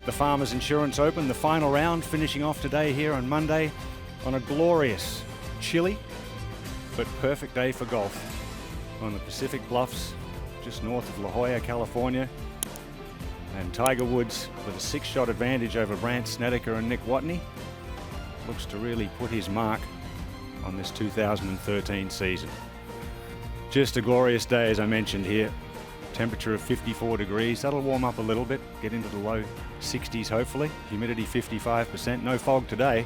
the Farmers Insurance Open, the final round, finishing off today here on Monday on a glorious, chilly, but perfect day for golf on the Pacific Bluffs, just north of La Jolla, California. And Tiger Woods with a 6-shot advantage over Brandt Snedeker and Nick Watney looks to really put his mark on this 2013 season. Just a glorious day, as I mentioned here. Temperature of 54 degrees. That'll warm up a little bit, get into the low 60s hopefully. Humidity 55%. No fog today.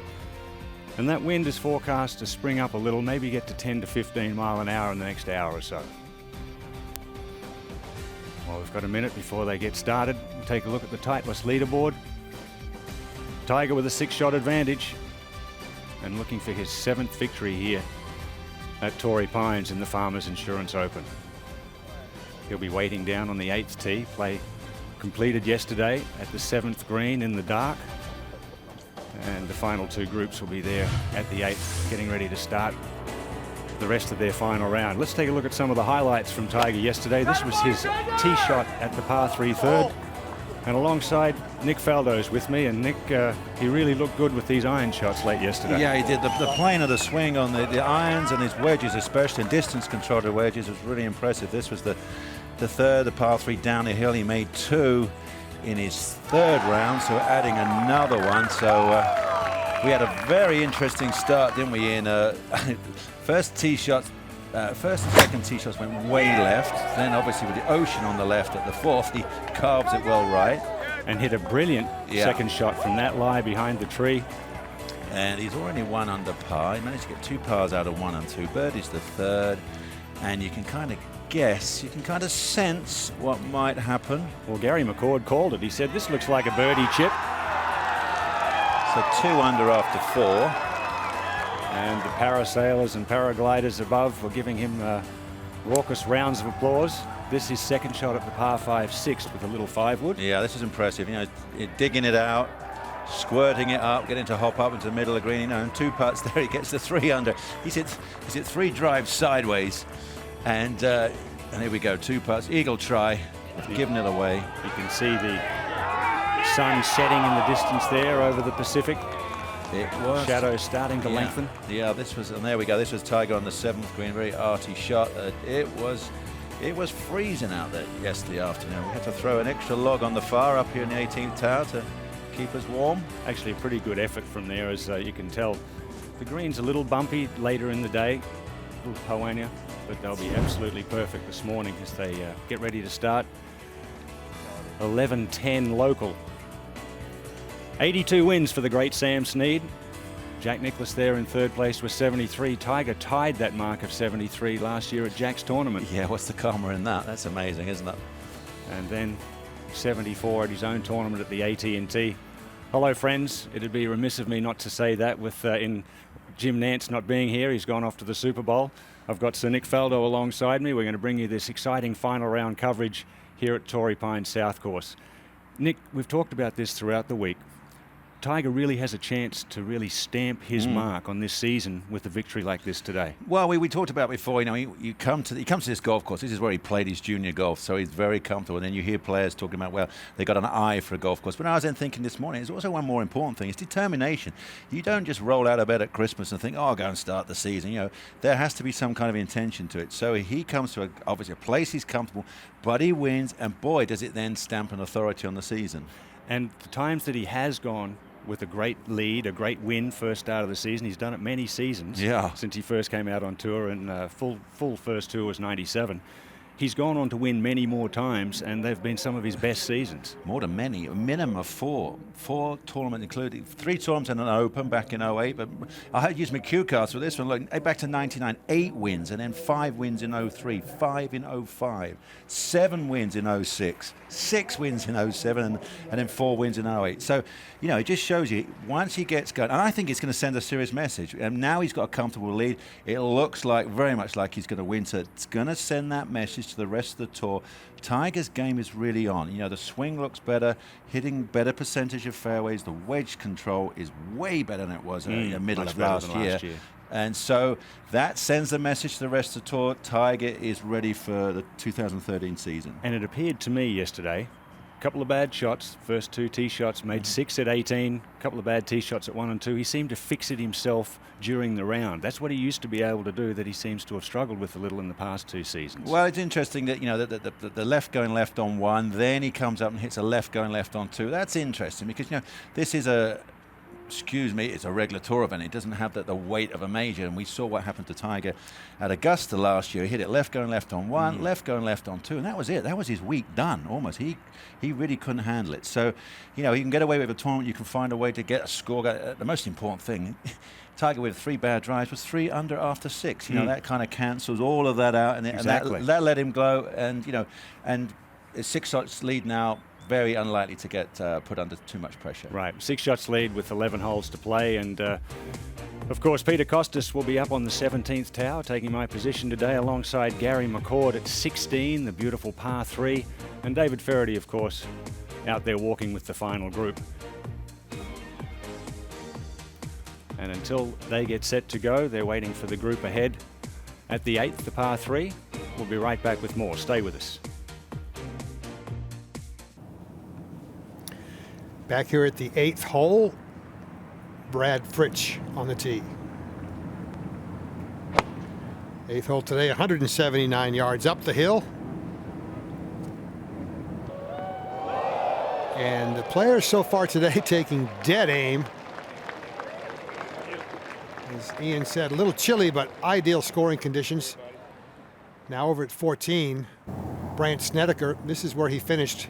And that wind is forecast to spring up a little, maybe get to 10 to 15 mile an hour in the next hour or so. Well, we've got a minute before they get started. We'll take a look at the Titleist leaderboard. Tiger with a 6-shot advantage and looking for his 7th victory here at Torrey Pines in the Farmers Insurance Open. He'll be waiting down on the 8th tee. Play completed yesterday at the 7th green in the dark. And the final 2 groups will be there at the 8th, getting ready to start the rest of their final round. Let's take a look at some of the highlights from Tiger yesterday. This was his tee shot at the par 3 third. And alongside Nick Faldo's with me, and Nick, he really looked good with these iron shots late yesterday. Yeah, he did. The plane of the swing on the irons and his wedges, especially, and distance control of the wedges, was really impressive. This was the third, the par 3 down the hill. He made 2 in his 3rd round, so adding another one. So we had a very interesting start, didn't we? In first and second tee shots went way left. Then obviously with the ocean on the left at the 4th, he carves it well right. And hit a brilliant second shot from that lie behind the tree. And he's already 1 under par. He managed to get 2 pars out of 1 and 2. Birdie's the 3rd. And you can kind of guess, you can kind of sense what might happen. Well, Gary McCord called it. He said, this looks like a birdie chip. So 2 under after 4. And the parasailers and paragliders above were giving him raucous rounds of applause. This is 2nd shot at the par 5 6th with a little 5-wood. Yeah, this is impressive. You know, digging it out, squirting it up, getting to hop up into the middle of the green. You know, and 2 putts there, he gets the 3 under. He's hit 3 drives sideways. And here we go, 2 putts, eagle try, giving it away. You can see the sun setting in the distance there over the Pacific. It was shadows starting to lengthen. Yeah, this was, and there we go. This was Tiger on the 7th green, very arty shot. It was freezing out there yesterday afternoon. We had to throw an extra log on the fire up here in the 18th tower to keep us warm. Actually, a pretty good effort from there, as you can tell. The green's a little bumpy later in the day, a little Poania, but they'll be absolutely perfect this morning as they get ready to start. 11:10 local. 82 wins for the great Sam Snead. Jack Nicklaus there in 3rd place with 73. Tiger tied that mark of 73 last year at Jack's tournament. Yeah, what's the karma in that? That's amazing, isn't it? And then 74 at his own tournament at the AT&T. Hello, friends. It'd be remiss of me not to say that with in Jim Nantz not being here. He's gone off to the Super Bowl. I've got Sir Nick Faldo alongside me. We're going to bring you this exciting final round coverage here at Torrey Pines South Course. Nick, we've talked about this throughout the week. Tiger really has a chance to really stamp his mark on this season with a victory like this today. Well, we talked about before, you know, he comes to this golf course. This is where he played his junior golf, so he's very comfortable. And then you hear players talking about, well, they got an eye for a golf course. But I was then thinking this morning, there's also one more important thing. It's determination. You don't just roll out of bed at Christmas and think, oh, I'll go and start the season. You know, there has to be some kind of intention to it. So he comes to obviously a place he's comfortable, but he wins, and boy, does it then stamp an authority on the season. And the times that he has gone with a great lead, a great win first start of the season. He's done it many seasons since he first came out on tour, and full first tour was 97. He's gone on to win many more times, and they've been some of his best seasons. More than many, a minimum of 4 tournaments, including 3 tournaments and an Open back in 08. But I had to use my cue cards for this one. Look, back to 99, 8 wins, and then 5 wins in 03, 5 in 05, 7 wins in 06, 6 wins in 07, and then 4 wins in 08. So, you know, it just shows you, once he gets going, and I think it's going to send a serious message. And now he's got a comfortable lead. It looks like, very much like he's going to win. So it's going to send that message to the rest of the tour. Tiger's game is really on. You know, the swing looks better, hitting better percentage of fairways. The wedge control is way better than it was in the middle of last year. And so that sends a message to the rest of the tour. Tiger is ready for the 2013 season. And it appeared to me yesterday, couple of bad shots. First 2 tee shots, made 6 at 18. A couple of bad tee shots at 1 and 2. He seemed to fix it himself during the round. That's what he used to be able to do that he seems to have struggled with a little in the past 2 seasons. Well, it's interesting that, you know, the left going left on 1, then he comes up and hits a left going left on 2. That's interesting because, you know, this is it's a regular tour event. It doesn't have the weight of a major, and we saw what happened to Tiger at Augusta last year. He hit it left going left on 1, left going left on 2, and that was it. That was his week done, almost. He really couldn't handle it. So, you know, you can get away with a tournament. You can find a way to get a score. The most important thing, Tiger with 3 bad drives was 3 under after 6. You know, that kind of cancels all of that out, and that let him go. And, you know, and it's 6 shots lead now. Very unlikely to get put under too much pressure. Right, 6 shots lead with 11 holes to play, and of course Peter Kostis will be up on the 17th tower, taking my position today alongside Gary McCord at 16, the beautiful par 3, and David Feherty, of course, out there walking with the final group. And until they get set to go, they're waiting for the group ahead at the 8th, the par 3. We'll be right back with more. Stay with us. Back here at the 8th hole, Brad Fritsch on the tee. 8th hole today, 179 yards up the hill. And the players so far today taking dead aim. As Ian said, a little chilly, but ideal scoring conditions. Now over at 14, Brandt Snedeker. This is where he finished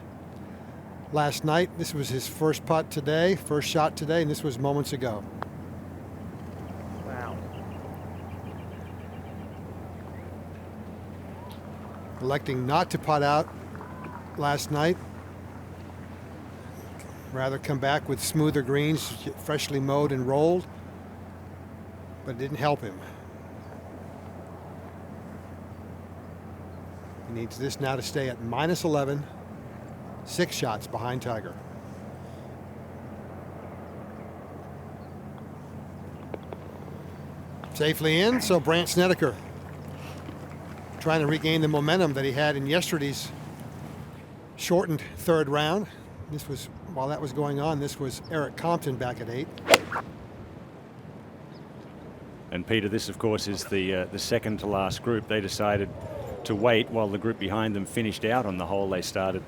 last night. This was his first putt today, first shot today, and this was moments ago. Wow. Electing not to putt out last night. Rather come back with smoother greens, freshly mowed and rolled. But it didn't help him. He needs this now to stay at -11. 6 shots behind Tiger. Safely in, so Brandt Snedeker trying to regain the momentum that he had in yesterday's shortened 3rd round. This was, while that was going on, this was Eric Compton back at 8. And Peter, this of course is the second to last group. They decided to wait while the group behind them finished out on the hole they started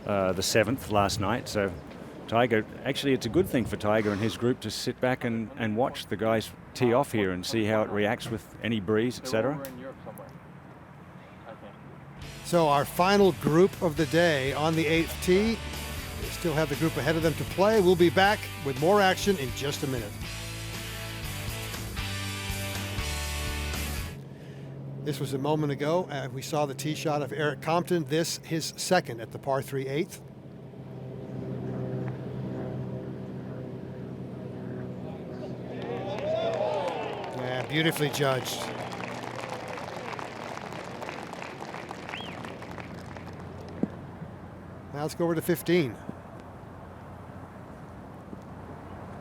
the 7th last night. So Tiger, actually it's a good thing for Tiger and his group to sit back and watch the guys tee off here and see how it reacts with any breeze, etc. So our final group of the day on the 8th tee. They still have the group ahead of them to play. We'll be back with more action in just a minute. This was a moment ago. We saw the tee shot of Eric Compton. This his second at the par 3 8th. Yeah, beautifully judged. Now let's go over to 15.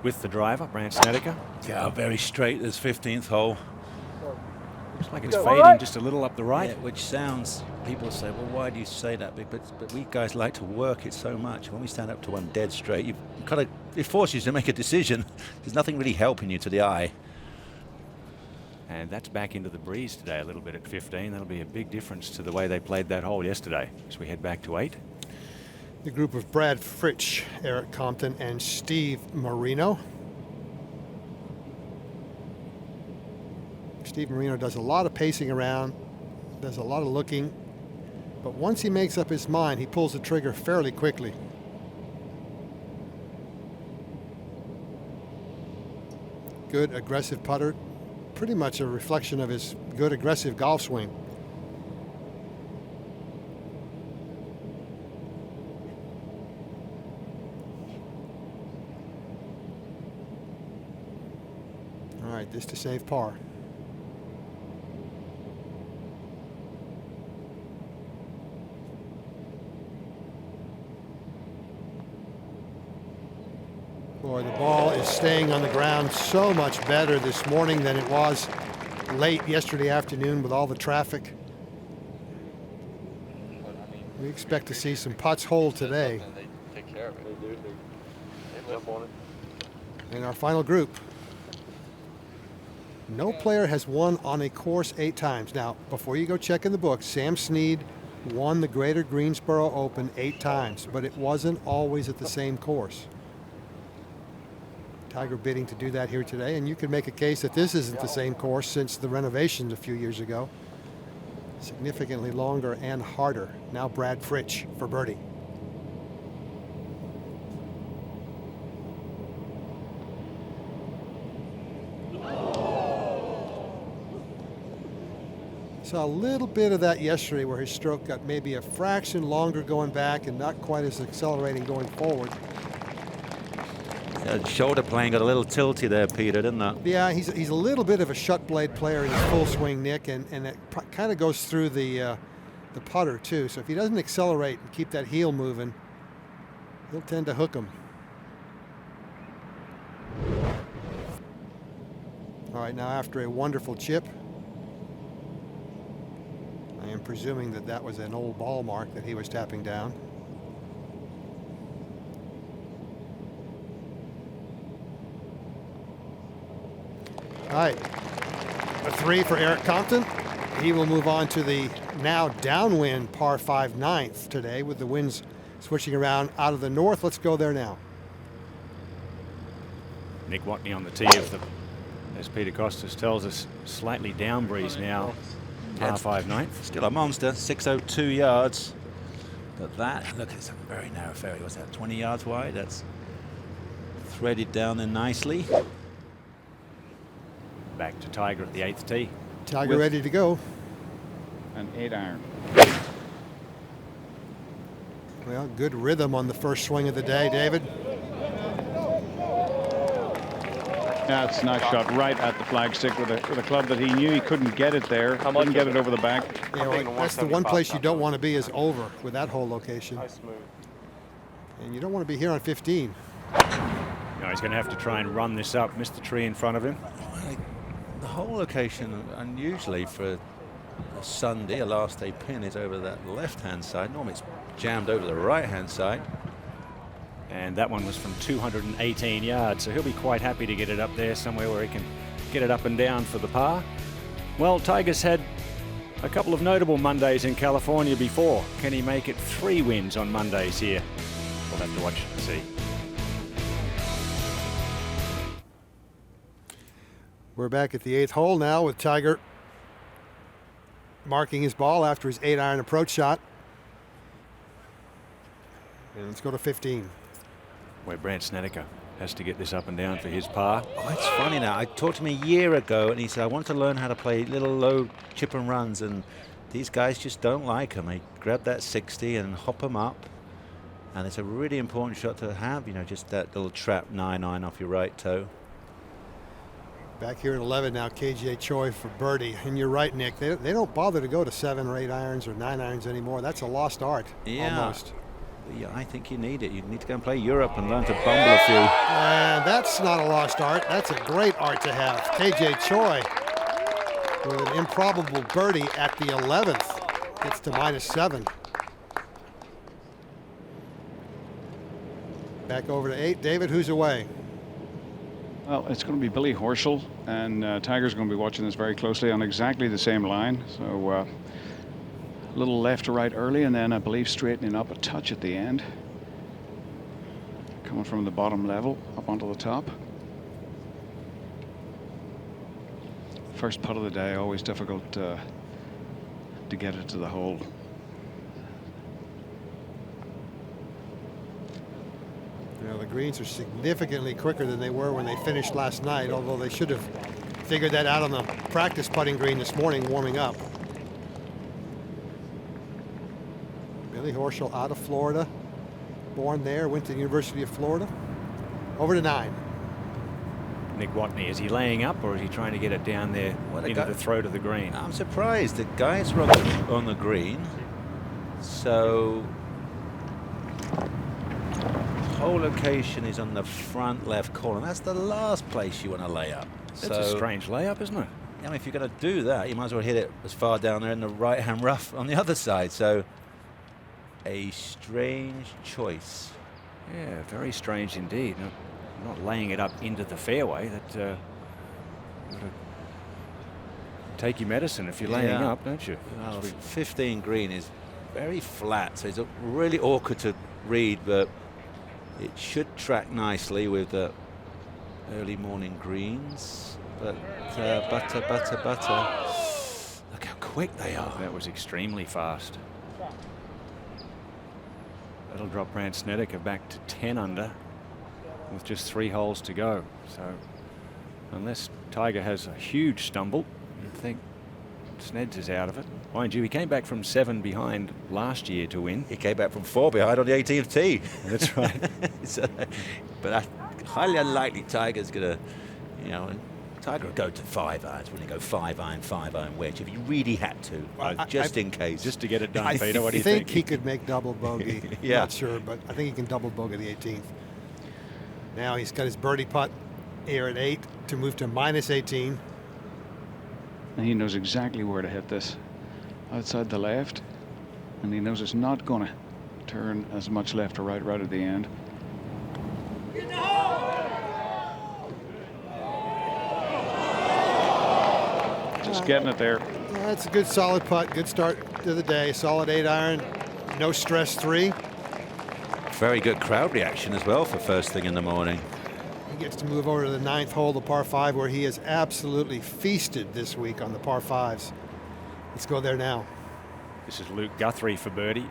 With the driver, Brandt Snedeker. Yeah, very straight, this 15th hole. Looks like it's fading just a little up the right. Yeah, which sounds, people say, well, why do you say that? But we guys like to work it so much. When we stand up to one dead straight, you kind of, it forces you to make a decision. There's nothing really helping you to the eye. And that's back into the breeze today a little bit at 15. That'll be a big difference to the way they played that hole yesterday as we head back to 8. The group of Brad Fritsch, Eric Compton, and Steve Marino. Steve Marino does a lot of pacing around, does a lot of looking, but once he makes up his mind, he pulls the trigger fairly quickly. Good aggressive putter, pretty much a reflection of his good aggressive golf swing. All right, this to save par. Boy, the ball is staying on the ground so much better this morning than it was late yesterday afternoon with all the traffic. We expect to see some putts hold today. They take care of it. They do. They jump on it. In our final group, no player has won on a course 8 times. Now, before you go check in the book, Sam Snead won the Greater Greensboro Open 8 times, but it wasn't always at the same course. Tiger bidding to do that here today, and you could make a case that this isn't the same course since the renovations a few years ago. Significantly longer and harder. Now Brad Fritsch for birdie. Saw a little bit of that yesterday where his stroke got maybe a fraction longer going back and not quite as accelerating going forward. Shoulder plane got a little tilty there, Peter, didn't it? Yeah, he's a little bit of a shut blade player in his full swing, Nick, and it kind of goes through the putter too. So if he doesn't accelerate and keep that heel moving, he'll tend to hook him. All right, now after a wonderful chip, I am presuming that that was an old ball mark that he was tapping down. All right, a 3 for Eric Compton. He will move on to the now downwind par 5 9th today with the winds switching around out of the north. Let's go there now. Nick Watney on the tee of the, as Peter Costas tells us, slightly down breeze now. Par 5 9th. Still a monster, 602 yards. But that, look, it's a very narrow fairway. What's that, 20 yards wide? That's threaded down there nicely. Back to Tiger at the 8th tee. Tiger ready to go. An 8-iron. Well, good rhythm on the first swing of the day, David. That's a nice shot right at the flagstick with a club that he knew he couldn't get it there. Couldn't get it over the back. Yeah, well, that's the one place you don't want to be is over with that whole location. And you don't want to be here on 15. No, he's going to have to try and run this up. Missed the tree in front of him. The whole location, unusually for a Sunday, a last day pin, is over that left-hand side. Normally it's jammed over the right-hand side. And that one was from 218 yards, so he'll be quite happy to get it up there somewhere where he can get it up and down for the par. Well, Tiger's had a couple of notable Mondays in California before. Can he make it 3 wins on Mondays here? We'll have to watch and see. We're back at the 8th hole now with Tiger marking his ball after his 8-iron approach shot. And let's go to 15. Where Brandt Snedeker has to get this up and down for his par. Oh, it's funny now. I talked to him a year ago, and he said, I want to learn how to play little low chip and runs, and these guys just don't like them. They grab that 60 and hop them up, and it's a really important shot to have, you know, just that little trap 9-iron off your right toe. Back here at 11 now, KJ Choi for birdie. And you're right, Nick. They don't bother to go to 7 or 8 irons or 9 irons anymore. That's a lost art, almost. Yeah, I think you need it. You need to go and play Europe and learn to bumble a few. And that's not a lost art. That's a great art to have. KJ Choi with an improbable birdie at the 11th. Gets to -7. Back over to 8. David, who's away? Well, it's going to be Billy Horschel, and Tiger's going to be watching this very closely on exactly the same line. So a little left to right early, and then I believe straightening up a touch at the end. Coming from the bottom level up onto the top. First putt of the day, always difficult to get it to the hole. You know, the greens are significantly quicker than they were when they finished last night, although they should have figured that out on the practice putting green this morning warming up. Billy Horschel out of Florida, born there, went to the University of Florida. Over to 9. Nick Watney, is he laying up or is he trying to get it down there into the throat of the green? I'm surprised. The guys were on the green, so whole location is on the front left corner. That's the last place you want to lay up. That's a strange layup, isn't it? I mean, if you're going to do that, you might as well hit it as far down there in the right-hand rough on the other side. So a strange choice. Yeah, very strange indeed. Not laying it up into the fairway. That take your medicine if you're laying up, don't you? Well, 15 green is very flat, so it's really awkward to read, but it should track nicely with the early morning greens. But butter. Look how quick they are. That was extremely fast. That'll drop Brandt Snedeker back to 10 under with just 3 holes to go. So unless Tiger has a huge stumble, you'd think Sneds is out of it. Mind you, he came back from 7 behind last year to win. He came back from 4 behind on the 18th tee. That's right. But highly unlikely Tiger's going to, you know, Tiger will go to 5 irons when he go 5 iron wedge if he really had to, just in case. Just to get it done, I Peter. What do you think? He could make double bogey. Yeah. Not sure, but I think he can double bogey the 18th. Now he's got his birdie putt here at 8 to move to -18. And he knows exactly where to hit this. Outside the left. And he knows it's not going to turn as much left or right at the end. Just getting it there. That's a good solid putt. Good start to the day. Solid 8 iron. No stress 3. Very good crowd reaction as well for first thing in the morning. He gets to move over to the 9th hole, the par 5, where he has absolutely feasted this week on the par 5s. Let's go there now. This is Luke Guthrie for birdie.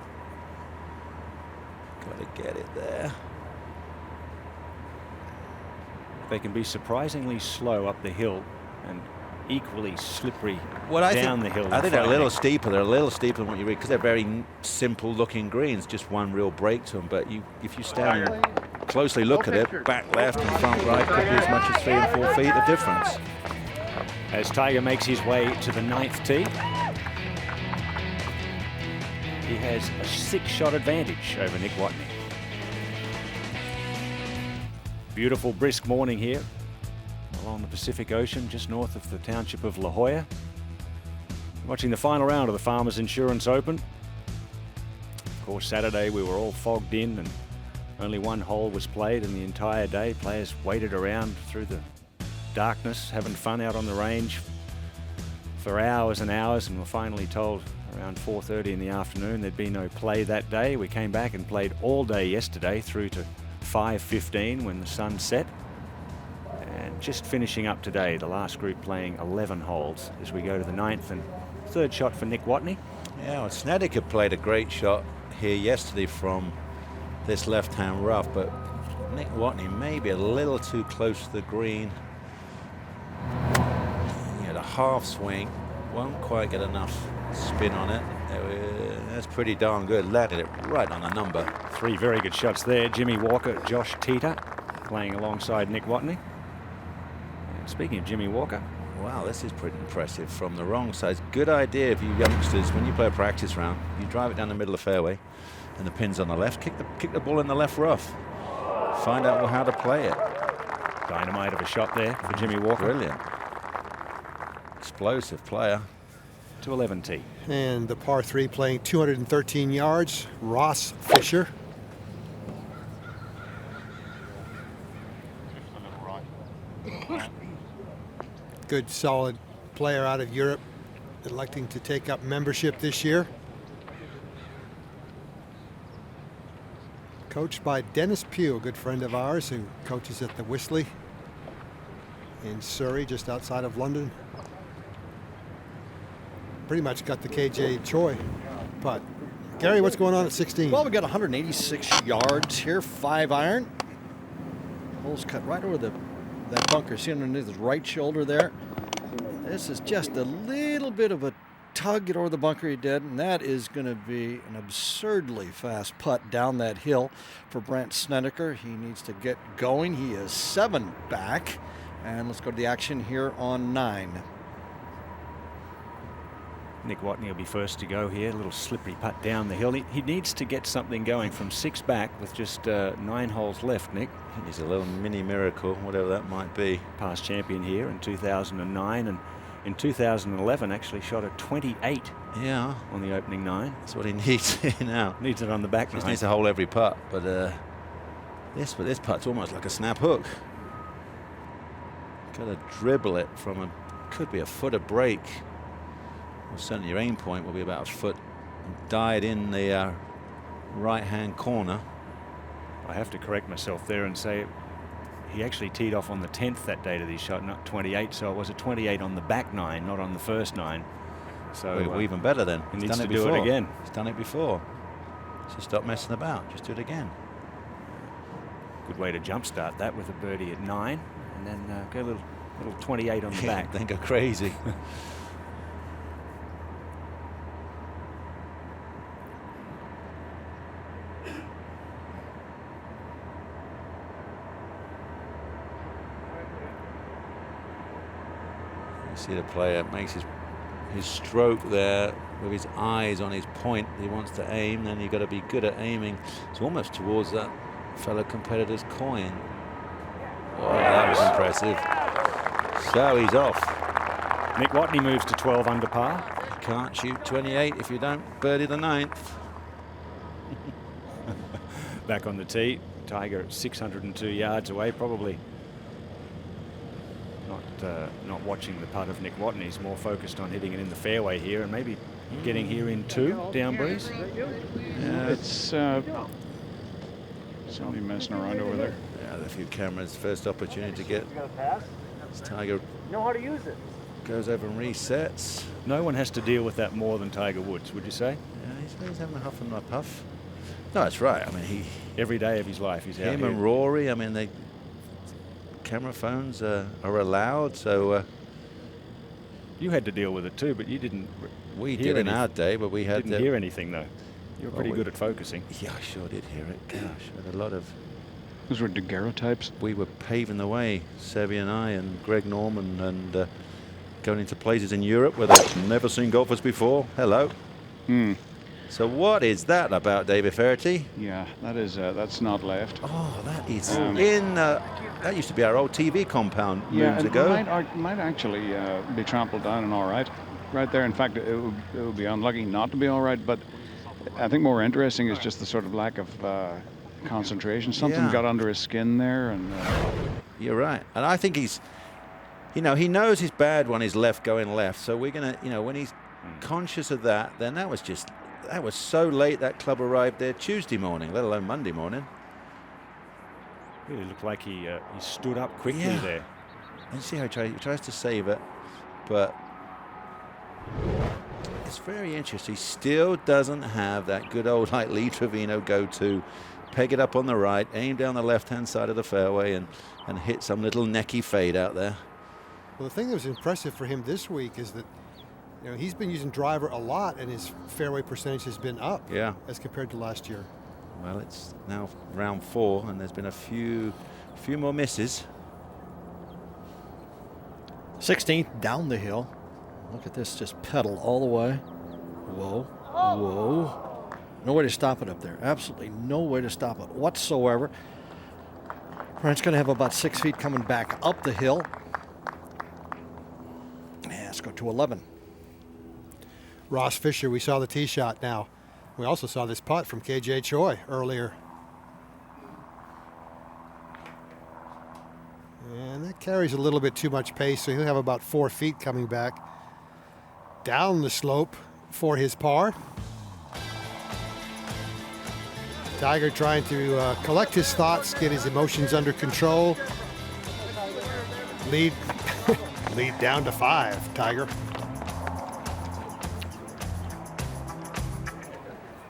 Got to get it there. They can be surprisingly slow up the hill and equally slippery I down the hill. I think they're a little steeper. They're a little steeper than what you read because they're very simple looking greens, just one real break to them. But if you stand and closely look at it, back left and front right could be as much as 3 and 4 feet of difference. As Tiger makes his way to the 9th tee, he has a 6-shot advantage over Nick Watney. Beautiful brisk morning here along the Pacific Ocean, just north of the township of La Jolla. Watching the final round of the Farmers Insurance Open. Of course, Saturday we were all fogged in and only 1 hole was played in the entire day. Players waited around through the darkness, having fun out on the range for hours and hours, and were finally told around 4:30 in the afternoon there'd be no play that day. We came back and played all day yesterday through to 5:15 when the sun set. And just finishing up today, the last group playing 11 holes as we go to the 9th and 3rd shot for Nick Watney. Yeah, well, Snederker played a great shot here yesterday from this left-hand rough, but Nick Watney may be a little too close to the green. Yeah, the half swing won't quite get enough spin on it. That's pretty darn good. Landed it right on the number. 3 very good shots there. Jimmy Walker, Josh Teeter playing alongside Nick Watney. And speaking of Jimmy Walker, wow, this is pretty impressive from the wrong side. Good idea if you youngsters, when you play a practice round, you drive it down the middle of the fairway and the pin's on the left, kick the ball in the left rough. Find out how to play it. dynamite of a shot there for Jimmy Walker. Brilliant. Explosive player. To 11 tee. And the par 3 playing 213 yards, Ross Fisher. Good solid player out of Europe, electing to take up membership this year. Coached by Dennis Pugh, a good friend of ours who coaches at the Whistler in Surrey, just outside of London. Pretty much got the KJ Choi putt. Gary, what's going on at 16? Well, we got 186 yards here, 5 iron. Hole's cut right over that bunker. See underneath his right shoulder there. This is just a little bit of a tug it over the bunker he did, and that is going to be an absurdly fast putt down that hill for Brandt Snedeker. He needs to get going. He is 7 back, and let's go to the action here on 9. Nick Watney will be first to go here. A little slippery putt down the hill. He needs to get something going from 6 back with just 9 holes left, Nick. He's a little mini miracle, whatever that might be. Past champion here in 2009, and in 2011 actually shot a 28 Yeah. on the opening 9. That's what he needs here now. Needs it on the back Just 9. needs to hold every putt, but this putt's almost like a snap hook. Got to dribble it from could be a foot of break. Well, certainly your aim point will be about a foot. Died in the right-hand corner. I have to correct myself there and say he actually teed off on the 10th that day to this shot, not 28. So it was a 28 on the back 9, not on the first 9. So Well, even better then. he He's needs done to it do before. it again. He's done it before. So stop messing about. Just do it again. Good way to jumpstart that with a birdie at 9, and then go a little 28 on the back. Then go crazy. You see the player makes his stroke there with his eyes on his point. He wants to aim, then you've got to be good at aiming. It's almost towards that fellow competitor's coin. Oh, that was impressive. So he's off. Nick Watney moves to 12 under par. Can't shoot 28 if you don't birdie the 9th. Back on the tee. Tiger at 602 yards away, probably not watching the putt of Nick Watney. He's more focused on hitting it in the fairway here and maybe getting here in 2 down breeze. Yeah, It's somebody messing around over there. yeah, a few cameras. First opportunity to get Tiger You know how to use it. goes over and resets. No one has to deal with that more than Tiger Woods, would you say? Yeah, he's having a huff and a puff. No, that's right. I mean, Every day of his life he's out him here. and Rory. I mean, camera phones are allowed, so You had to deal with it too, but you didn't. we hear did in anything. our day. But we had Didn't hear anything though. You were pretty we- good at focusing. Yeah, I sure did hear it. Gosh, we had a lot of. Those were daguerreotypes. We were paving the way, Seve and I and Greg Norman, and going into places in Europe where they've never seen golfers before. Hello. So what is that about, David Faherty? Yeah, that is that's not left. Oh, that is Um, that used to be our old TV compound Yeah, moons it ago. might actually be trampled down and all right. Right there. In fact, it would be unlucky not to be all right. But I think more interesting is just the sort of lack of concentration. Something Yeah. got under his skin there, and You're right, and I think he's, he knows he's bad when he's left going left. So we're gonna, when he's conscious of that, then that was so late that club arrived there Tuesday morning, let alone Monday morning. Really looked like he stood up quickly Yeah. there. And you see how he tries to save it, but it's very interesting. He still doesn't have that good old like Lee Trevino go-to, peg it up on the right, aim down the left-hand side of the fairway, and hit some little necky fade out there. Well, the thing that was impressive for him this week is that he's been using driver a lot, and his fairway percentage has been up Yeah. as compared to last year. Well, it's now round 4, and there's been a few more misses. 16th down the hill. Look at this, just pedal all the way. Whoa, whoa. No way to stop it up there. Absolutely no way to stop it whatsoever. Brandt's going to have about 6 feet coming back up the hill. Yeah, let's go to 11. Ross Fisher, we saw the tee shot now. We also saw this putt from KJ Choi earlier. And that carries a little bit too much pace, so he'll have about 4 feet coming back down the slope for his par. Tiger trying to collect his thoughts, get his emotions under control. Lead down to 5, Tiger.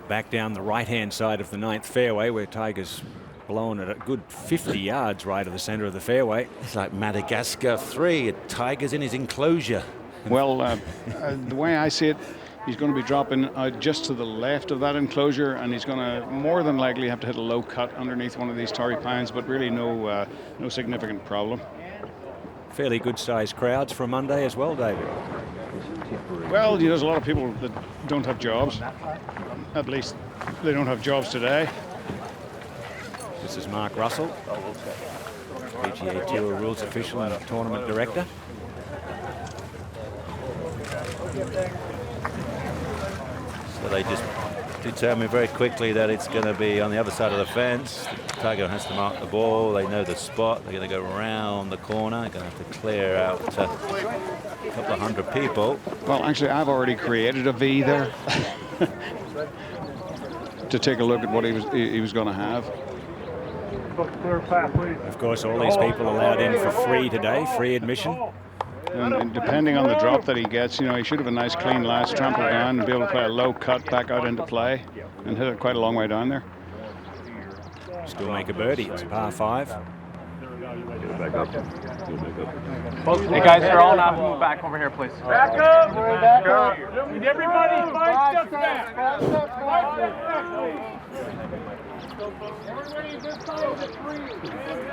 Back down the right-hand side of the 9th fairway, where Tiger's blown at a good 50 yards right of the center of the fairway. It's like Madagascar 3. Tiger's in his enclosure. well, the way I see it, he's going to be dropping just to the left of that enclosure, and he's going to more than likely have to hit a low cut underneath one of these Torrey Pines, but really no significant problem. Fairly good-sized crowds for a Monday as well, David. Well, there's a lot of people that don't have jobs. At least they don't have jobs today. This is Mark Russell, PGA Tour rules official and tournament director. but they just determine very quickly that it's going to be on the other side of the fence. Tiger has to mark the ball. They know the spot. They're going to go around the corner. They're going to have to clear out a couple of hundred people. Well, actually, I've already created a V there to take a look at what he was going to have. Of course, all these people allowed in for free today, free admission. And depending on the drop that he gets, you know, he should have a nice clean last, trample down, and be able to play a low cut back out into play and hit it quite a long way down there. Still make a birdie. It's a par 5. Hey guys, they're all now move back over here, please. Back up! Back up! Everybody 5 steps back! 5 steps back! Everybody this side of the tree.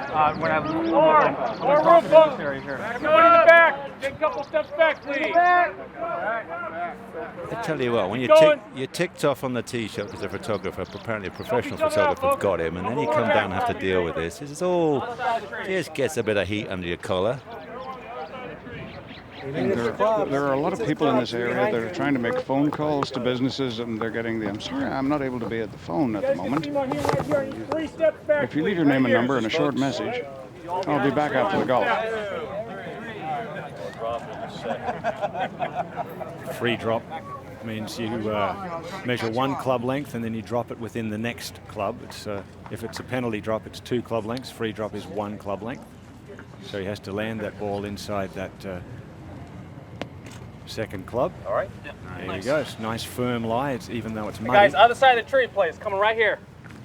We're gonna have more room, folks. Everybody in the back. Take a couple steps back, please. I tell you what, when you're ticked off on the tee shot because a photographer, apparently a professional photographer, got him, and then you come down and have to deal with this. This is all just gets a bit of heat under your collar. There are a lot of people in this area that are trying to make phone calls to businesses, and they're getting the, I'm sorry, I'm not able to be at the phone at the moment. If you leave your name and number and a short message, I'll be back after the golf. Free drop means you measure 1 club length and then you drop it within the next club. It's if it's a penalty drop, it's 2 club lengths. Free drop is 1 club length. So he has to land that ball inside that second club. All right. There you go. It's nice firm lie. It's even though it's muddy. Guys, other side of the tree, please. Coming right here.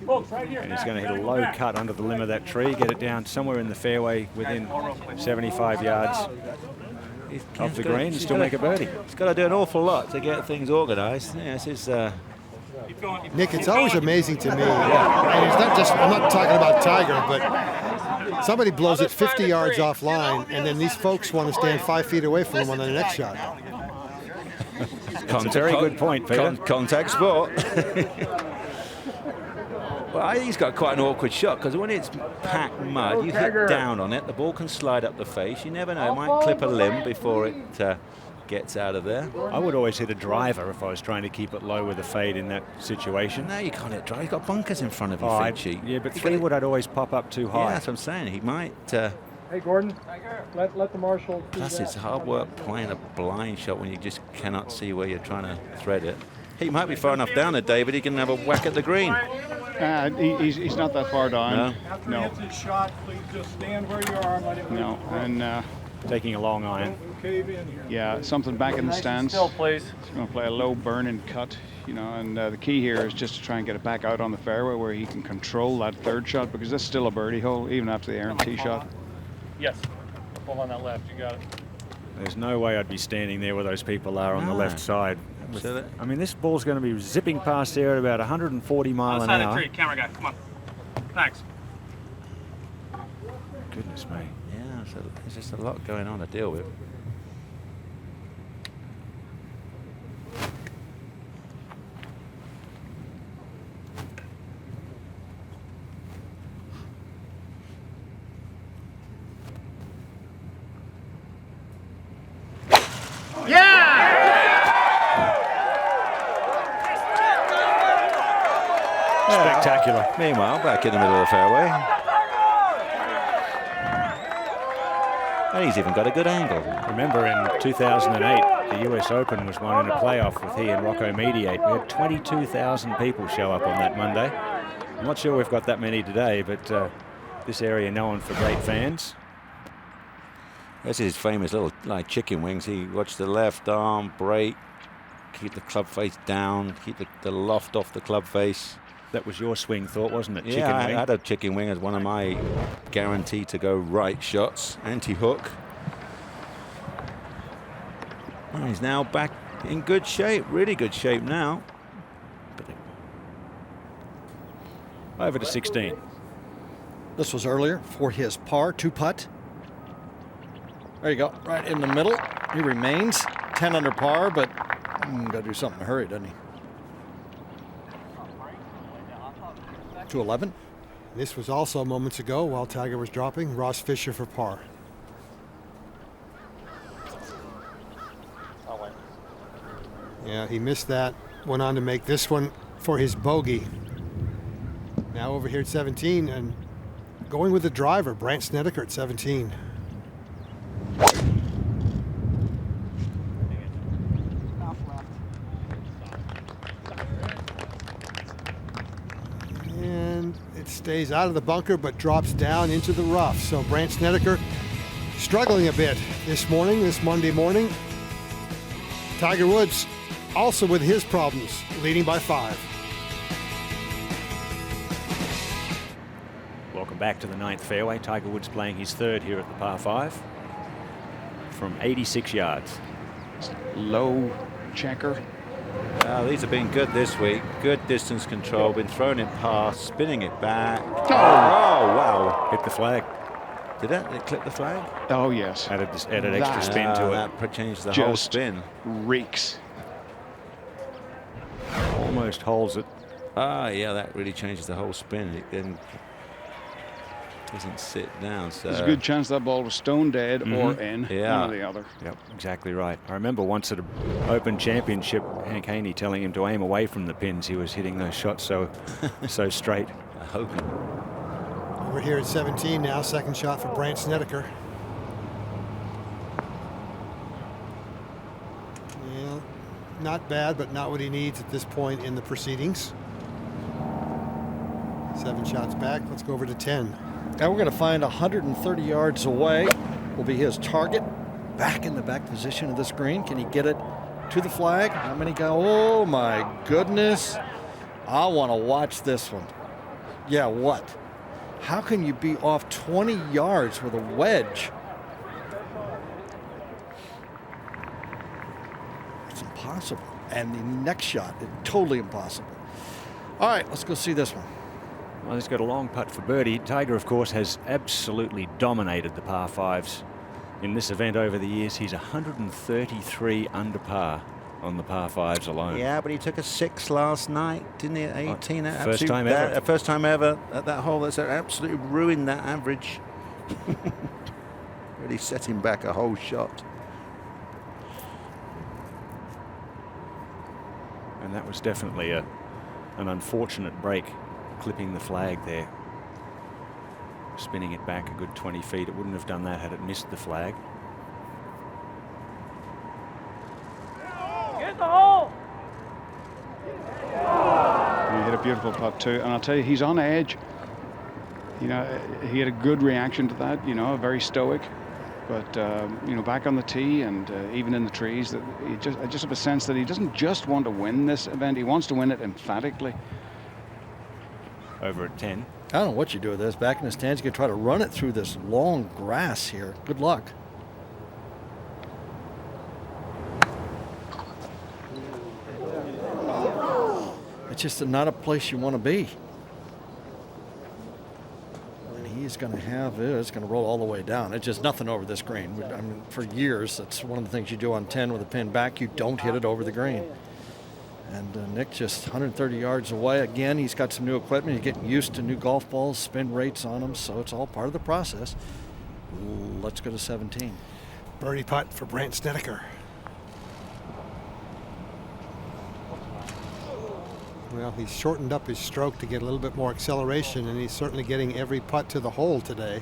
Folks, right here. And he's going to hit a low cut under the limb of that tree, get it down somewhere in the fairway within 75 yards of the green, and still make a birdie. He's got to do an awful lot to get things organised. Yeah, this is. Nick, it's always amazing to me, and it's not just, I'm not talking about Tiger, but somebody blows it 50 yards offline, and then these folks want to stand 5 feet away from him on the next shot. That's a very good point, Peter. Contact sport. Well, I think he's got quite an awkward shot because when it's packed mud, you hit down on it, the ball can slide up the face. You never know, it might clip a limb before it gets out of there. I would always hit a driver if I was trying to keep it low with a fade in that situation. No, you can't hit drive. You've got bunkers in front of you, Oh, Finchy. yeah, but 3-wood I'd always pop up too high. Yeah, that's what I'm saying. He might. Hey, Gordon, let the marshal do Plus, that. it's hard work playing a blind shot when you just cannot see where you're trying to thread it. He might be far enough down there, David. He can have a whack at the green. He's not that far down. After No. he hits his shot, please just stand where you are and let it No, and Taking a long iron. cave in here. yeah, something back in the stands. Still, please. He's going to play a low burn-in cut, you know, and the key here is just to try and get it back out on the fairway where he can control that third shot, because that's still a birdie hole, even after the errant tee shot. Yes. Pull on that left. You got it. There's no way I'd be standing there where those people are on the No. left side. So I mean, this ball's going to be zipping past there at about 140 mile Other an side of the hour. tree. Camera guy, come on. Thanks. Goodness me. Yeah, so there's just a lot going on to deal with. Spectacular. Meanwhile, back in the middle of the fairway. And he's even got a good angle. Remember in 2008, the US Open was won in a playoff with he and Rocco Mediate. We had 22,000 people show up on that Monday. I'm not sure we've got that many today, but this area known for great fans. This is his famous little like chicken wings. He watched the left arm break, keep the club face down, keep the loft off the club face. That was your swing thought, wasn't it? Yeah, Chicken I wing. had a chicken wing as one of my guaranteed to go right shots, anti-hook. And he's now back in good shape, really good shape now. Over to 16. This was earlier for his par 2 putt. There you go, right in the middle. He remains 10 under par, but got to do something to hurry, doesn't he? To 11. This was also moments ago while Tiger was dropping. Ross Fisher for par. Yeah, he missed that. went on to make this one for his bogey. Now over here at 17 and going with the driver, Brandt Snedeker at 17. And it stays out of the bunker but drops down into the rough. So Brandt Snedeker struggling a bit this Monday morning. Tiger Woods also with his problems, leading by 5. Welcome back to the 9th fairway. Tiger Woods playing his 3rd here at the par 5 from 86 yards. Low checker. These have been good this week. Good distance control. Been thrown it past, spinning it back. Oh, wow. Hit the flag. Did it clip the flag? Oh, yes. Added extra spin to it. That changed the whole Just spin. reeks. Almost holds it. Yeah, that really changes the whole spin. It then doesn't sit down. So There's a good chance that ball was stone dead or in, Yeah. one or the other. Yep, exactly right. I remember once at an Open Championship, Hank Haney telling him to aim away from the pins. He was hitting those shots so straight. I hope. Over here at 17 now, second shot for Brandt Snedeker. Yeah, not bad, but not what he needs at this point in the proceedings. 7 shots back. Let's go over to 10. Now we're going to find 130 yards away will be his target. Back in the back position of this green. Can he get it to the flag? How many go? Oh my goodness. I want to watch this one. Yeah, what? How can you be off 20 yards with a wedge? It's impossible. And the next shot, totally impossible. All right, let's go see this one. Well, he's got a long putt for birdie. Tiger, of course, has absolutely dominated the par 5s in this event over the years. He's 133 under par on the par 5s alone. Yeah, but he took a 6 last night, didn't he? At 18. First time ever. First time ever at that hole. That's absolutely ruined that average. Really set him back a whole shot. And that was definitely an unfortunate break, clipping the flag there. Spinning it back a good 20 feet. It wouldn't have done that had it missed the flag. Get the hole! He hit a beautiful putt too, and I'll tell you, he's on edge. You know, he had a good reaction to that. You know, very stoic, but you know, back on the tee and even in the trees, that I just have a sense that he doesn't just want to win this event; he wants to win it emphatically. Over at 10. I don't know what you do with this. Back in the stands, you can try to run it through this long grass here. Good luck. It's just not a place you want to be. And he's going to have it. It's going to roll all the way down. It's just nothing over this green. I mean, for years, that's one of the things you do on 10 with a pin back. You don't hit it over the green. And Nick just 130 yards away. Again, he's got some new equipment. He's getting used to new golf balls, spin rates on them, so it's all part of the process. Let's go to 17. Birdie putt for Brandt Snedeker. Well, he's shortened up his stroke to get a little bit more acceleration, and he's certainly getting every putt to the hole today.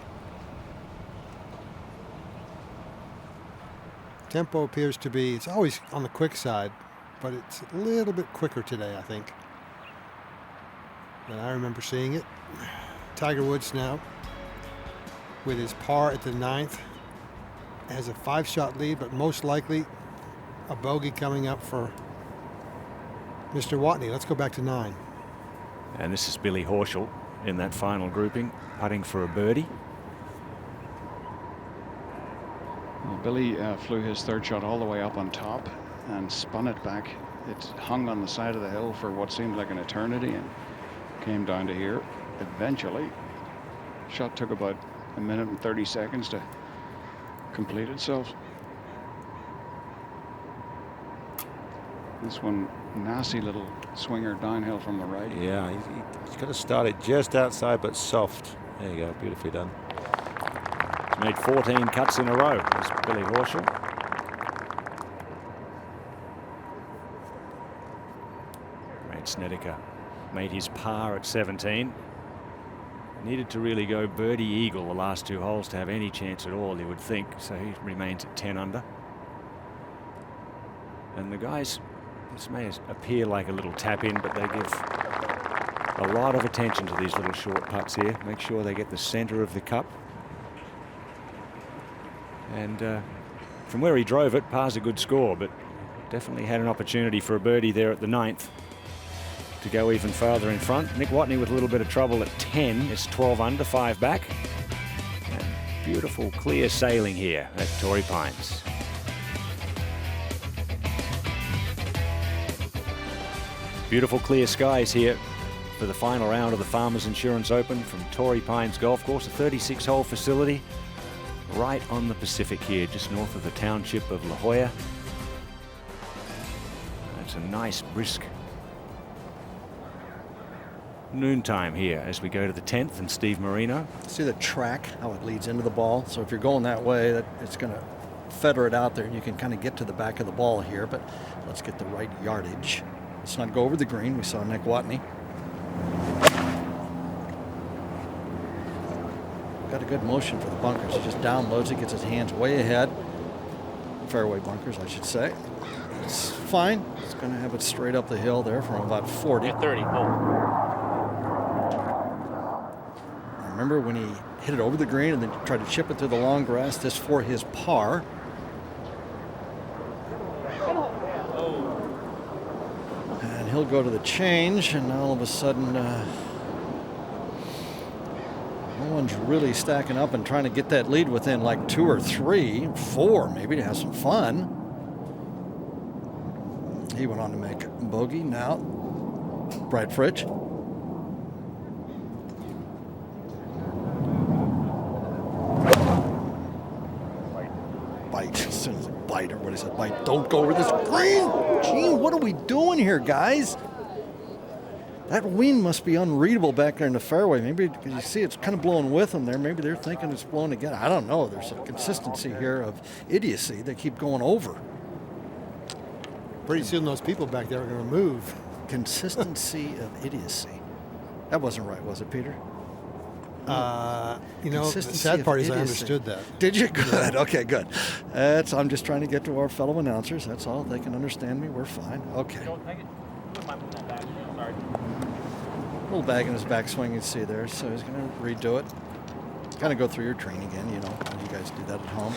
Tempo appears to be, it's always on the quick side, but it's a little bit quicker today, I think, than I remember seeing it. Tiger Woods now with his par at the 9th has a 5-shot lead, but most likely a bogey coming up for Mr. Watney. Let's go back to 9. And this is Billy Horschel in that final grouping, putting for a birdie. Well, Billy flew his 3rd shot all the way up on top and spun it back. It hung on the side of the hill for what seemed like an eternity and came down to here. Eventually, shot took about 1 minute and 30 seconds to complete itself. This one, nasty little swinger downhill from the right. Yeah, he's got to start it just outside, but soft. There you go, beautifully done. He's made 14 cuts in a row. That's Billy Horschel. Brandt Snedeker made his par at 17. Needed to really go birdie eagle the last 2 holes to have any chance at all, you would think. So he remains at 10 under. And the guys, this may appear like a little tap in, but they give a lot of attention to these little short putts here. Make sure they get the center of the cup. And from where he drove it, par's a good score, but definitely had an opportunity for a birdie there at the 9th to go even farther in front. Nick Watney with a little bit of trouble at 10. It's 12 under, 5 back. And beautiful clear sailing here at Torrey Pines. Beautiful clear skies here for the final round of the Farmers Insurance Open from Torrey Pines Golf Course, a 36-hole facility right on the Pacific here, just north of the township of La Jolla. It's a nice, brisk noontime here as we go to the 10th and Steve Marino. See the track, how it leads into the ball. So if you're going that way, it's going to feather it out there, and you can kind of get to the back of the ball here. But let's get the right yardage. Let's not go over the green. We saw Nick Watney. Got a good motion for the bunkers. He just downloads it, gets his hands way ahead. Fairway bunkers, I should say. It's fine. It's going to have it straight up the hill there from about 40. 30. Remember when he hit it over the green and then tried to chip it through the long grass, this for his par. And he'll go to the change, and all of a sudden no one's really stacking up and trying to get that lead within like 2 or 3, 4 maybe, to have some fun. He went on to make bogey. Now Brad Fritsch. As soon as a bite, everybody said, bite, don't go over this green. Gene, what are we doing here, guys? That wind must be unreadable back there in the fairway. Maybe because you see it's kind of blowing with them there. Maybe they're thinking it's blowing again. I don't know. There's a consistency here of idiocy. They keep going over. Pretty soon those people back there are going to move. Consistency of idiocy. That wasn't right, was it, Peter? You know, the sad part is I understood that. Did you? Good. Okay, good. I'm just trying to get to our fellow announcers. That's all. They can understand me. We're fine. Okay. Little bag in his backswing, you see there. So he's going to redo it. Kind of go through your training again, you know. You guys do that at home.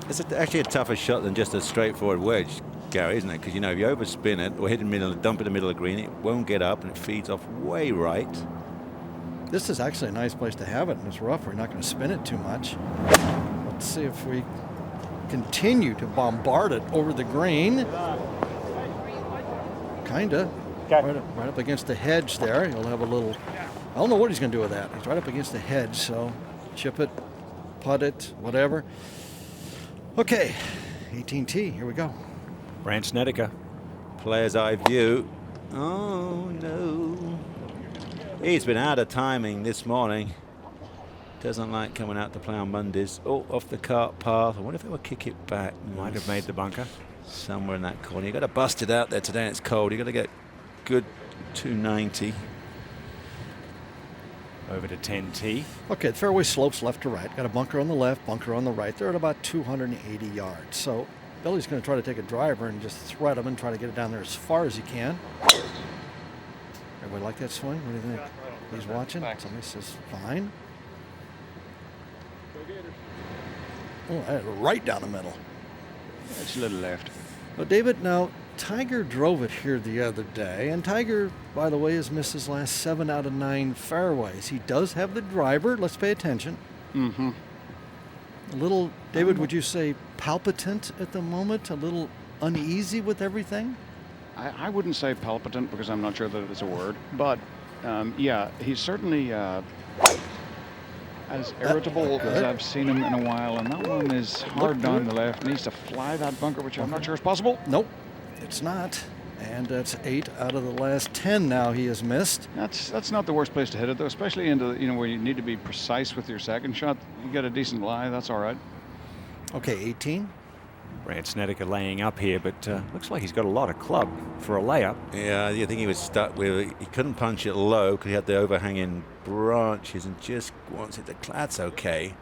It's actually a tougher shot than just a straightforward wedge, Gary, isn't it? Because, you know, if you overspin it or hit in the middle, dump in the middle of the green, it won't get up and it feeds off way right. This is actually a nice place to have it, and it's rough. We're not going to spin it too much. Let's see if we continue to bombard it over the green. Kinda. Right up against the hedge there. He'll have a little, I don't know what he's going to do with that. He's right up against the hedge, so chip it, putt it, whatever. Okay, 18T, here we go. Brandt Snedeker. Player's eye view. Oh, no. He's been out of timing this morning. Doesn't like coming out to play on Mondays. Oh, off the cart path. I wonder if it will kick it back. Might have made the bunker. Somewhere in that corner. You've got to bust it out there today, and it's cold. You've got to get good 290. Over to 10T. Okay, the fairway slopes left to right. Got a bunker on the left, bunker on the right. They're at about 280 yards. So Billy's going to try to take a driver and just thread him and try to get it down there as far as he can. Everybody like that swing? What do you think? He's watching. Somebody says fine. Oh, I had it right down the middle. It's a little left. Well, David, now Tiger drove it here the other day, and Tiger, by the way, has missed his last 7 out of 9 fairways. He does have the driver. Let's pay attention. Mm-hmm. A little, David, would you say palpitant at the moment? A little uneasy with everything? I wouldn't say palpitant because I'm not sure that it's a word, but yeah, he's certainly as irritable as I've seen him in a while, and that one is hard down the left. Needs to fly that bunker, which I'm not sure is possible. Nope, it's not. And that's 8 out of the last 10 now he has missed. That's not the worst place to hit it, though, especially into where you need to be precise with your second shot. You get a decent lie, that's all right. Okay, 18. Brandt Snedeker laying up here, but looks like he's got a lot of club for a layup. Yeah, I think he was stuck with it. He couldn't punch it low because he had the overhanging branches and just wants it to. That's okay.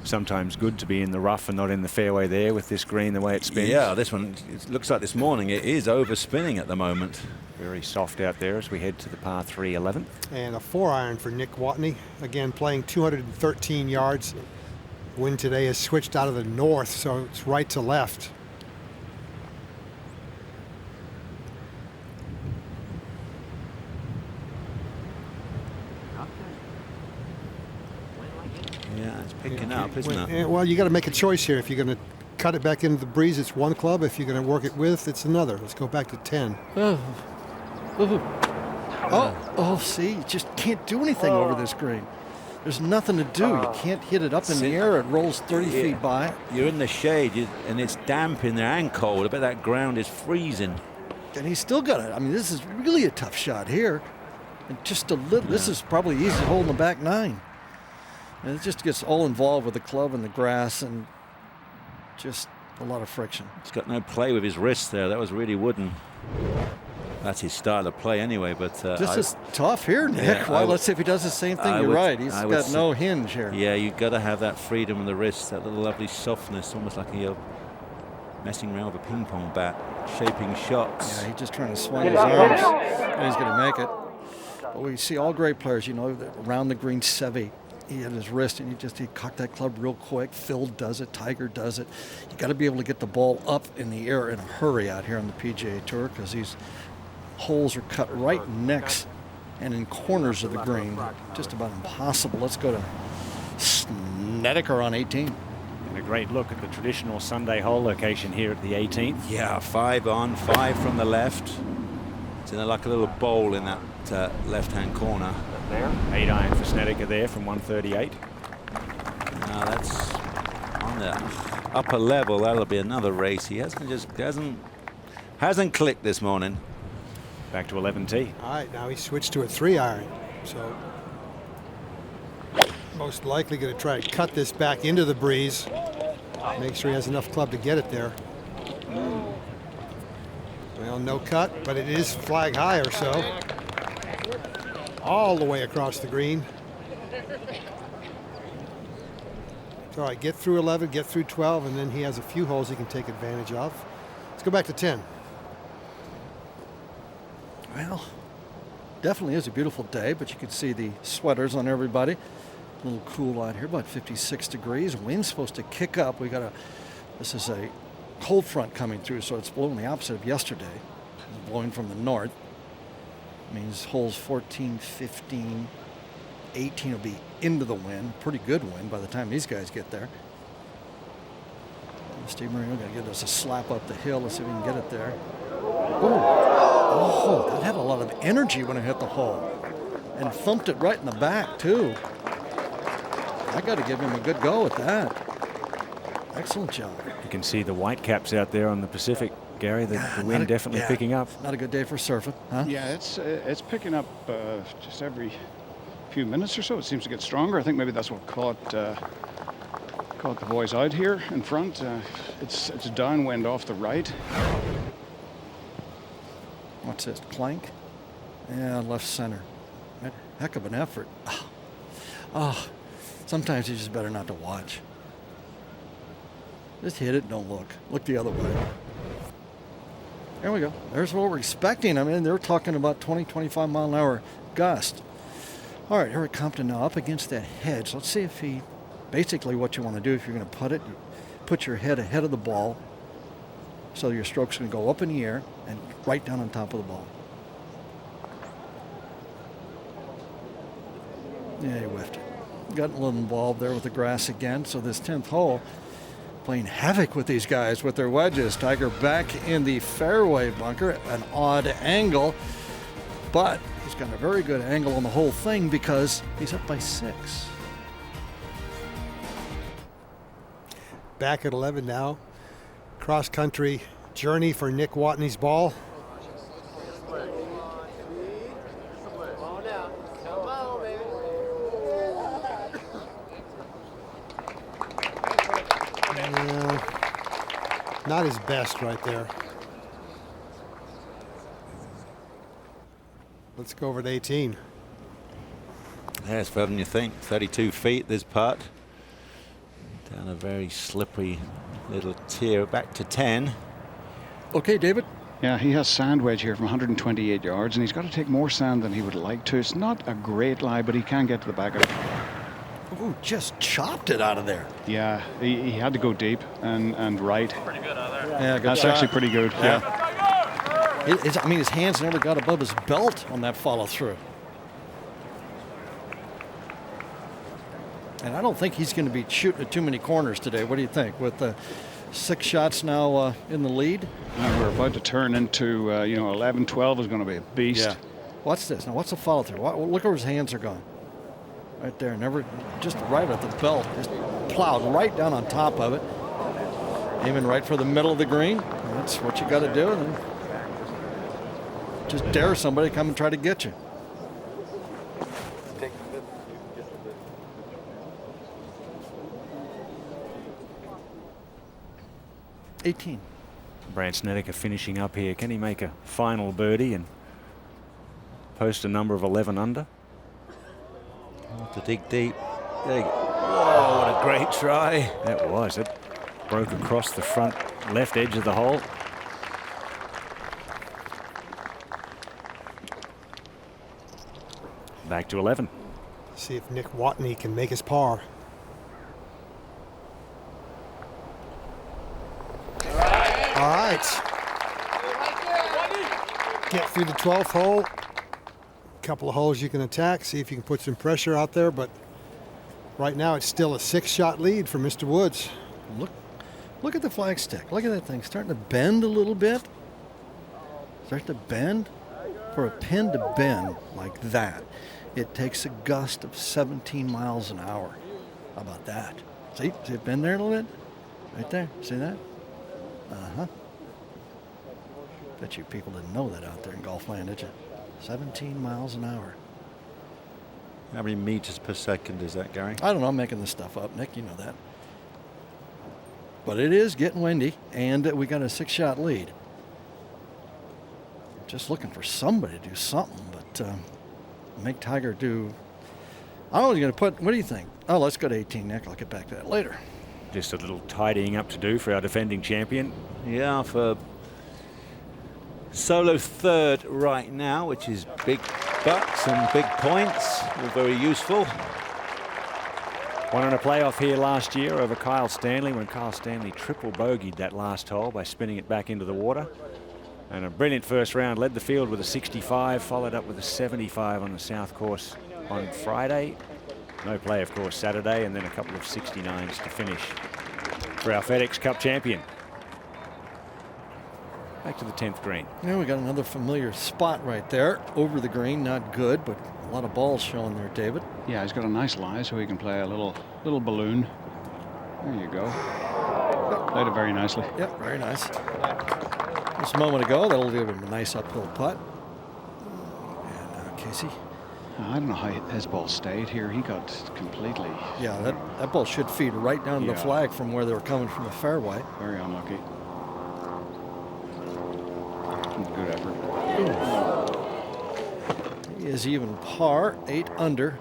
Sometimes good to be in the rough and not in the fairway there with this green the way it spins. Yeah, this one, it looks like this morning it is overspinning at the moment. Very soft out there as we head to the par 3 11th. And a 4-iron for Nick Watney. Again, playing 213 yards. Wind today has switched out of the north, so it's right to left. Yeah, it's picking up, isn't it? Well, you got to make a choice here. If you're going to cut it back into the breeze, it's one club. If you're going to work it with, it's another. Let's go back to 10. See, you just can't do anything over this green. There's nothing to do. You can't hit it up in the air. It rolls 30 feet by. You're in the shade, and it's damp in there and cold. I bet that ground is freezing. And he's still got it. I mean, this is really a tough shot here. And just a little, this is probably easy to hold in the back 9. And it just gets all involved with the club and the grass and just a lot of friction. He's got no play with his wrist there. That was really wooden. That's his style of play anyway, but... this is tough here, Nick. Yeah, well, let's see if he does the same thing. You're right. He's got no hinge here. Yeah, you've got to have that freedom in the wrist, that little lovely softness, almost like you're messing around with a ping pong bat, shaping shots. Yeah, he's just trying to swing his arms, and he's going to make it. But we see all great players, you know, around the green, Seve. He had his wrist, and he cocked that club real quick. Phil does it. Tiger does it. You got to be able to get the ball up in the air in a hurry out here on the PGA Tour, because these holes are cut right next and in corners of the green. Just about impossible. Let's go to Snederker on 18. And a great look at the traditional Sunday hole location here at the 18th. Yeah, 5 on, 5 from the left. It's in like a little bowl in that left-hand corner. 8-iron for Snederker there from 138. Now that's on the upper level. That'll be another race. He hasn't clicked this morning. Back to 11T. All right, now he switched to a 3-iron. So most likely going to try to cut this back into the breeze. Make sure he has enough club to get it there. Well, no cut, but it is flag high or so. All the way across the green. It's all right, get through 11, get through 12, and then he has a few holes he can take advantage of. Let's go back to 10. Well, definitely is a beautiful day, but you can see the sweaters on everybody. A little cool out here, about 56 degrees. Wind's supposed to kick up. This is a cold front coming through, so it's blowing the opposite of yesterday. It's blowing from the north. Means holes 14, 15, 18 will be into the wind. Pretty good wind by the time these guys get there. Steve Marino going to give us a slap up the hill. Let's see if we can get it there. Oh, that had a lot of energy when it hit the hole. And thumped it right in the back, too. I got to give him a good go at that. Excellent job. You can see the white caps out there on the Pacific, Gary. The wind definitely picking up. Not a good day for surfing, huh? Yeah, it's picking up just every few minutes or so. It seems to get stronger. I think maybe that's what caught the boys out here in front. It's downwind off the right. What's this, clank? Yeah, left center. Heck of an effort. Sometimes you just better not to watch. Just hit it, don't look. Look the other way. There we go. There's what we're expecting. I mean, they're talking about 20, 25 mile an hour gust. All right, Eric Compton now up against that hedge. Let's see if he, basically what you want to do if you're going to putt it, you put your head ahead of the ball so your stroke's going to go up in the air and right down on top of the ball. Yeah, he whiffed it. Got a little involved there with the grass again. So this 10th hole, playing havoc with these guys with their wedges. Tiger back in the fairway bunker, an odd angle, but he's got a very good angle on the whole thing because he's up by 6. Back at 11 now. Cross-country journey for Nick Watney's ball. Not his best right there. Let's go over to 18. Yeah, it's further than you think. 32 feet, this putt. Down a very slippery little tier, back to 10. Okay, David. Yeah, he has sand wedge here from 128 yards, and he's got to take more sand than he would like to. It's not a great lie, but he can get to the back of it. Ooh, just chopped it out of there. Yeah, he had to go deep and right. Pretty good out there. Yeah, good That's shot. actually pretty good. Yeah. I mean, his hands never got above his belt on that follow through. And I don't think he's going to be shooting at too many corners today. What do you think? With the 6 shots now in the lead? And we're about to turn into, 11, 12 is going to be a beast. Yeah. What's this? Now, what's the follow through? Look where his hands are gone. Right there. Never, just right at the belt. Just plowed right down on top of it. Aiming right for the middle of the green. That's what you got to do. And then just dare somebody to come and try to get you. Brandt Snedeker finishing up here. Can he make a final birdie and post a number of 11 under? To dig deep. There you go. Whoa, what a great try. That was it. Broke across the front left edge of the hole. Back to 11. See if Nick Watney can make his par. All right. Get through the 12th hole. Couple of holes you can attack. See if you can put some pressure out there. But right now it's still a 6-shot lead for Mr. Woods. Look at the flagstick. Look at that thing starting to bend a little bit. Starting to bend. For a pin to bend like that, it takes a gust of 17 miles an hour. How about that? See it bend there a little bit? Right there. See that? Uh-huh. Bet you people didn't know that out there in golf land, did you? 17 miles an hour. How many meters per second is that, Gary? I don't know. I'm making this stuff up, Nick. You know that. But it is getting windy, and we got a 6-shot lead. Just looking for somebody to do something, but make Tiger do. I don't know what you're going to put. What do you think? Oh, let's go to 18, Nick. I'll get back to that later. Just a little tidying up to do for our defending champion. Yeah, for solo third right now, which is big bucks and big points. All very useful. Won in a playoff here last year over Kyle Stanley when Kyle Stanley triple bogeyed that last hole by spinning it back into the water. And a brilliant first round, led the field with a 65, followed up with a 75 on the South Course on Friday. No play, of course, Saturday, and then a couple of 69s to finish for our FedEx Cup champion. Back to the 10th green. Yeah, we got another familiar spot right there. Over the green, not good, but a lot of balls showing there, David. Yeah, he's got a nice lie, so he can play a little balloon. There you go. Played it very nicely. Yep, very nice. Just a moment ago, that'll give him a nice uphill putt. And Casey. I don't know how his ball stayed here. He got completely. Yeah, that ball should feed right down to the flag from where they were coming from the fairway. Very unlucky. Good effort. He is even par, 8 under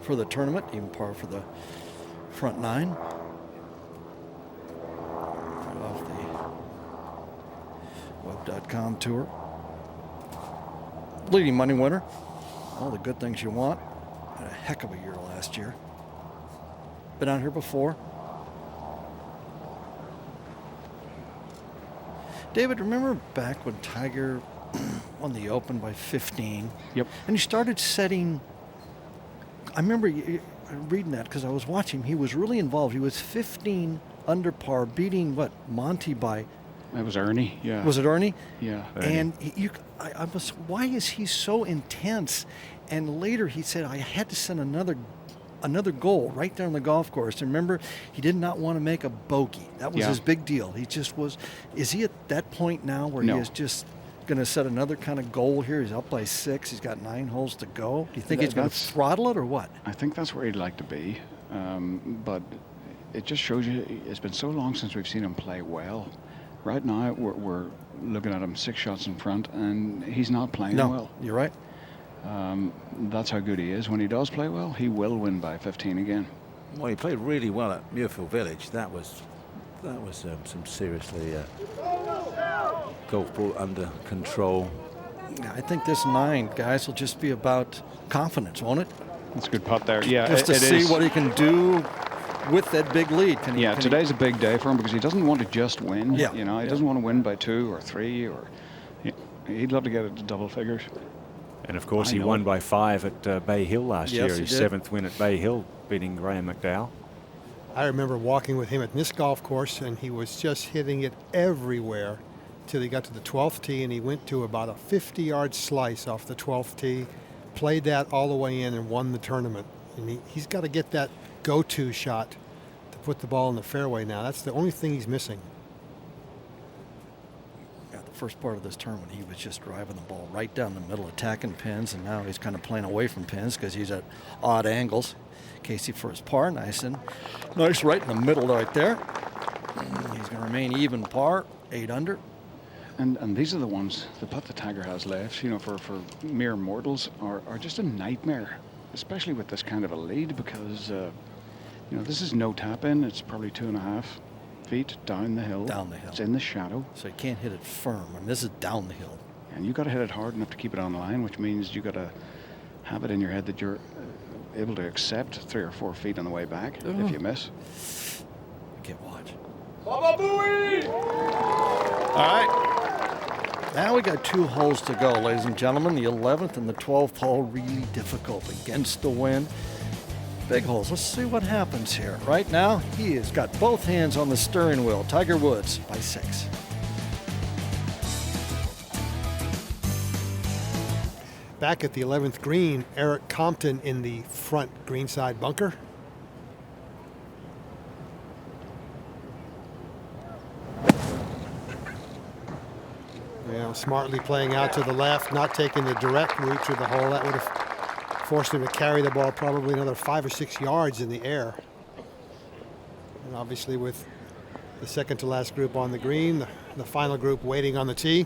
for the tournament, even par for the front 9. Right off the web.com tour. Leading money winner. All the good things you want. Had a heck of a year last year. Been out here before. David, remember back when Tiger won the Open by 15? Yep. And he started setting. I remember reading that because I was watching him. He was really involved. He was 15 under par, beating Monty by. That was Ernie. Yeah. Was it Ernie? Yeah. And I was. Why is he so intense? And later he said, I had to send another goal right there on the golf course. And remember, he did not want to make a bogey. That was his big deal. He just was. Is he at that point now where he is just going to set another kind of goal here? He's up by 6. He's got 9 holes to go. Do you think he's going to throttle it or what? I think that's where he'd like to be. But it just shows you it's been so long since we've seen him play well. right now we're looking at him 6 shots in front, and he's not playing No, well. you're right. That's how good he is. When he does play well, he will win by 15 again. Well, he played really well at Muirfield Village. That was some seriously golf ball under control. I think this 9, guys, will just be about confidence, won't it? That's a good putt there. Yeah, Just to see what he can do with that big lead. Today's a big day for him because he doesn't want to just win. Yeah. You know, he doesn't want to win by 2 or 3, or he'd love to get it to double figures. And of course, he won by 5 at Bay Hill last year. Yes, he His did. 7th win at Bay Hill, beating Graham McDowell. I remember walking with him at this golf course, and he was just hitting it everywhere till he got to the 12th tee, and he went to about a 50-yard slice off the 12th tee, played that all the way in, and won the tournament. And he's got to get that go-to shot to put the ball in the fairway now. That's the only thing he's missing. Yeah, the first part of this tournament, he was just driving the ball right down the middle, attacking pins, and now he's kind of playing away from pins because he's at odd angles. Casey for his par, nice right in the middle right there. He's going to remain even par, 8 under. And these are the ones, the putt that Tiger has left, you know, for mere mortals are just a nightmare, especially with this kind of a lead, because, you know, this is no tap in. It's probably 2.5 feet down the hill. Down the hill. It's in the shadow. So you can't hit it firm, and this is down the hill. And you got to hit it hard enough to keep it on the line, which means you got to have it in your head that you're able to accept 3 or 4 feet on the way back if you miss. Can't watch. Baba Booey! All right. Now we got 2 holes to go, ladies and gentlemen. The 11th and the 12th hole, really difficult against the wind. Big holes. Let's see what happens here. Right now, he has got both hands on the steering wheel. Tiger Woods by 6. Back at the 11th green, Eric Compton in the front greenside bunker. Smartly playing out to the left, not taking the direct route to the hole. That would have forced him to carry the ball probably another 5 or 6 yards in the air. And obviously with the second to last group on the green, the final group waiting on the tee.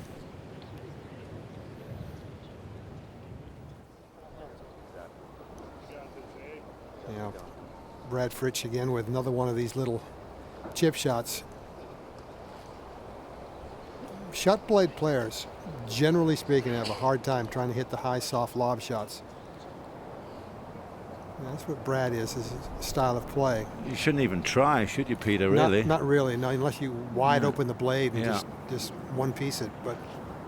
Brad Fritsch again with another one of these little chip shots. Shut blade players, generally speaking, have a hard time trying to hit the high, soft lob shots. That's what Brad is his style of play. You shouldn't even try, should you, Peter, really? Not really, no, unless you wide open the blade and just one piece it. But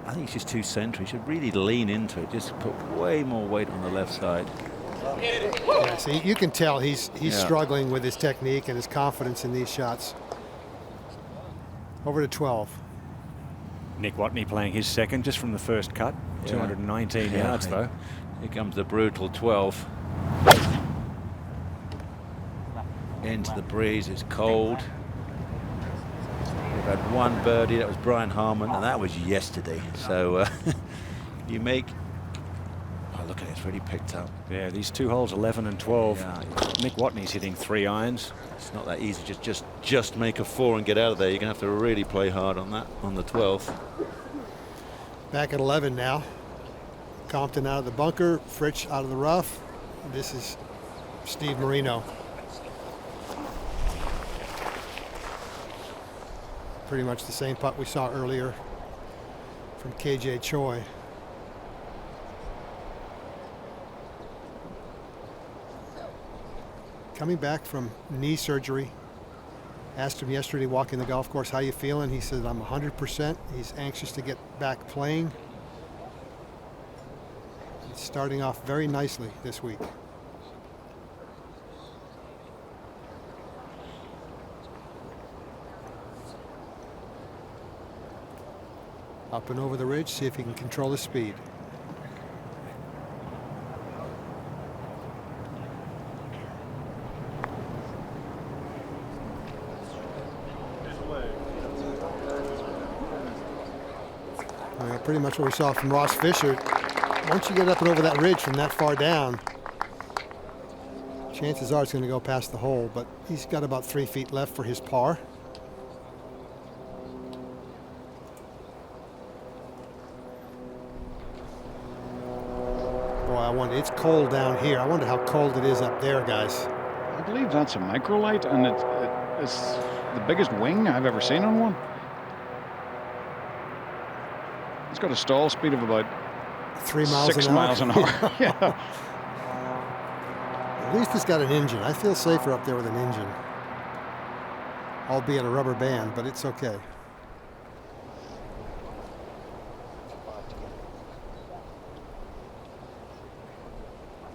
I think he's just too central. He should really lean into it, just put way more weight on the left side. Yeah, see, you can tell he's struggling with his technique and his confidence in these shots. Over to 12. Nick Watney playing his second just from the first cut. 219 yards, though. Here comes the brutal 12. Into the breeze, it's cold. We've had one birdie, that was Brian Harmon, and that was yesterday. So you make... Oh, look at it, it's really picked up. Yeah, these 2 holes, 11 and 12. Yeah. Nick Watney's hitting 3 irons. It's not that easy, just make a 4 and get out of there. You're going to have to really play hard on that, on the 12th. Back at 11 now. Compton out of the bunker, Fritsch out of the rough. This is Steve Marino. Pretty much the same putt we saw earlier from KJ Choi. Coming back from knee surgery. Asked him yesterday walking the golf course, how you feeling? He said, I'm 100%. He's anxious to get back playing. He's starting off very nicely this week. Up and over the ridge, see if he can control the speed. Pretty much what we saw from Ross Fisher. Once you get up and over that ridge from that far down, chances are it's going to go past the hole, but he's got about 3 feet left for his par. It's cold down here. I wonder how cold it is up there, guys. I believe that's a microlight, and it's the biggest wing I've ever seen on one. It's got a stall speed of about 3 miles 6 an hour. miles an hour. Yeah. At least it's got an engine. I feel safer up there with an engine. Albeit a rubber band, but it's okay.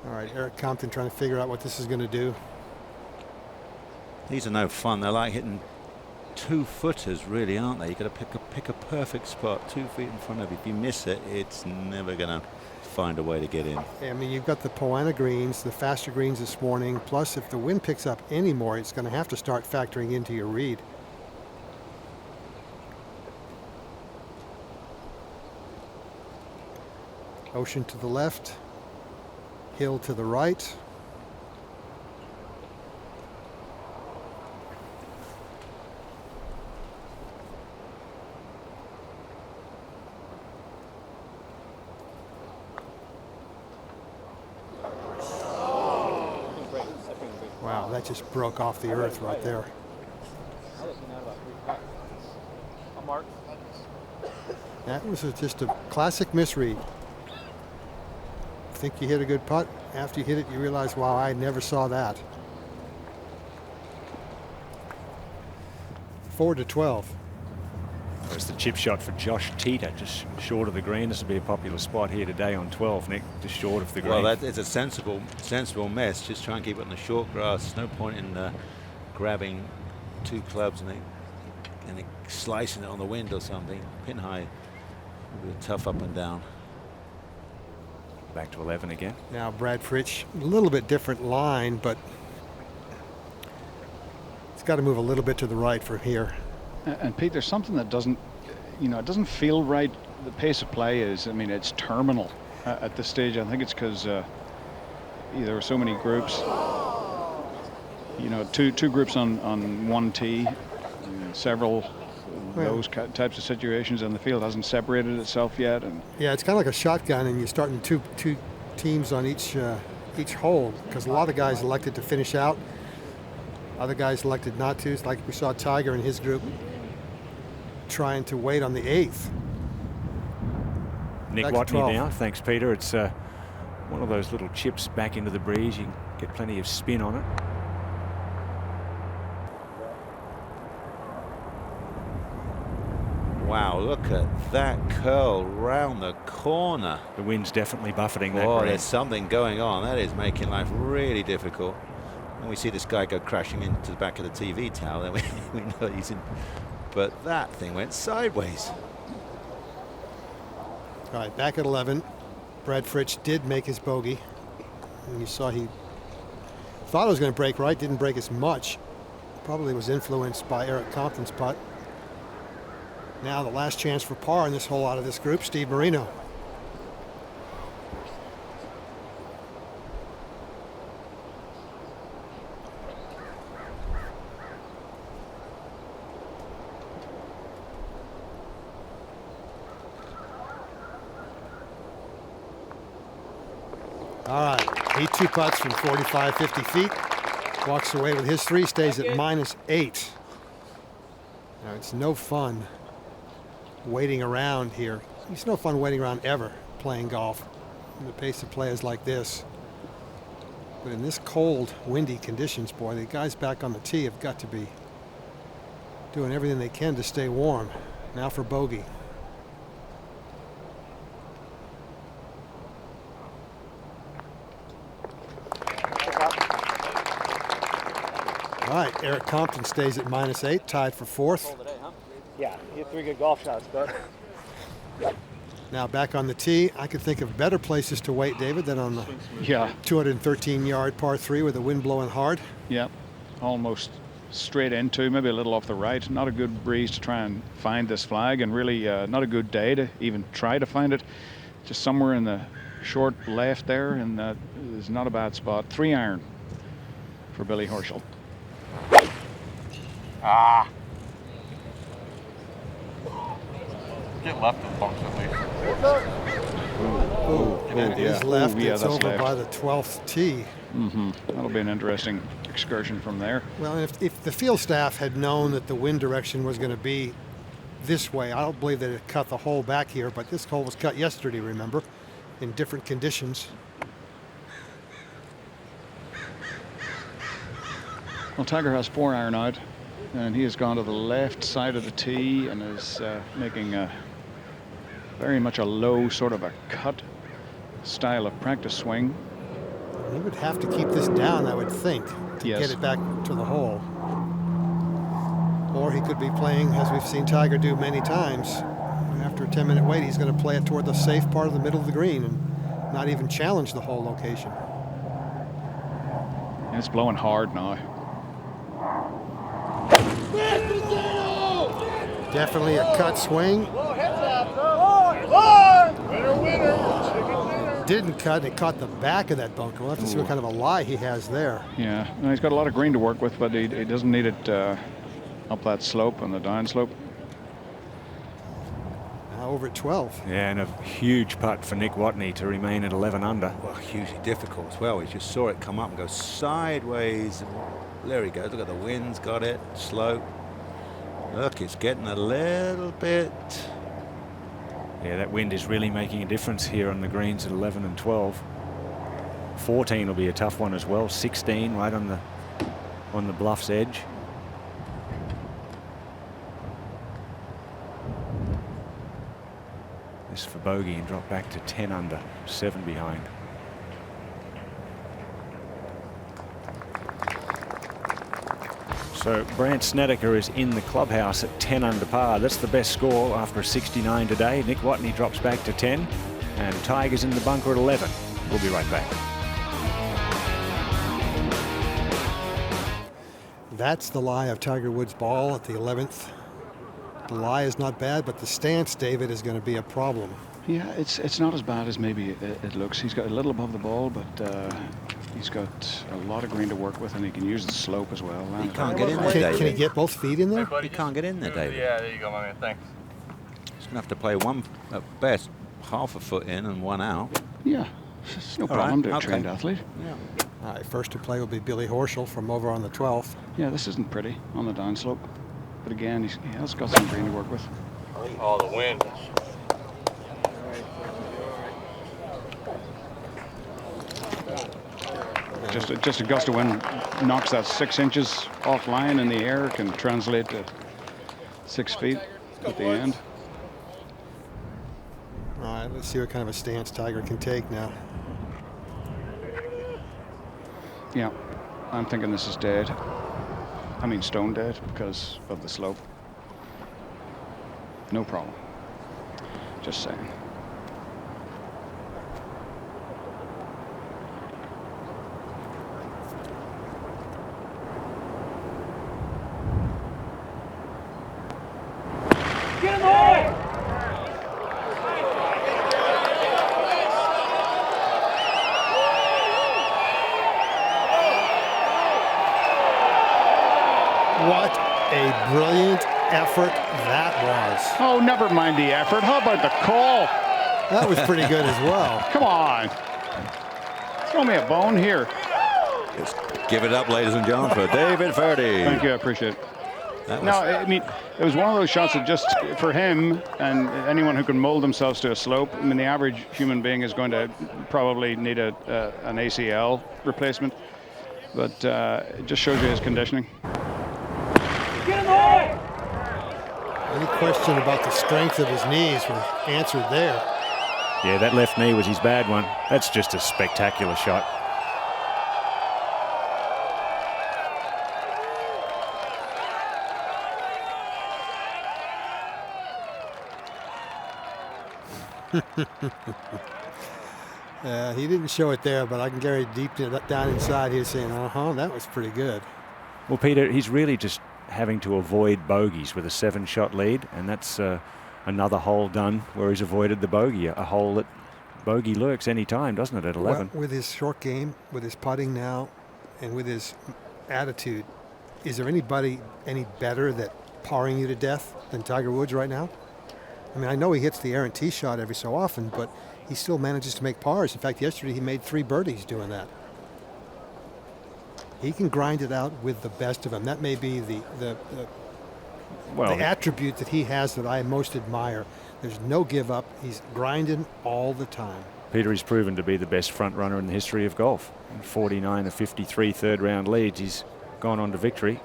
All right, Eric Compton trying to figure out what this is going to do. These are no fun. They're like hitting 2-footers, really, aren't they? You've got to pick a perfect spot 2 feet in front of you. If you miss it, it's never going to find a way to get in. I mean, you've got the Poana greens, the faster greens this morning. Plus, if the wind picks up anymore, it's going to have to start factoring into your read. Ocean to the left, hill to the right. Wow, that just broke off the earth right there. That was just a classic misread. Think you hit a good putt. After you hit it, you realize, wow, I never saw that. 4-12. There's the chip shot for Josh Teeter, just short of the green. This will be a popular spot here today on 12, Nick, just short of the green. Well, that is a sensible mess. Just try and keep it on the short grass. No point in grabbing 2 clubs and slicing it on the wind or something. Pin high will be tough up and down. Back to 11 again. Now Brad Fritsch, a little bit different line, but it's got to move a little bit to the right from here. And Pete, there's something that doesn't, it doesn't feel right. The pace of play is, I mean, it's terminal at this stage. I think it's because there are so many groups. Two groups on one tee, several those types of situations, and the field hasn't separated itself yet. And yeah, it's kind of like a shotgun, and you're starting two teams on each hole, because a lot of guys elected to finish out. Other guys elected not to. It's like we saw Tiger and his group trying to wait on the 8th. Nick Watney now. Thanks, Peter. It's one of those little chips back into the breeze. You can get plenty of spin on it. Wow, look at that curl round the corner. The wind's definitely buffeting that Oh, green. there's something going on. That is making life really difficult. When we see this guy go crashing into the back of the TV tower, then we know he's in. But that thing went sideways. All right, back at 11. Brad Fritsch did make his bogey. And you saw he thought it was going to break right, didn't break as much. Probably was influenced by Eric Compton's putt. Now the last chance for par in this hole out of this group, Steve Marino. All right, he 2 putts from 45, 50 feet. Walks away with his 3, stays at -8. Now it's no fun waiting around here. It's no fun waiting around ever playing golf. The pace of play is like this. But in this cold, windy conditions, boy, the guys back on the tee have got to be doing everything they can to stay warm. Now for bogey. All right, Eric Compton stays at -8, tied for 4th. Yeah, you had 3 good golf shots, but. Now back on the tee, I could think of better places to wait, David, than on the 213-yard par 3 with the wind blowing hard. Yeah, almost straight into, maybe a little off the right. Not a good breeze to try and find this flag, and really not a good day to even try to find it. Just somewhere in the short left there, and that is not a bad spot. 3-iron for Billy Horschel. Get left of the bunks at least. That is left. Ooh, yeah, It's that's over left. by the 12th tee. That'll be an interesting excursion from there. Well, if the field staff had known that the wind direction was going to be this way, I don't believe that it cut the hole back here, but this hole was cut yesterday, remember, in different conditions. Well, Tiger has 4 iron out, and he has gone to the left side of the tee and is making very much a low, sort of a cut style of practice swing. He would have to keep this down, I would think, to Yes. get it back to the hole. Or he could be playing, as we've seen Tiger do many times, after a 10-minute wait, he's going to play it toward the safe part of the middle of the green and not even challenge the hole location. And it's blowing hard now. Definitely a cut swing. Didn't cut, it caught the back of that bunker. We'll have to see what kind of a lie he has there. Yeah, and he's got a lot of green to work with, but he doesn't need it up that slope and the down slope. Now over at 12. Yeah, and a huge putt for Nick Watney to remain at 11 under. Well, hugely difficult as well. We just saw it come up and go sideways. There he goes. Look at the winds. Got it. Slope. Look, it's getting a little bit. Yeah, that wind is really making a difference here on the greens at 11 and 12. 14 will be a tough one as well. 16 right on the bluff's edge. This for bogey and drop back to 10 under, 7 behind. So Brandt Snedeker is in the clubhouse at 10 under par. That's the best score after a 69 today. Nick Watney drops back to 10 and Tiger's in the bunker at 11. We'll be right back. That's the lie of Tiger Woods' ball at the 11th. The lie is not bad, but the stance, David, is going to be a problem. Yeah, it's not as bad as maybe it looks. He's got a little above the ball, but he's got a lot of green to work with, and he can use the slope as well. He can't get in there, Can David. he get both feet in there? He can't get in there, David. Yeah, there you go, my man. Thanks. He's going to have to play one, at best, half a foot in and one out. Yeah, it's no All problem right, to a okay. trained athlete. Yeah. All right, first to play will be Billy Horschel from over on the 12th. Yeah, this isn't pretty on the downslope, but again, he has got some green to work with. Oh, the wind. Just a gust of wind knocks that 6 inches offline in the air, can translate to 6 feet at the end. All right, let's see what kind of a stance Tiger can take now. Yeah, I'm thinking this is dead. I mean stone dead because of the slope. No problem. Just saying. Get him on! What a brilliant effort that was. Oh, never mind the effort. How about the call? That was pretty good as well. Come on. Throw me a bone here. Just give it up, ladies and gentlemen, for David Ferdy. Thank you, I appreciate it. That was- No, I mean, it was one of those shots that just, for him and anyone who can mold themselves to a slope, I mean, the average human being is going to probably need an ACL replacement, but it just shows you his conditioning. Get him on! Any question about the strength of his knees were answered there. Yeah, that left knee was his bad one. That's just a spectacular shot. He didn't show it there, but I can guarantee deep down inside he was saying, that was pretty good. Well, Peter, he's really just having to avoid bogeys with a 7-shot lead, and that's another hole done where he's avoided the bogey, a hole that bogey lurks any time, doesn't it, at 11? Well, with his short game, with his putting now, and with his attitude, is there anybody any better that parring you to death than Tiger Woods right now? I mean, I know he hits the errant tee shot every so often, but he still manages to make pars. In fact, yesterday he made 3 birdies doing that. He can grind it out with the best of them. That may be the attribute that he has that I most admire. There's no give up. He's grinding all the time. Peter is proven to be the best front runner in the history of golf. In 49 of 53 third-round leads, he's gone on to victory.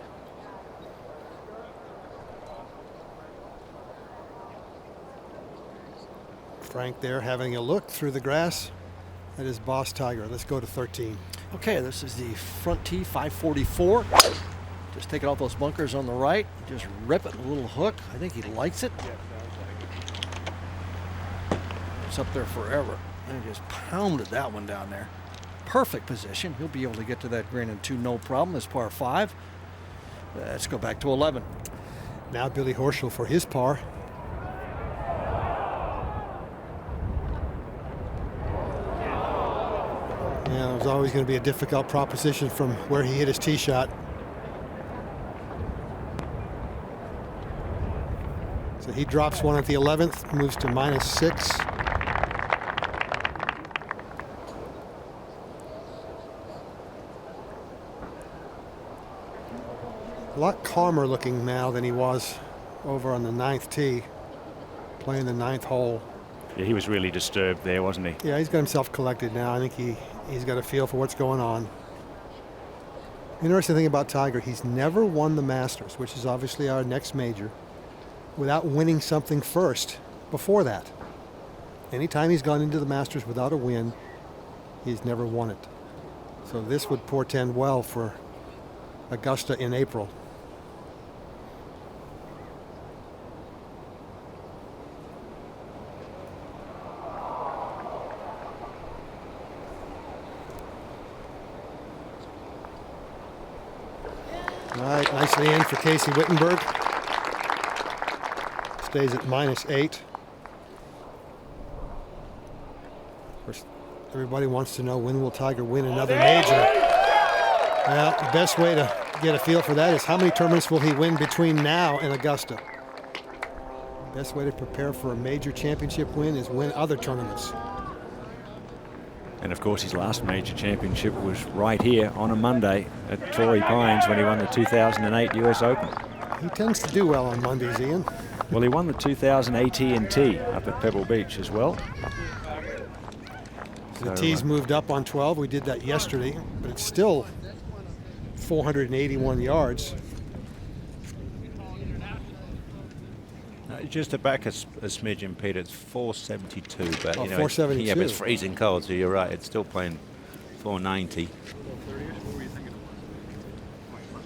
Frank there having a look through the grass at his boss Tiger. Let's go to 13. Okay, this is the front tee, 544. Just taking off those bunkers on the right. Just rip it, a little hook. I think he likes it. It's up there forever. And just pounded that one down there. Perfect position. He'll be able to get to that green in 2, no problem. This par 5. Let's go back to 11. Now Billy Horschel for his par. Yeah, it was always going to be a difficult proposition from where he hit his tee shot. So he drops one at the 11th, moves to -6. A lot calmer looking now than he was over on the 9th tee, playing the 9th hole. Yeah, he was really disturbed there, wasn't he? Yeah, he's got himself collected now. I think he's got a feel for what's going on. Interesting thing about Tiger, he's never won the Masters, which is obviously our next major, without winning something first before that. Anytime he's gone into the Masters without a win, he's never won it. So this would portend well for Augusta in April. All right, nicely in for Casey Wittenberg. Stays at -8. Of course, everybody wants to know, when will Tiger win another major? Well, the best way to get a feel for that is how many tournaments will he win between now and Augusta. The best way to prepare for a major championship win is win other tournaments. And of course, his last major championship was right here on a Monday at Torrey Pines when he won the 2008 US Open. He tends to do well on Mondays, Ian. Well, he won the 2000 AT&T up at Pebble Beach as well. The tees moved up on 12. We did that yesterday, but it's still 481 yards. Just to back a smidgen, Peter, it's 472, but Oh, you know, 472. yeah, but it's freezing cold, so you're right. It's still playing 490.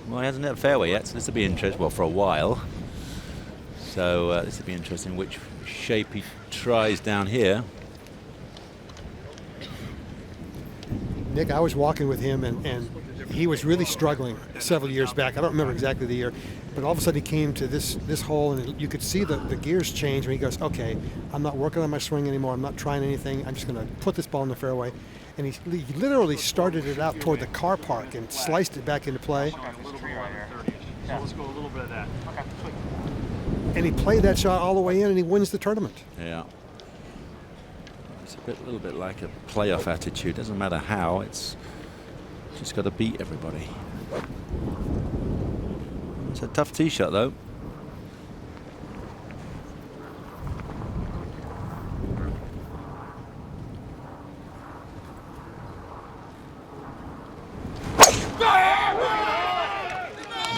Well, he hasn't hit a fairway yet, so this will be interesting. Well, for a while. So this will be interesting which shape he tries down here. Nick, I was walking with him, and he was really struggling several years back. I don't remember exactly the year, but all of a sudden he came to this hole, and you could see the gears change when he goes, okay, I'm not working on my swing anymore. I'm not trying anything. I'm just going to put this ball in the fairway. And he literally started it out toward the car park and sliced it back into play. Yeah, let's go a little bit of that. Okay, sweet. And he played that shot all the way in, and he wins the tournament. Yeah. It's a little bit like a playoff attitude. Doesn't matter how, it's just got to beat everybody. It's a tough tee shot, though.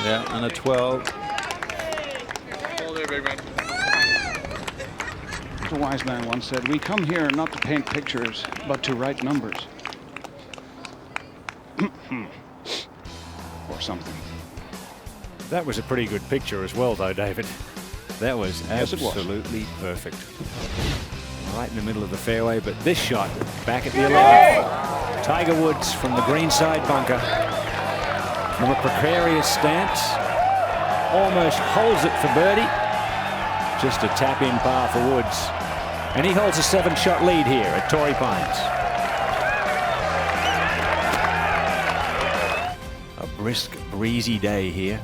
Yeah, and a 12. Hold there, big man. The wise man once said, "We come here not to paint pictures, but to write numbers." Or something. That was a pretty good picture as well, though, David. That was Yes, it was. absolutely perfect. Right in the middle of the fairway, but this shot back at the 11th. Tiger Woods from the greenside bunker. From a precarious stance. Almost holds it for birdie. Just a tap-in par for Woods. And he holds a 7-shot lead here at Torrey Pines. A brisk, breezy day here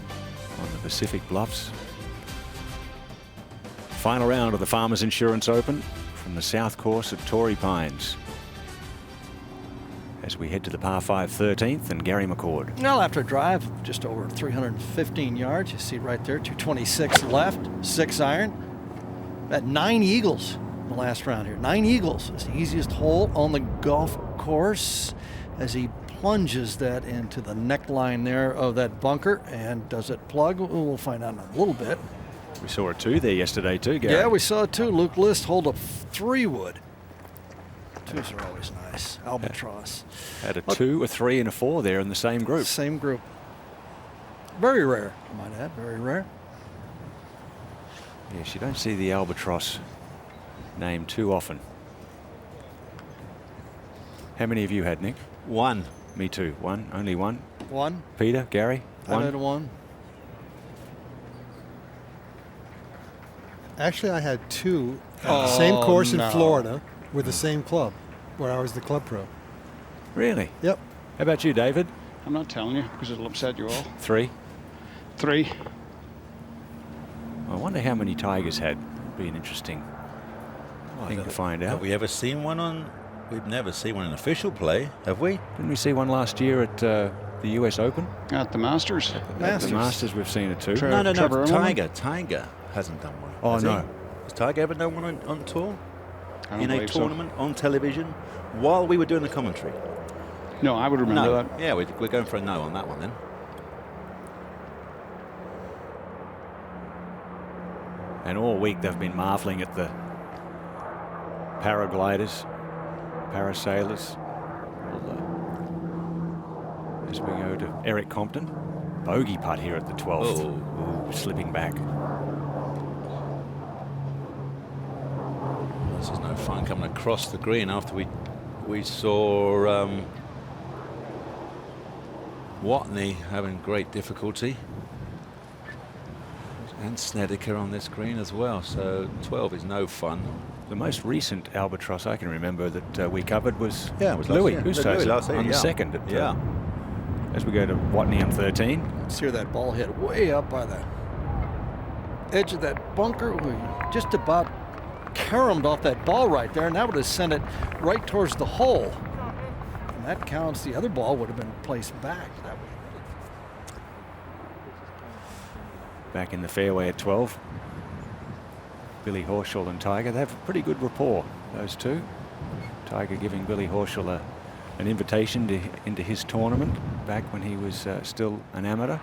on the Pacific Bluffs. Final round of the Farmers Insurance Open from the south course at Torrey Pines. As we head to the par 5 13th and Gary McCord. Well, after a drive of just over 315 yards, you see right there, 226 left, 6 iron. At 9 eagles in the last round here. 9 eagles. It's the easiest hole on the golf course as he plunges that into the neckline there of that bunker. And does it plug? We'll find out in a little bit. We saw a 2 there yesterday too, Gary. Yeah, we saw it too. Luke List hold a 3-wood. 2s are always nice. Albatross. Had a 2, a 3, and a 4 there in the same group. Same group. Very rare, I might add. Very rare. Yes, you don't see the Albatross name too often. How many of you had, Nick? 1. Me too. 1. Only 1. 1. Peter, Gary? I 1. had a 1. Actually, I had 2 at the same course in Florida with the same club where I was the club pro. Really? Yep. How about you, David? I'm not telling you because it'll upset you all. 3. 3. I wonder how many Tigers had. It'd be an interesting thing to find out. Have we ever seen one on? We've never seen one in official play, have we? Didn't we see one last year at the US Open? At the Masters. At the Masters, we've seen it too. No. Trevor Tiger hasn't done one. Oh, has he? no. Has Tiger ever done one on tour? I don't In a believe so. tournament on television while we were doing the commentary? No, I would remember No. that. Yeah, we're going for a no on that one then. And all week they've been marveling at the paragliders, parasailers. As we go to Eric Compton. Bogey putt here at the 12th. Oh. Ooh, slipping back. This is no fun coming across the green after we saw Watney having great difficulty. And Snederker on this green as well, so 12 is no fun. The most recent Albatross I can remember that we covered was it was Louis last year. Oosthuizen on the second. At, as we go to Watney on 13. Let's hear that ball hit way up by the edge of that bunker. We just about caromed off that ball right there, and that would have sent it right towards the hole. And that counts. The other ball would have been placed back that way. Back in the fairway at 12. Billy Horschel and Tiger, they have a pretty good rapport, those two. Tiger giving Billy Horschel an invitation into his tournament back when he was still an amateur.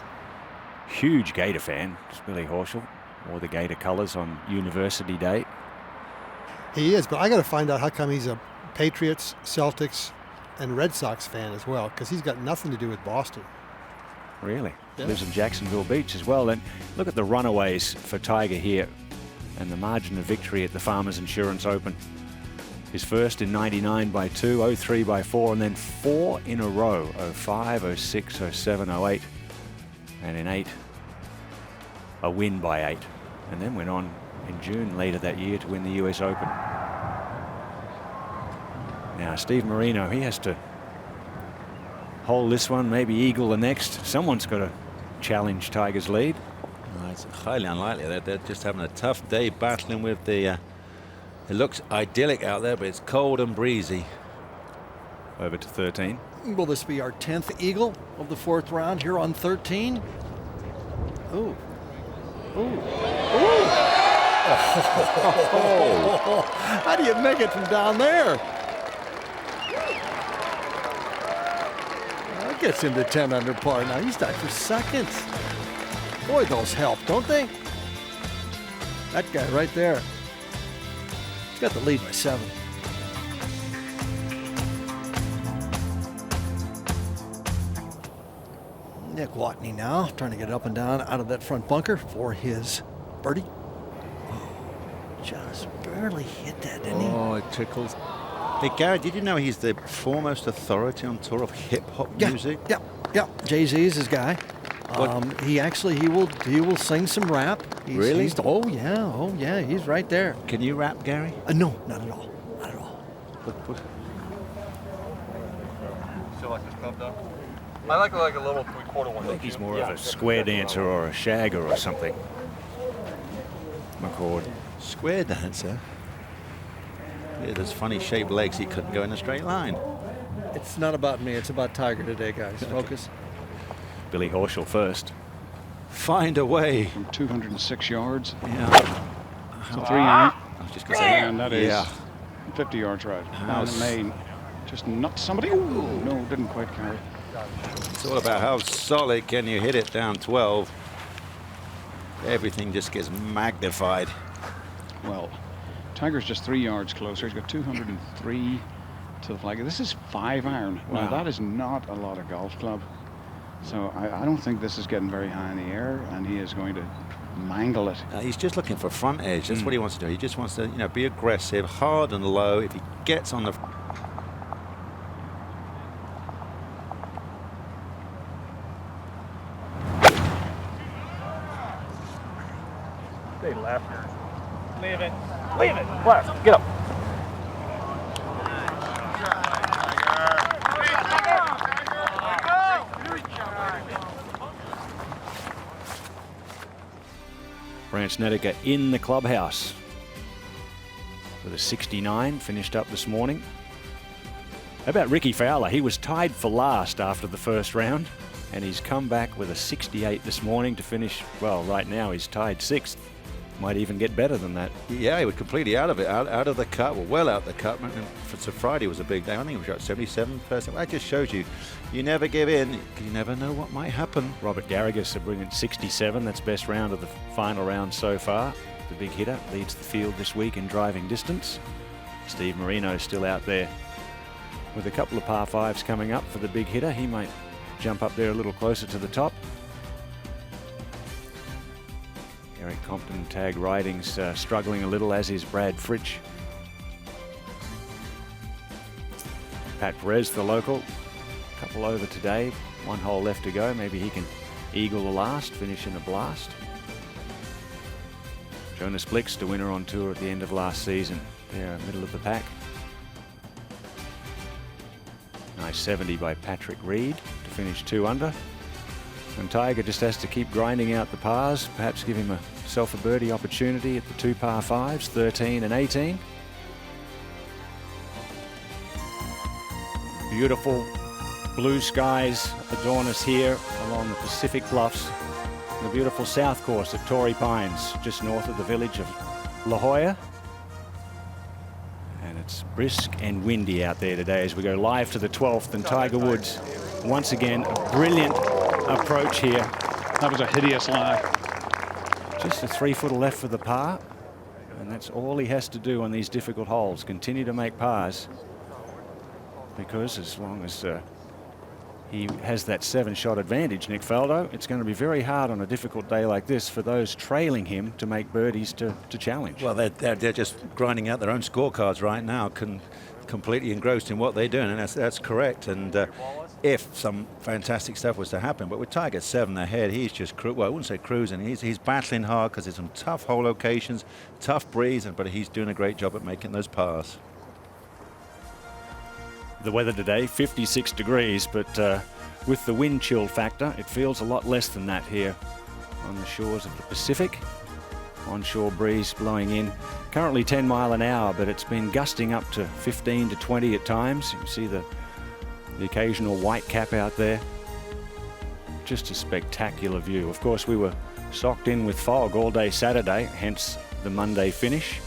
Huge Gator fan, Billy Horschel, wore the Gator colours on University Day. He is, but I got to find out how come he's a Patriots, Celtics, and Red Sox fan as well, because he's got nothing to do with Boston. Really? Yeah. Lives in Jacksonville Beach as well. And look at the runaways for Tiger here and the margin of victory at the Farmers Insurance Open. His first in 99 by 2, 03 by 4, and then 4 in a row, 05, 06, 07, 08, and in 8, a win by 8. And then went on in June later that year to win the US Open. Now Steve Marino, he has to hole this one, maybe eagle the next. Someone's got to challenge Tiger's lead. It's highly unlikely. They're just having a tough day battling with the... it looks idyllic out there, but it's cold and breezy. Over to 13. Will this be our 10th eagle of the 4th round here on 13? Ooh. Ooh. Ooh. Oh. How do you make it from down there? That gets into 10 under par. Now he's tied for seconds. Boy, those help, don't they? That guy right there. He's got the lead by 7. Nick Watney now trying to get up and down out of that front bunker for his birdie. Oh, just barely hit that, didn't he? Oh, it tickles. Hey, Gary, did you know he's the foremost authority on tour of hip-hop music? Yeah. Jay-Z's his guy. He will sing some rap. Really? Oh yeah, he's right there. Can you rap, Gary? No, not at all. Not at all. Still like this club though? I like a little 3/4 one. I think he's more of a square dancer or a shagger or something. McCord. Square dancer? With his funny shaped legs, he couldn't go in a straight line. It's not about me. It's about Tiger today, guys. Focus. Billy Horschel first. Find a way. From 206 yards. Yeah. So 3 iron. I was just going to say. And that is 50 yards right. How And it may just nut somebody. Ooh, no, didn't quite carry. It's all about how solid can you hit it down 12. Everything just gets magnified. Well, Tiger's just 3 yards closer. He's got 203 to the flag. This is 5 iron. Wow. Now, that is not a lot of golf club. So I don't think this is getting very high in the air, and he is going to mangle it. He's just looking for front edge. That's what he wants to do. He just wants to, you know, be aggressive, hard and low. If he gets on the Stay left. Leave it. Leave it. Left. Get up. Brandt Snedeker in the clubhouse with a 69, finished up this morning. How about Ricky Fowler? He was tied for last after the first round, and he's come back with a 68 this morning to finish, well, right now he's tied 6th. Might even get better than that. Yeah, he was completely out of it, out of the cut, well out the cut. And so Friday was a big day. I think he was at 77%. That just shows you, you never give in. You never know what might happen. Robert Garrigus, a brilliant 67. That's best round of the final round so far. The big hitter leads the field this week in driving distance. Steve Marino still out there with a couple of par 5s coming up for the big hitter. He might jump up there a little closer to the top. Eric Compton tag riding's struggling a little, as is Brad Fritsch. Pat Perez, the local, couple over today, 1 hole left to go. Maybe he can eagle the last, finish in a blast. Jonas Blix, the winner on tour at the end of last season. They're middle of the pack. Nice 70 by Patrick Reed to finish 2 under. And Tiger just has to keep grinding out the pars, perhaps give himself a birdie opportunity at the 2 par 5s, 13 and 18. Beautiful blue skies adorn us here along the Pacific Bluffs. The beautiful south course at Torrey Pines, just north of the village of La Jolla. And it's brisk and windy out there today as we go live to the 12th, and Tiger Woods once again a brilliant approach here. That was a hideous lie. Just a 3-footer left for the par, and that's all he has to do on these difficult holes. Continue to make pars, because as long as he has that 7-shot advantage, Nick Faldo, it's going to be very hard on a difficult day like this for those trailing him to make birdies to challenge. Well, they're just grinding out their own scorecards right now, completely engrossed in what they're doing, and that's correct. And if some fantastic stuff was to happen, but with Tiger 7 ahead, he's just, well, I wouldn't say cruising. He's battling hard because there's some tough hole locations, tough breeze, but he's doing a great job at making those pars. The weather today, 56 degrees, but with the wind chill factor, it feels a lot less than that here on the shores of the Pacific. Onshore breeze blowing in, currently 10 miles an hour, but it's been gusting up to 15 to 20 at times. You can see the occasional white cap out there. Just a spectacular view. Of course, we were socked in with fog all day Saturday, hence the Monday finish.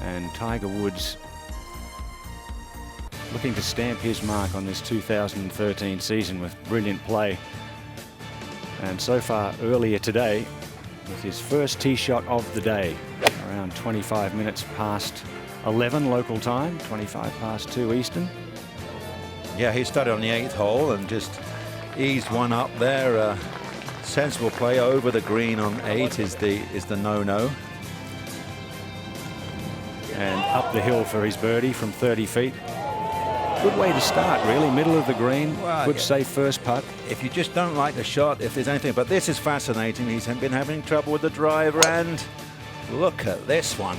And Tiger Woods looking to stamp his mark on this 2013 season with brilliant play. And so far earlier today, with his first tee shot of the day, around 25 minutes past 11 local time, 25 past 2 Eastern. Yeah, he started on the 8th hole and just eased one up there. Sensible play over the green on 8 is the no-no. And up the hill for his birdie from 30 feet. Good way to start, really. Middle of the green. Well, good, safe first putt. If you just don't like the shot, if there's anything, but this is fascinating. He's been having trouble with the driver, and look at this one.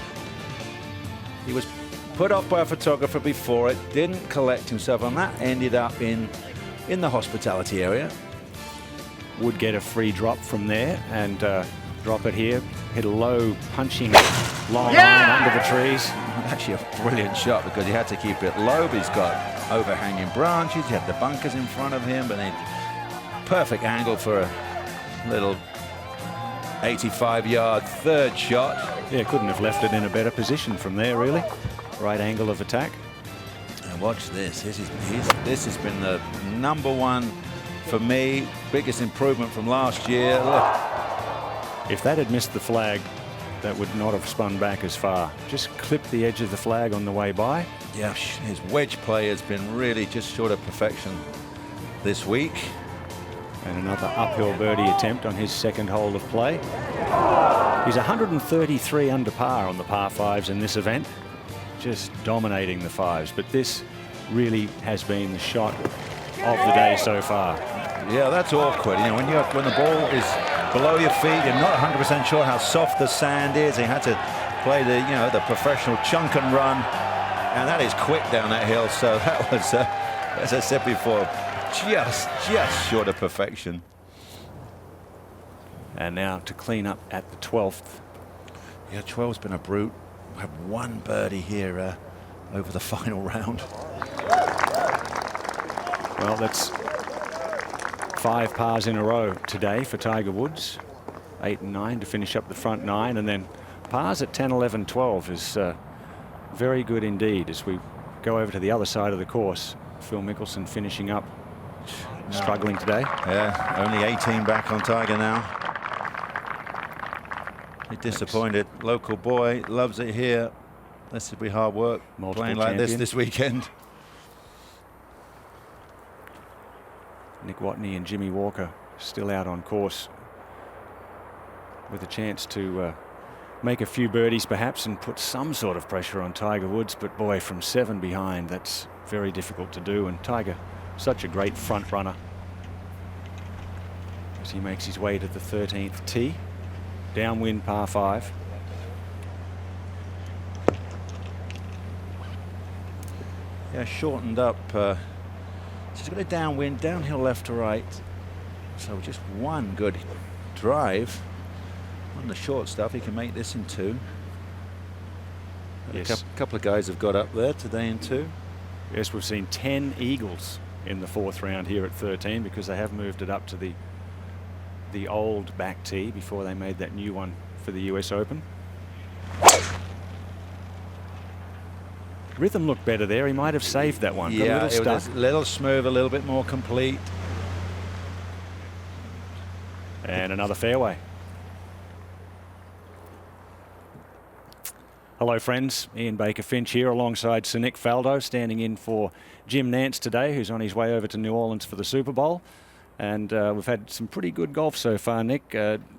He was put off by a photographer before it, didn't collect himself on that, ended up in the hospitality area. Would get a free drop from there, and drop it here, hit a low punching long iron under the trees. Actually a brilliant shot because he had to keep it low, but he's got overhanging branches, he had the bunkers in front of him, but then perfect angle for a little 85-yard third shot. Yeah, couldn't have left it in a better position from there, really. Right angle of attack. And watch this. This has been the #1 for me. Biggest improvement from last year. Look. If that had missed the flag, that would not have spun back as far. Just clipped the edge of the flag on the way by. Yeah, his wedge play has been really just short of perfection this week. And another uphill birdie attempt on his second hole of play. He's 133 under par on the par 5s in this event. Just dominating the 5s. But this really has been the shot of the day so far. Yeah, that's awkward. You know, when the ball is below your feet, you're not 100% sure how soft the sand is. He had to play the professional chunk and run, and that is quick down that hill. So that was, as I said before, just short of perfection. And now to clean up at the 12th. Yeah, 12's been a brute. We have one birdie here over the final round. Well, that's 5 pars in a row today for Tiger Woods. 8 and 9 to finish up the front 9, and then pars at 10, 11, 12 is very good indeed. As we go over to the other side of the course, Phil Mickelson finishing up, struggling today. Yeah, only 18 back on Tiger now. He's disappointed. Local boy, loves it here. This will be hard work playing like this weekend. Nick Watney and Jimmy Walker still out on course with a chance to make a few birdies perhaps and put some sort of pressure on Tiger Woods. But boy, from 7 behind, that's very difficult to do. And Tiger, such a great front runner as he makes his way to the 13th tee. Downwind par 5. Yeah, shortened up. So he's got a downwind, downhill left to right. So just one good drive on the short stuff. He can make this in 2. Yes. A couple of guys have got up there today in 2. Yes, we've seen 10 eagles in the 4th round here at 13 because they have moved it up to the old back tee before they made that new one for the US Open. Rhythm looked better there. He might have saved that one. Yeah, it was a little smooth, a little bit more complete. And another fairway. Hello friends, Ian Baker Finch here alongside Sir Nick Faldo, standing in for Jim Nance today, who's on his way over to New Orleans for the Super Bowl. And we've had some pretty good golf so far, Nick.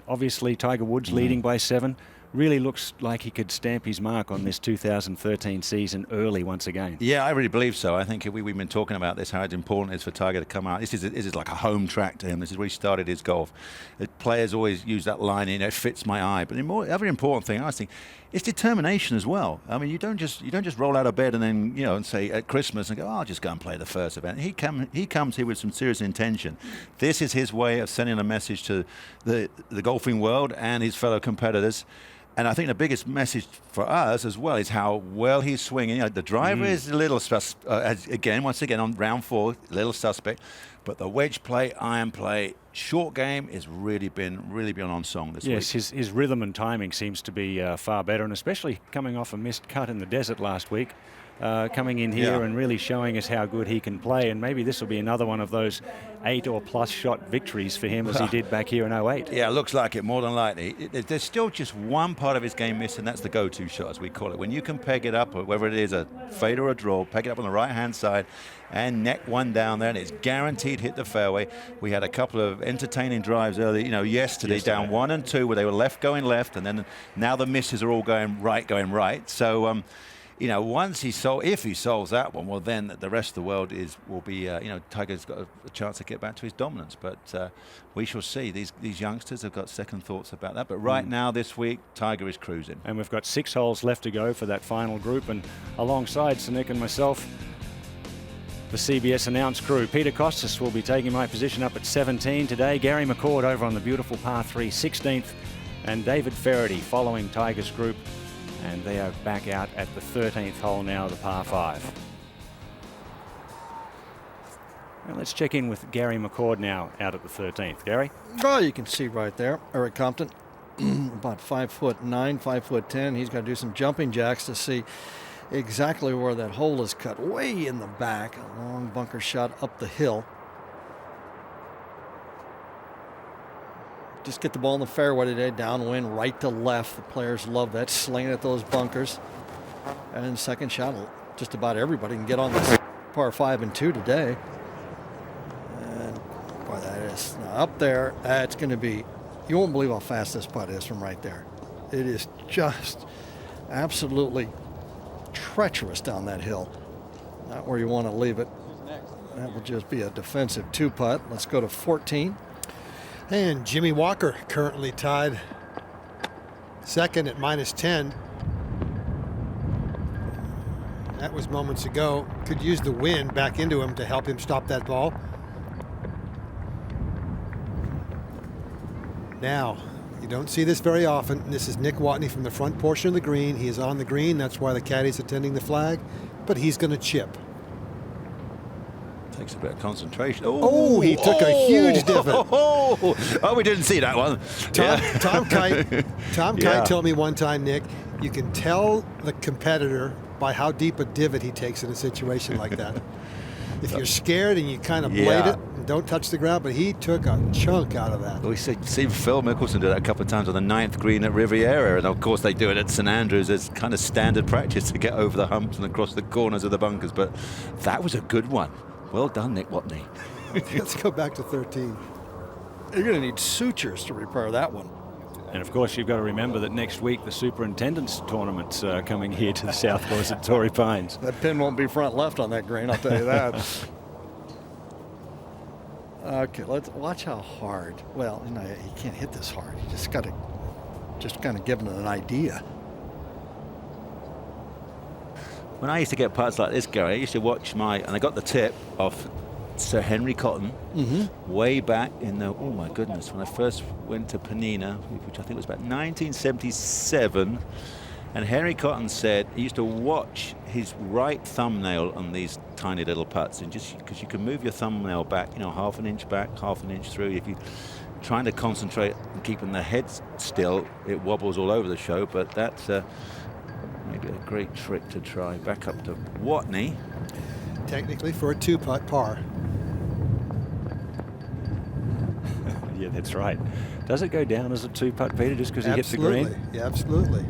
Obviously Tiger Woods leading by 7. Really looks like he could stamp his mark on this 2013 season early once again. Yeah, I really believe so. I think we've been talking about this, how important it is for Tiger to come out. This is like a home track to him. This is where he started his golf. The players always use that line, you know, it fits my eye. But the other important thing, I think, is determination as well. I mean, you don't just roll out of bed and then, you know, and say at Christmas and go, oh, I'll just go and play the first event. He comes here with some serious intention. This is his way of sending a message to the golfing world and his fellow competitors. And I think the biggest message for us as well is how well he's swinging. You know, the driver is a little once again on round 4, a little suspect, but the wedge play, iron play, short game has really been on song this week. Yes, his rhythm and timing seems to be far better, and especially coming off a missed cut in the desert last week. Coming in here and really showing us how good he can play, and maybe this will be another one of those 8 or plus shot victories for him as he did back here in 08. Yeah, looks like it, more than likely. There's still just one part of his game missing, that's the go-to shot, as we call it. When you can peg it up, whether it is a fade or a draw, peg it up on the right-hand side and neck one down there, and it's guaranteed hit the fairway. We had a couple of entertaining drives early, yesterday, down 1 and 2, where they were left going left, and then now the misses are all going right. So, once if he solves that one, well, then the rest of the world will be, Tiger's got a chance to get back to his dominance. But we shall see. These youngsters have got second thoughts about that. But right now, this week, Tiger is cruising. And we've got 6 holes left to go for that final group. And alongside Sir Nick and myself, the CBS announced crew. Peter Costas will be taking my position up at 17 today. Gary McCord over on the beautiful par 3, 16th. and David Ferrety following Tiger's group, and they are back out at the 13th hole now, the par 5. Now let's check in with Gary McCord now out at the 13th. Gary? Well, you can see right there, Eric Compton, about 5'9", 5'10". He's got to do some jumping jacks to see exactly where that hole is cut. Way in the back, a long bunker shot up the hill. Just get the ball in the fairway today, downwind, right to left. The players love that, slinging at those bunkers. And second shot, just about everybody can get on this par 5 and 2 today. And boy, that is now up there. That's going to be, you won't believe how fast this putt is from right there. It is just absolutely treacherous down that hill. Not where you want to leave it. That will just be a defensive 2-putt. Let's go to 14. And Jimmy Walker currently tied second at -10. That was moments ago. Could use the wind back into him to help him stop that ball. Now, you don't see this very often. This is Nick Watney from the front portion of the green. He is on the green. That's why the caddy's attending the flag. But he's going to chip. Takes a bit of concentration. Oh, he took a huge divot. Oh, we didn't see that one. Tom Kite told me one time, Nick, you can tell the competitor by how deep a divot he takes in a situation like that. If you're scared and you kind of blade it and don't touch the ground, but he took a chunk out of that. We see Phil Mickelson do that a couple of times on the 9th green at Riviera, and of course they do it at St Andrews as kind of standard practice to get over the humps and across the corners of the bunkers. But that was a good one. Well done, Nick Watney. Let's go back to 13. You're going to need sutures to repair that one. And of course, you've got to remember that next week the Superintendent's Tournament's coming here to the South Course at Torrey Pines. That pin won't be front left on that green, I'll tell you that. Okay, let's watch how hard. Well, you know, you can't hit this hard. You just got to kind of give it an idea. When I used to get putts like this, Gary, I used to watch and I got the tip off Sir Henry Cotton way back in the, oh my goodness, when I first went to Penina, which I think was about 1977. And Henry Cotton said he used to watch his right thumbnail on these tiny little putts, and just because you can move your thumbnail back, you know, half an inch back, half an inch through. If you're trying to concentrate and keeping the head still, it wobbles all over the show, but that's maybe a great trick to try. Back up to Watney. Technically for a 2-putt par. Yeah, that's right. Does it go down as a 2-putt, Peter, just because he hits the green? Yeah, absolutely.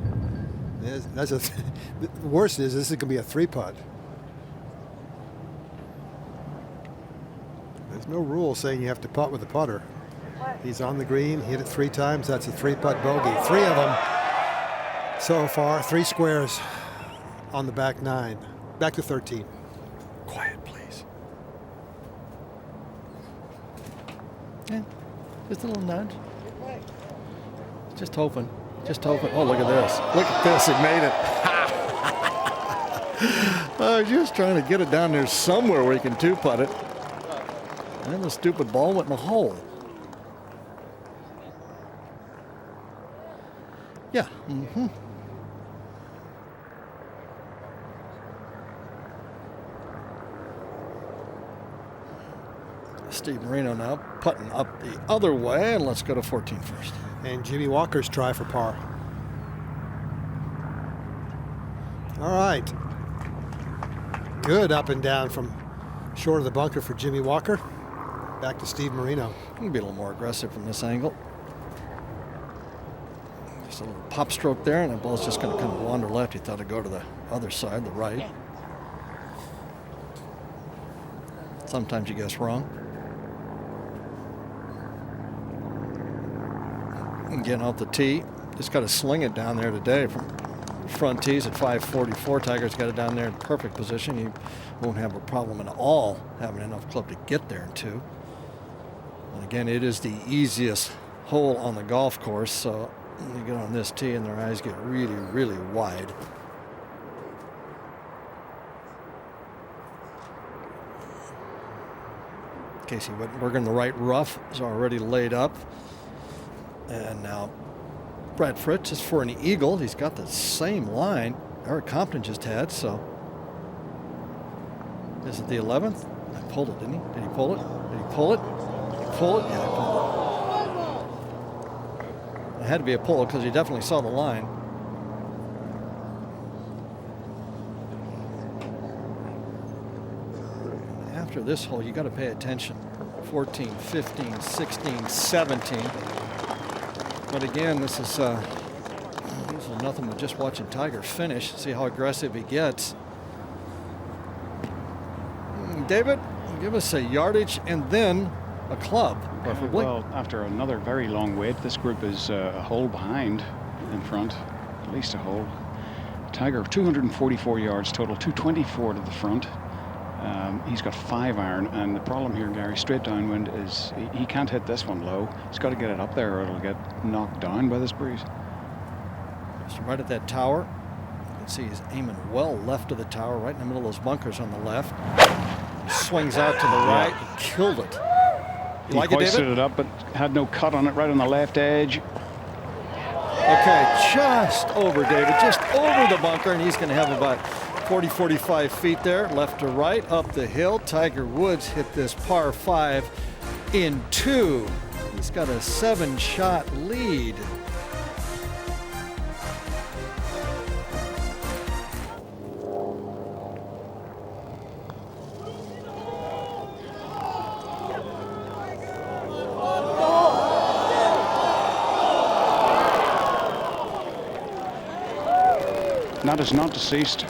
The worst is this is going to be a 3-putt. There's no rule saying you have to putt with a putter. He's on the green, hit it 3 times. That's a 3-putt bogey. 3 of them so far. 3 squares on the back 9. Back to 13. Quiet, please. Yeah, just a little nudge. Just hoping. Just hoping. Oh, look at this. Look at this. It made it. I was just trying to get it down there somewhere where you can 2-putt it. And the stupid ball went in the hole. Yeah. Steve Marino now putting up the other way, and let's go to 14 first. And Jimmy Walker's try for par. All right. Good up and down from short of the bunker for Jimmy Walker. Back to Steve Marino. Can be a little more aggressive from this angle. Just a little pop stroke there, and the ball's just going to kind of wander left. He thought it'd go to the other side, the right. Sometimes you guess wrong. And getting off the tee, just got to sling it down there today from front tees at 544. Tiger's got it down there in perfect position. He won't have a problem at all having enough club to get there in 2. And again, it is the easiest hole on the golf course, so you get on this tee and their eyes get really, really wide. Casey Wittenberg in the right rough is already laid up. And now Brad Fritz is for an eagle. He's got the same line Eric Compton just had, so. Is it the 11th? I pulled it, didn't he? Did he pull it? Did he pull it? Did he pull it? Yeah, he pulled it. It had to be a pull because he definitely saw the line. After this hole, you got to pay attention. 14, 15, 16, 17. But again, this is nothing but just watching Tiger finish, see how aggressive he gets. David, give us a yardage and then a club, preferably. Well, after another very long wait, this group is a hole behind in front, at least a hole. Tiger, 244 yards total, 224 to the front. He's got 5 iron, and the problem here, Gary, straight downwind, is he can't hit this one low. He's got to get it up there or it'll get knocked down by this breeze. Just right at that tower. You can see he's aiming well left of the tower, right in the middle of those bunkers on the left. Swings out to the right and killed it. You like it, David? Hoisted it up, but had no cut on it, right on the left edge. Okay, just over, David, just over the bunker, and he's going to have about 40, 45 feet there, left to right, up the hill. Tiger Woods hit this par 5 in 2. He's got a 7-shot lead. That is not deceased.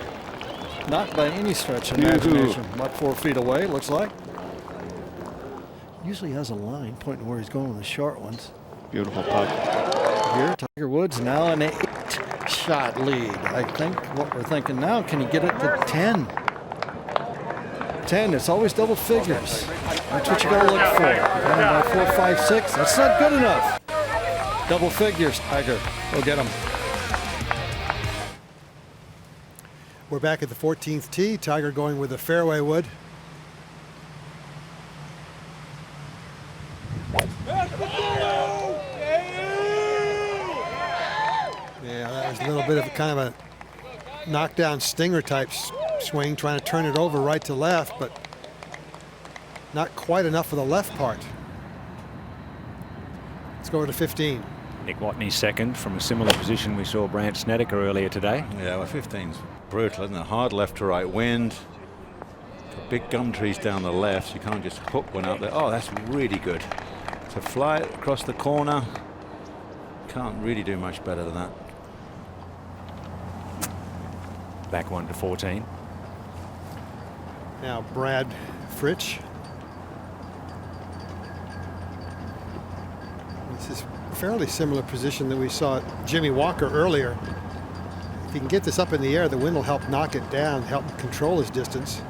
Not by any stretch of imagination. About 4 feet away, looks like. Usually has a line pointing where he's going with the short ones. Beautiful putt. Here, Tiger Woods now an 8-shot lead. I think what we're thinking now, can he get it to 10? 10, it's always double figures. That's what you gotta look for. About 4, 5, 6, that's not good enough. Double figures, Tiger, go get him. We're back at the 14th tee. Tiger going with a fairway wood. Yeah, that was a little bit of kind of a knockdown stinger type swing, trying to turn it over right to left, but not quite enough for the left part. Let's go over to 15. Nick Watney second from a similar position we saw Brandt Snedeker earlier today. Yeah, well, 15's brutal, isn't it? Hard left to right wind. Big gum trees down the left, so you can't just hook one out there. Oh, that's really good. To fly it across the corner, can't really do much better than that. Back one to 14. Now Brad Fritz. This is a fairly similar position that we saw Jimmy Walker earlier. If he can get this up in the air, the wind will help knock it down, help him control his distance.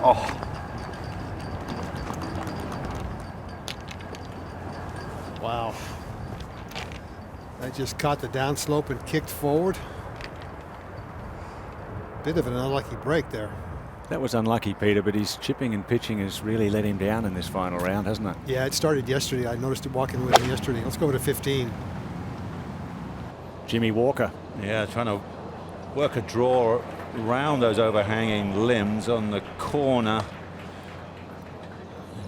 Oh. Wow. That just caught the downslope and kicked forward. Bit of an unlucky break there. That was unlucky, Peter, but his chipping and pitching has really let him down in this final round, hasn't it? Yeah, it started yesterday. I noticed it walking with him yesterday. Let's go to 15. Jimmy Walker. Yeah, trying to work a draw around those overhanging limbs on the corner.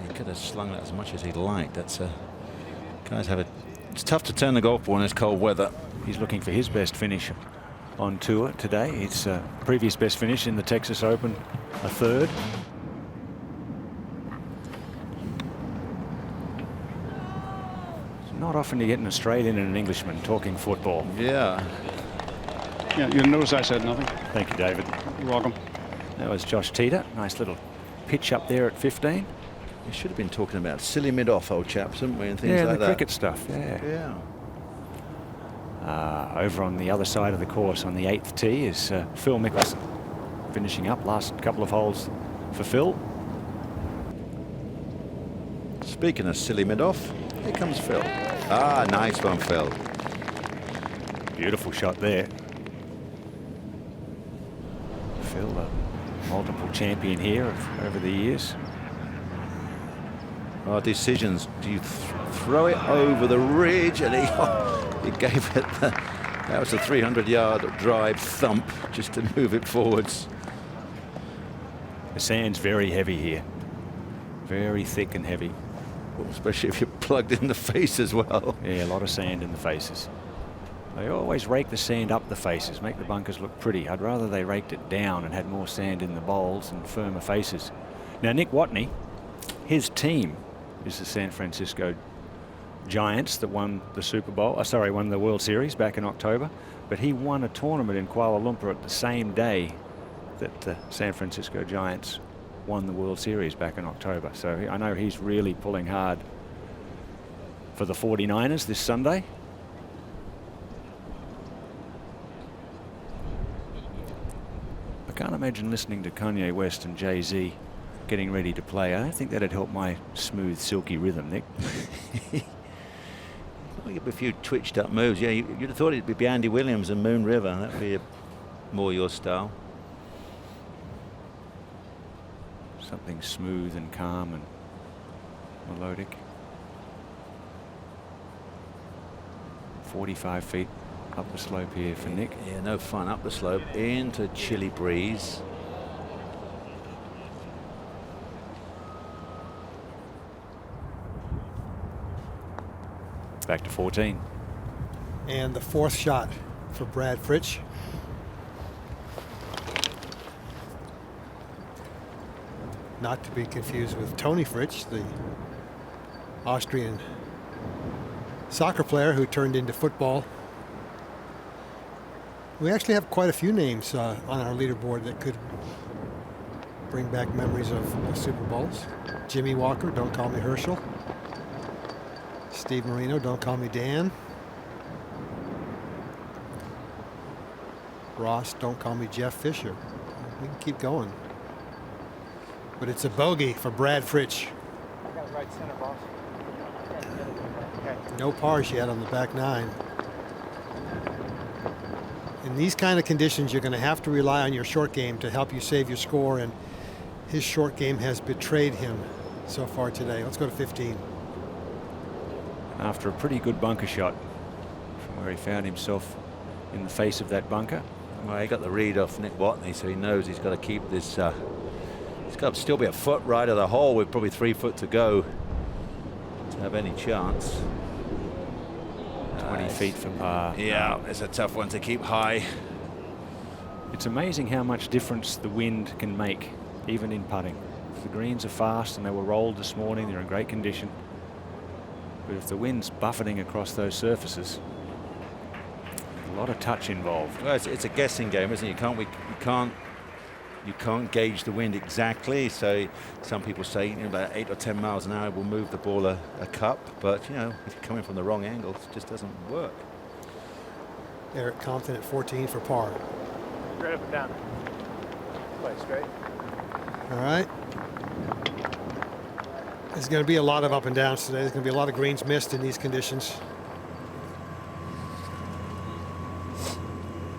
He could have slung that as much as he liked. That's guys have it. It's tough to turn the golf ball in this cold weather. He's looking for his best finish on tour today. It's previous best finish in the Texas Open, a third. It's not often you get an Australian and an Englishman talking football. Yeah. Yeah, you'll notice I said nothing. Thank you, David. You're welcome. That was Josh Teeter. Nice little pitch up there at 15. We should have been talking about silly mid-off, old chaps, haven't we, and things Yeah, like the that. cricket stuff. Yeah. Yeah. Over on the other side of the course on the 8th tee is Phil Mickelson, finishing up last couple of holes for Phil. Speaking of silly mid-off, here comes Phil. Ah, nice one, Phil. Beautiful shot there. Phil multiple champion here over the years. Our decisions. Do you throw it over the ridge? And he gave it that was a 300-yard drive thump just to move it forwards. The sand's very heavy here. Very thick and heavy. Well, especially if you're plugged in the face as well. Yeah, a lot of sand in the faces. They always rake the sand up the faces, make the bunkers look pretty. I'd rather they raked it down and had more sand in the bowls and firmer faces. Now, Nick Watney, his team is the San Francisco Giants that won the Super Bowl, won the World Series back in October. But he won a tournament in Kuala Lumpur at the same day that the San Francisco Giants won the World Series back in October. So I know he's really pulling hard for the 49ers this Sunday. I can't imagine listening to Kanye West and Jay-Z getting ready to play. I don't think that'd help my smooth, silky rhythm, Nick. Well, a few twitched up moves. Yeah, you'd have thought it'd be Andy Williams and Moon River. That'd be more your style. Something smooth and calm and melodic. 45 feet up the slope here for Nick. Yeah, no fun up the slope into chilly breeze. Back to 14. And the fourth shot for Brad Fritsch. Not to be confused with Tony Fritsch, the Austrian soccer player who turned into football. We actually have quite a few names on our leaderboard that could bring back memories of Super Bowls. Jimmy Walker, don't call me Herschel. Steve Marino, don't call me Dan. Ross, don't call me Jeff Fisher. We can keep going. But it's a bogey for Brad Fritsch. I got right center, boss. No pars yet on the back nine. In these kind of conditions, you're going to have to rely on your short game to help you save your score, and his short game has betrayed him so far today. Let's go to 15. After a pretty good bunker shot from where he found himself in the face of that bunker. Well, he got the read off Nick Watney, so he knows he's got to keep this. He's got to still be a foot right of the hole with probably 3 foot to go to have any chance. 20 feet for par. Yeah, it's a tough one to keep high. It's amazing how much difference the wind can make, even in putting. If the greens are fast and they were rolled this morning, they're in great condition. But if the wind's buffeting across those surfaces, a lot of touch involved. Well, it's a guessing game, isn't it? You can't gauge the wind exactly. So some people say about 8 or 10 miles an hour will move the ball a cup, but if you're coming from the wrong angle, it just doesn't work. Eric Compton at 14 for par. Straight up and down. Play straight. All right. There's going to be a lot of up and downs today. There's going to be a lot of greens missed in these conditions.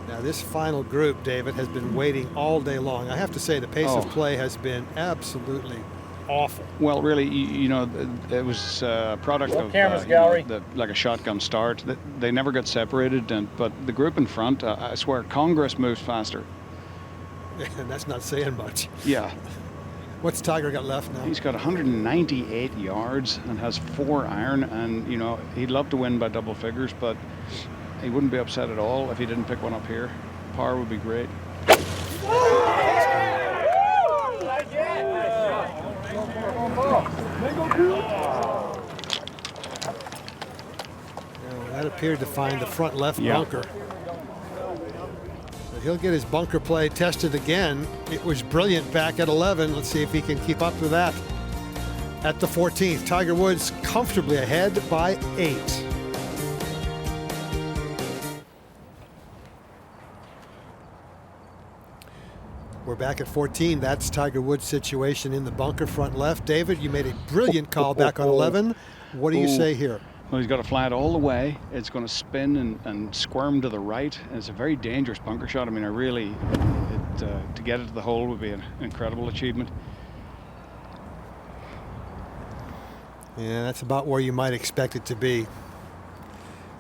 Now this final group, David, has been waiting all day long. I have to say the pace of play has been absolutely awful. Well, really, it was a product of gallery. Like a shotgun start. They never got separated, but the group in front, I swear, Congress moves faster. And that's not saying much. Yeah. What's Tiger got left now? He's got 198 yards and has 4 iron, and he'd love to win by double figures, but he wouldn't be upset at all if he didn't pick one up here. Par would be great. That appeared to find the front left bunker. But he'll get his bunker play tested again. It was brilliant back at 11. Let's see if he can keep up with that. At the 14th, Tiger Woods comfortably ahead by 8. We're back at 14. That's Tiger Woods' situation in the bunker front left. David, you made a brilliant call back on 11. What do you say here? Well, he's got a flat all the way. It's going to spin and squirm to the right. And it's a very dangerous bunker shot. I mean, to get it to the hole would be an incredible achievement. Yeah, that's about where you might expect it to be.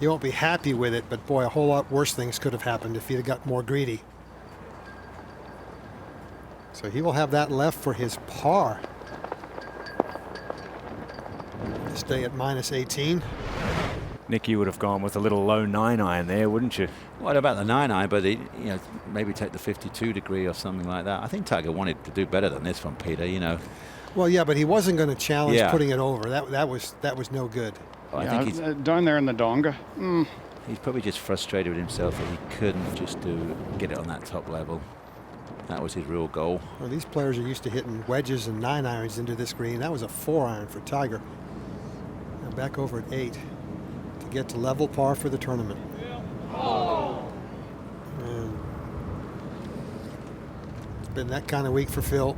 You won't be happy with it, but boy, a whole lot worse things could have happened if he'd have got more greedy. So he will have that left for his par. Stay at -18. Nick, you would have gone with a little low 9-iron there, wouldn't you? What about the 9-iron? But you know, maybe take the 52 degree or something like that. I think Tiger wanted to do better than this one, Peter. You know. Well, yeah, but he wasn't going to challenge Yeah. putting it over. That was no good. I Yeah, think he's down there in the donga. he's probably just frustrated with himself that he couldn't just get it on that top level. That was his real goal. Well, these players are used to hitting wedges and 9-irons into this green. That was a 4-iron for Tiger. Now back over at 8 to get to level par for the tournament. And it's been that kind of week for Phil.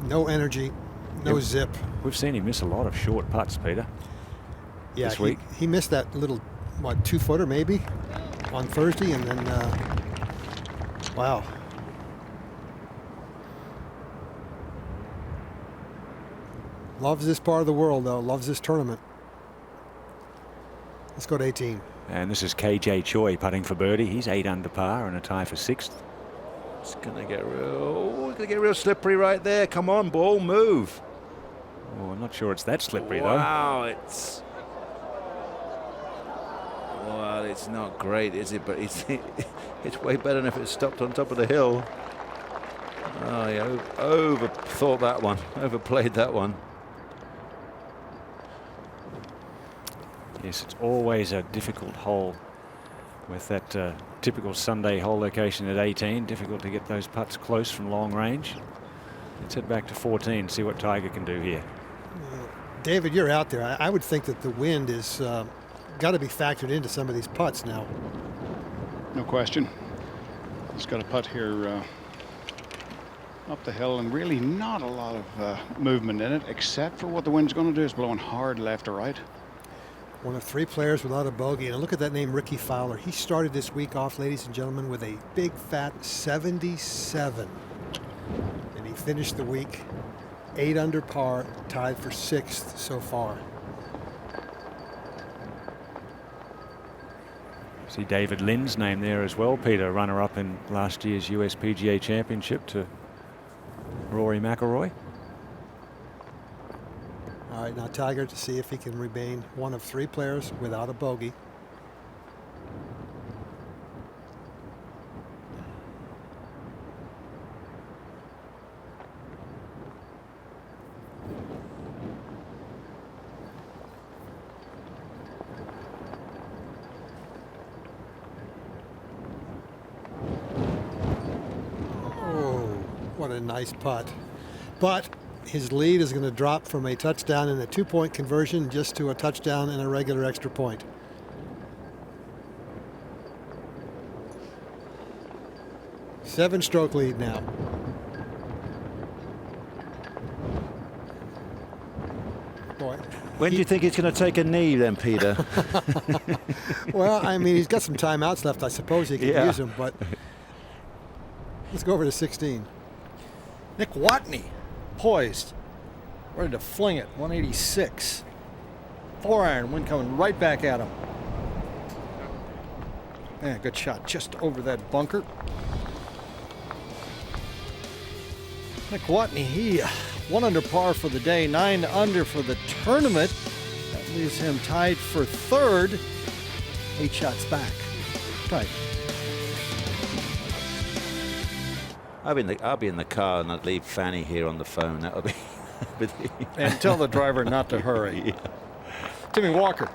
No energy, no zip. We've seen him miss a lot of short putts, Peter. Yeah, this week. He missed that little, what, 2-footer maybe on Thursday, and then, wow. Loves this part of the world, though. Loves this tournament. Let's go to 18. And this is KJ Choi putting for birdie. He's 8 under par and a tie for 6th. It's gonna get real slippery right there. Come on, ball, move. Oh, I'm not sure it's that slippery, Wow, it's well, it's not great, is it? But it's way better than if it stopped on top of the hill. Oh, yeah, overthought that one, overplayed that one. though. Yes, it's always a difficult hole with that typical Sunday hole location at 18. Difficult to get those putts close from long range. Let's head back to 14, see what Tiger can do here. David, you're out there. I would think that the wind is got to be factored into some of these putts now. No question. He's got a putt here up the hill, and really not a lot of movement in it, except for what the wind's going to do is blowing hard left or right. One of 3 players without a bogey. And look at that name, Ricky Fowler. He started this week off, ladies and gentlemen, with a big fat 77. And he finished the week 8 under par, tied for 6th so far. See David Lynn's name there as well, Peter, runner-up in last year's US PGA Championship to Rory McIlroy. All right, now Tiger to see if he can remain one of 3 players without a bogey. What a nice putt. But his lead is going to drop from a touchdown and a 2-point conversion just to a touchdown and a regular extra point. Seven-stroke lead now. Boy. When do you think he's going to take a knee then, Peter? Well, I mean, he's got some timeouts left. I suppose he can use them, but let's go over to 16. Nick Watney, poised, ready to fling it, 186. 4-iron, wind coming right back at him. Yeah, good shot, just over that bunker. Nick Watney, he 1 under par for the day, 9 under for the tournament. That leaves him tied for 3rd, 8 shots back. Tied. I'll be in the car and I'd leave Fanny here on the phone. That'll be. And tell the driver not to hurry. Yeah. Timmy Walker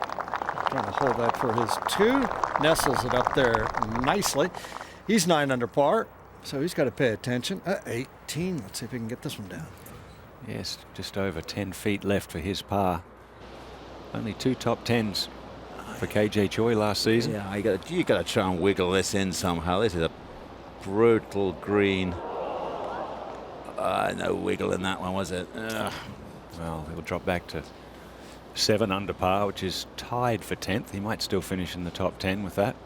trying to hold that for his 2. Nestles it up there nicely. He's 9 under par, so he's got to pay attention. 18. Let's see if he can get this one down. Yes, just over 10 feet left for his par. Only 2 top 10s for KJ Choi last season. Yeah, you got to try and wiggle this in somehow. This is a brutal green. No wiggle in that one, was it? Well, he'll drop back to 7 under par, which is tied for 10th. He might still finish in the top 10 with that.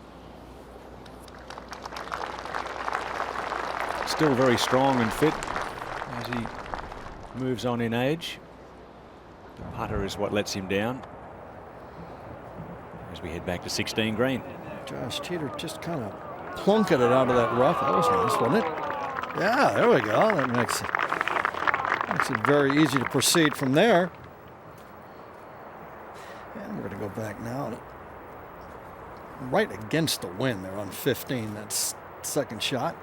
still very strong and fit as he moves on in age. The putter is what lets him down as we head back to 16 green. Josh Teeter just kind of plunking it out of that rough. That was nice, wasn't it? Yeah, there we go. That makes it very easy to proceed from there. And we're going to go back now to right against the wind there on 15. That's second shot.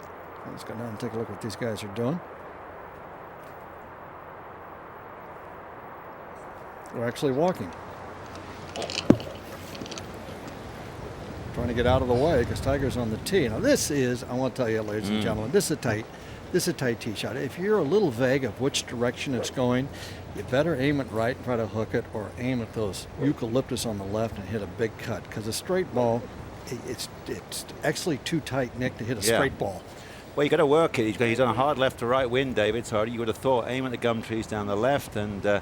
Let's go down and take a look what these guys are doing. They're actually walking. Trying to get out of the way because Tiger's on the tee. Now this is, I want to tell you, ladies and gentlemen, this is a tight tee shot. If you're a little vague of which direction it's going, you better aim it right and try to hook it, or aim at those eucalyptus on the left and hit a big cut. Because a straight ball, it's actually too tight, Nick, to hit a straight ball. Well, you got to work it. He's on a hard left to right wind, David. So you would have thought aim at the gum trees down the left and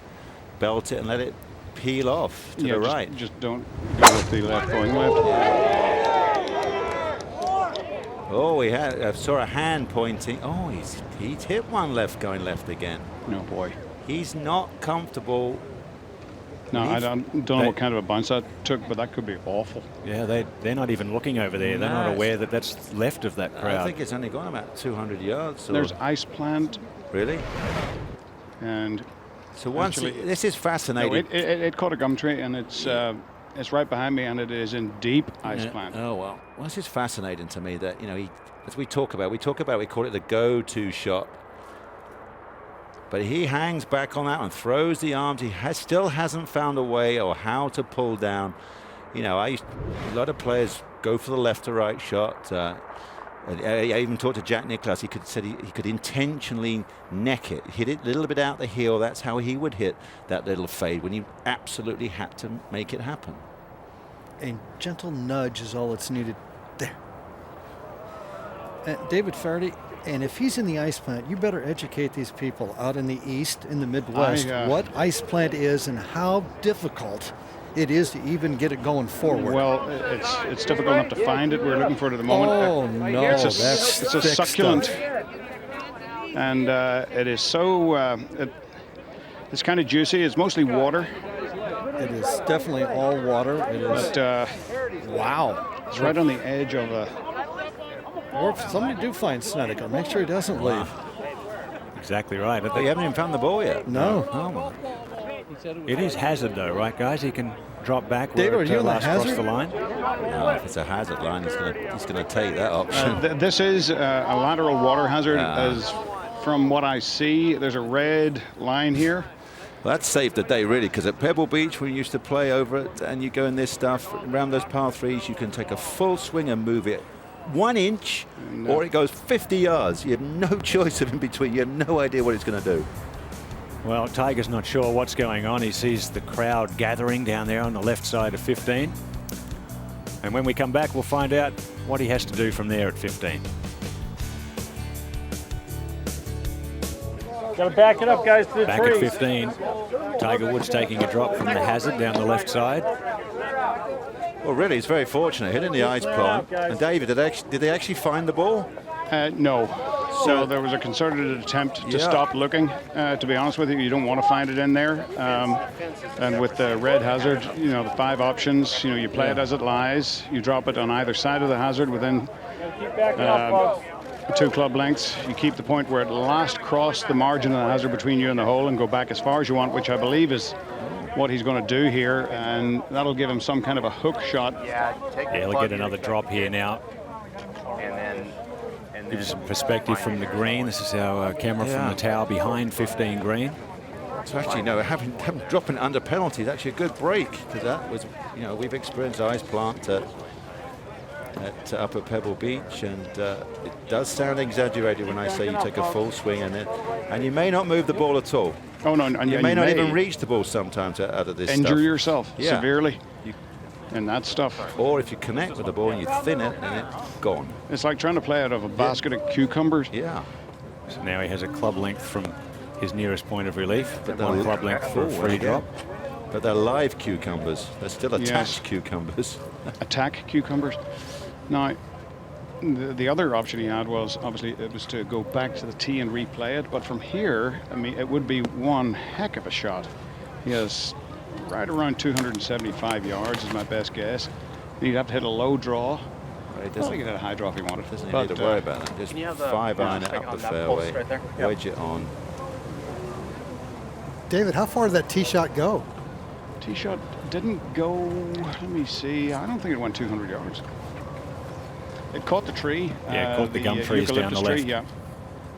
belt it and let it peel off to the right. Just don't go with the left going left. Oh, I saw a hand pointing. Oh, he's hit one left going left again. No, boy. He's not comfortable. No, I don't know what kind of a bounce that took, but that could be awful. Yeah, they're not even looking over there. They're not aware that that's left of that crowd. I think it's only gone about 200 yards. There's ice plant. Really? And so this is fascinating. No, it caught a gum tree, and it's right behind me, and it is in deep ice plant. Oh, well, this is fascinating to me that, as we call it the go-to shot. But he hangs back on that and throws the arms. He still hasn't found a way or how to pull down. A lot of players go for the left to right shot. I even talked to Jack Nicklaus. He said he could intentionally neck it, hit it a little bit out the heel. That's how he would hit that little fade when he absolutely had to make it happen. A gentle nudge is all that's needed there. David Faraday, and if he's in the ice plant, you better educate these people out in the East, in the Midwest, what ice plant is and how difficult it is to even get it going forward. Well, it's difficult enough to find it. We're looking for it at the moment. Oh, no, it's a succulent. Stuff. And it is so, it's kind of juicy. It's mostly water. It is definitely all water. It is. But, wow. It's right on the edge of a... Or if somebody do find Snederker, make sure he doesn't leave. Exactly right. But you haven't even found the ball yet. No. Oh, my. It is hazard though, right, guys? He can drop back David, where it last hazard? crossed the line. No, if it's a hazard line, he's going to take that option. This is a lateral water hazard. As from what I see, there's a red line here. Well, that saved the day, really, because at Pebble Beach, we used to play over it, and you go in this stuff, around those par threes, you can take a full swing and move it 1 inch, or it goes 50 yards. You have no choice of in between. You have no idea what it's going to do. Well, Tiger's not sure what's going on. He sees the crowd gathering down there on the left side of 15. And when we come back, we'll find out what he has to do from there at 15. Got to back it up, guys, to the Back trees. at 15, Tiger Woods taking a drop from the hazard down the left side. Well, really, he's very fortunate, hitting the ice plant. And David, did they actually find the ball? No. So there was a concerted attempt to stop looking. To be honest with you, you don't want to find it in there. And with the red hazard, the 5 options, you play it as it lies. You drop it on either side of the hazard within 2 club lengths. You keep the point where it last crossed the margin of the hazard between you and the hole and go back as far as you want, which I believe is what he's going to do here, and that'll give him some kind of a hook shot. Yeah, he'll get another drop here now. Give you some perspective from the green. This is our camera from the tower behind 15 green. So actually, no, having dropping under penalty is actually a good break, because that was, we've experienced ice plant at Upper Pebble Beach, and it does sound exaggerated when I say you take a full swing and you may not move the ball at all. Oh no, and you may not even reach the ball sometimes out of this injure stuff. yourself severely. And that stuff. Or if you connect with the ball and you thin it, then it's gone. It's like trying to play out of a basket of cucumbers. Yeah. So now he has a club length from his nearest point of relief, but 1 club length for a free drop. But they're live cucumbers. They're still attached cucumbers. Attack cucumbers. Now, The other option he had was obviously it was to go back to the tee and replay it. But from here, I mean, it would be one heck of a shot. He has right around 275 yards is my best guess. He'd have to hit a low draw. He I doesn't, think he hit a high draw if he wanted. doesn't But, need to worry about that. Just Can you have the 5 iron it stick up on the that fairway, post right there? wedge it on. David, how far did that tee shot go? Tee shot didn't go, let me see, I don't think it went 200 yards. It caught the tree. Yeah, caught the gum trees down the eucalyptus tree, left.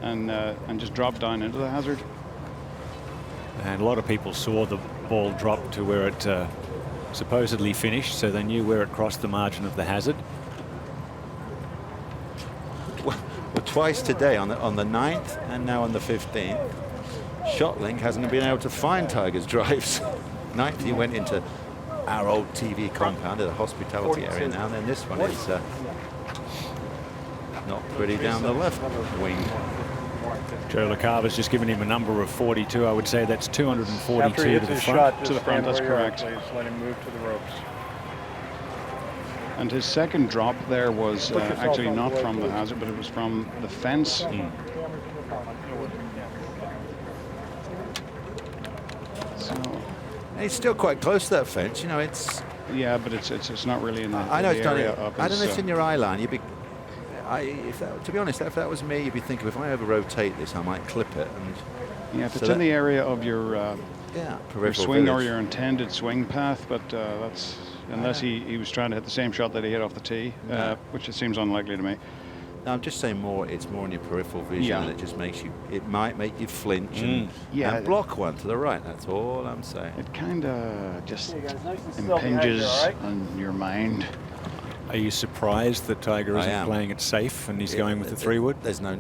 yeah. And just dropped down into the hazard. And a lot of people saw the ball drop to where it supposedly finished, so they knew where it crossed the margin of the hazard. Well, twice today on the 9th and now on the 15th. ShotLink hasn't been able to find Tiger's drives. 9th he went into our old TV compound at the hospitality area now, and then this one is not pretty down the left wing. Joe LaCava's just given him a number of 42. I would say that's 242 After he hits to the his front. shot, To just the front, stand that's where you are, correct. please. Let him move to the ropes. And his second drop there was Put yourself actually on not board, from the please. hazard, but it was from the fence. So, And he's still quite close to that fence. You know, it's. yeah, but it's not really in the, I know the it's not. area of I don't his, know if it's in your eye line. You'd be. To be honest, if that was me, you'd be thinking, if I over rotate this, I might clip it. And yeah, if so it's that- in the area of your peripheral swing or village. your intended swing path, but that's unless he was trying to hit the same shot that he hit off the tee, No. which it seems unlikely to me. No, I'm just saying more. It's more in your peripheral vision, Yeah. and it just makes you. It might make you flinch and, Yeah. and block one to the right. That's all I'm saying. It kind of just Hey, guys, nice and still behind you, impinges all right? on your mind. Are you surprised that Tiger I isn't am. playing it safe and he's going with the 3-wood? There's no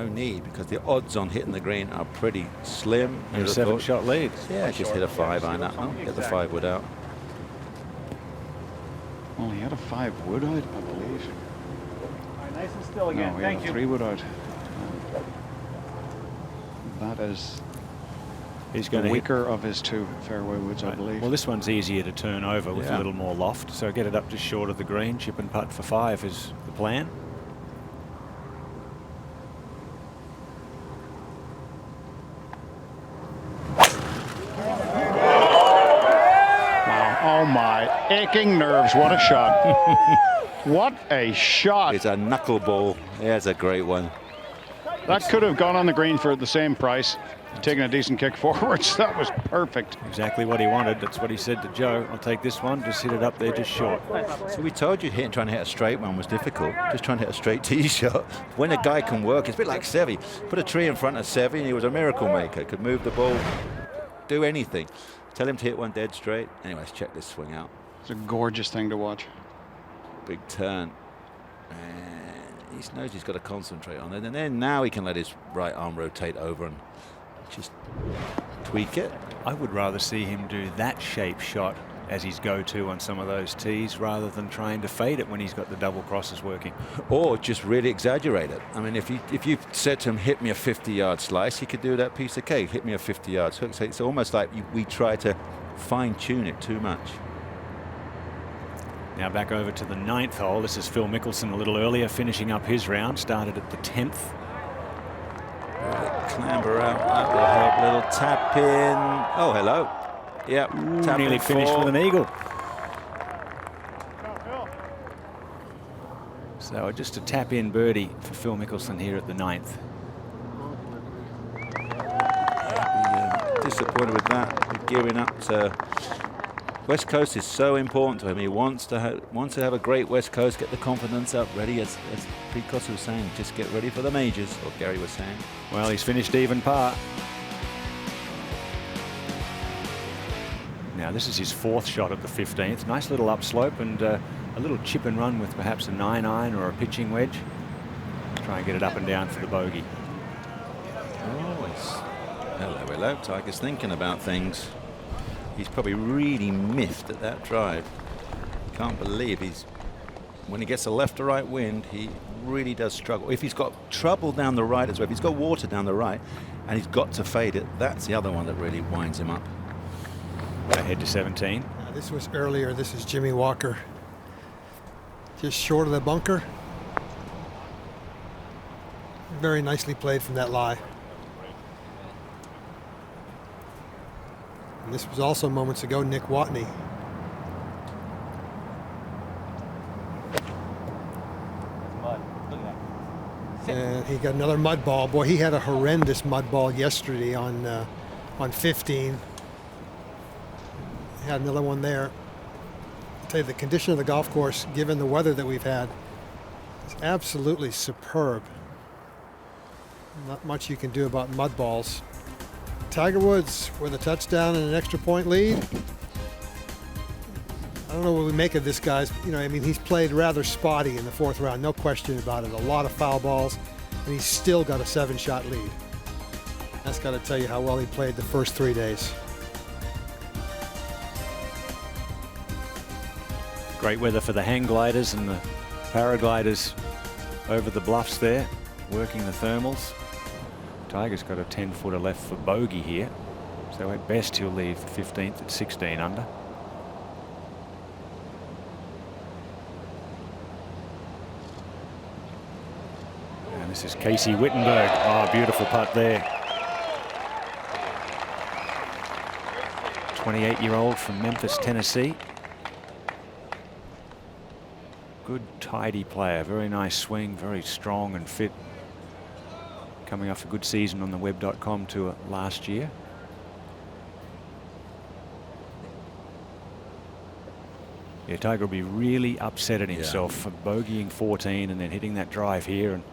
need, because the odds on hitting the green are pretty slim. And You'd a have thought. 7-shot lead. Yeah, just hit a 5 iron up. Oh, get the 5-wood out. Well, he had a 5-wood out, I believe. All right, nice and still again. No, he had Thank a you. 3-wood out. That is He's the going to hit. weaker of his 2 fairway woods, I Right. believe. Well, this one's easier to turn over with a Yeah. little more loft, so get it up just short of the green. Chip and putt for 5 is the plan. Wow. Oh my aching nerves! What a shot! What a shot! It's a knuckleball. Yeah, it's a great one. That could have gone on the green for the same price. Taking a decent kick forwards. That was perfect. Exactly what he wanted. That's what he said to Joe. I'll take this one. Just hit it up there just short. So we told you trying to hit a straight one was difficult. Just trying to hit a straight tee shot. When a guy can work, it's a bit like Seve. Put a tree in front of Seve and he was a miracle maker. Could move the ball, do anything. Tell him to hit one dead straight. Anyway, let's check this swing out. It's a gorgeous thing to watch. Big turn. And he knows he's got to concentrate on it. And then now he can let his right arm rotate over and just tweak it. I would rather see him do that shape shot as his go-to on some of those tees rather than trying to fade it when he's got the double crosses working. Or just really exaggerate it. I mean, if you said to him, hit me a 50-yard slice, he could do that piece of cake. Hit me a 50-yard hook. So it's almost like we try to fine-tune it too much. Now back over to the 9th hole. This is Phil Mickelson a little earlier, finishing up his round. Started at the 10th. Clamber out, that will help. Little tap in. Oh, hello. Yep. Tap Nearly in finished 4. with an eagle. So just a tap in birdie for Phil Mickelson here at the 9th. Disappointed with that. Gearing up to West Coast is so important to him. He wants to have a great West Coast, get the confidence up, ready, as Pete Costa was saying, just get ready for the majors, or Gary was saying. Well, he's finished even par. Now this is his 4th shot at the 15th. Nice little upslope and a little chip and run with perhaps a 9-iron or a pitching wedge. Try and get it up and down for the bogey. Oh, hello. Tiger's thinking about things. He's probably really miffed at that drive. Can't believe when he gets a left or right wind, he really does struggle. If he's got trouble down the right as well, if he's got water down the right and he's got to fade it, that's the other one that really winds him up. Ahead to 17. This was earlier. This is Jimmy Walker. just short of the bunker. Very nicely played from that lie. And this was also moments ago Nick Watney. And he got another mud ball. Boy, he had a horrendous mud ball yesterday on 15. He had another one there. I'll tell you, the condition of the golf course, given the weather that we've had, is absolutely superb. Not much you can do about mud balls. Tiger Woods with a touchdown and an extra point lead. I don't know what we make of this guy's. You know, I mean, he's played rather spotty in the 4th round, no question about it. A lot of foul balls, and he's still got a 7-shot lead. That's got to tell you how well he played the first 3 days. Great weather for the hang gliders and the paragliders over the bluffs there, working the thermals. Tiger's got a 10-footer left for bogey here, so at best he'll leave the 15th at 16 under. And this is Casey Wittenberg. Oh, beautiful putt there. 28-year-old from Memphis, Tennessee. Good, tidy player. Very nice swing, very strong and fit. Coming off a good season on the web.com tour last year. Yeah, Tiger will be really upset at himself for bogeying 14 and then hitting that drive here, and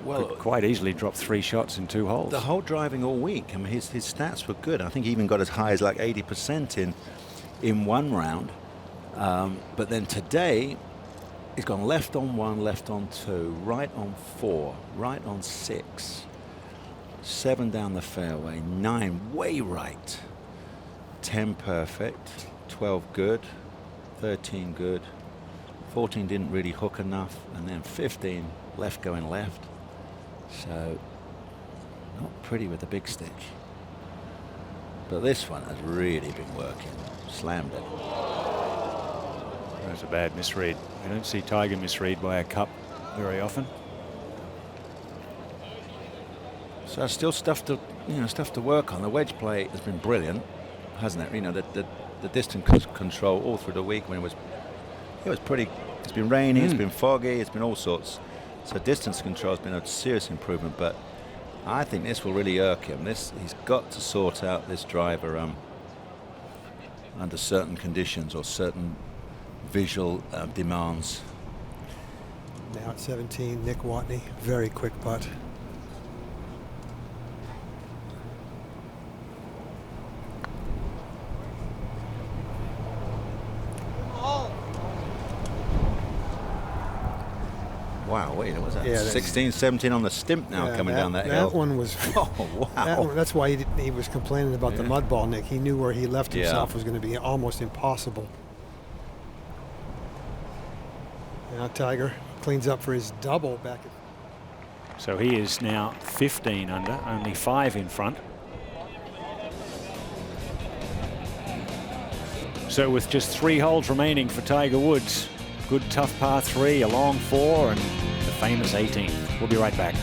could quite easily drop 3 shots in 2 holes. The whole driving all week, I mean, his stats were good. I think he even got as high as like 80% in one round. But then today, he's gone left on 1, left on 2, right on 4, right on 6, 7 down the fairway, 9 way right, 10 perfect, 12 good, 13 good, 14 didn't really hook enough, and then 15 left going left. So not pretty with the big stick. But this one has really been working. Slammed it. That's a bad misread. We don't see Tiger misread by a cup very often. So still stuff to work on. The wedge play has been brilliant, hasn't it? You know, the distance control all through the week when it was pretty. It's been rainy, it's been foggy, it's been all sorts. So distance control has been a serious improvement, but I think this will really irk him. He's got to sort out this driver under certain conditions or certain visual demands. Now at 17, Nick Watney, very quick putt. Wow, wait, what was that? Yeah, 16, 17 on the stimp now, coming down that hill. That one was. Oh, wow. That's why he was complaining about the mud ball, Nick. He knew where he left himself was going to be almost impossible. Now Tiger cleans up for his double back. So he is now 15 under, only 5 in front. So with just 3 holes remaining for Tiger Woods, good tough par 3, a long 4, and the famous 18th. We'll be right back.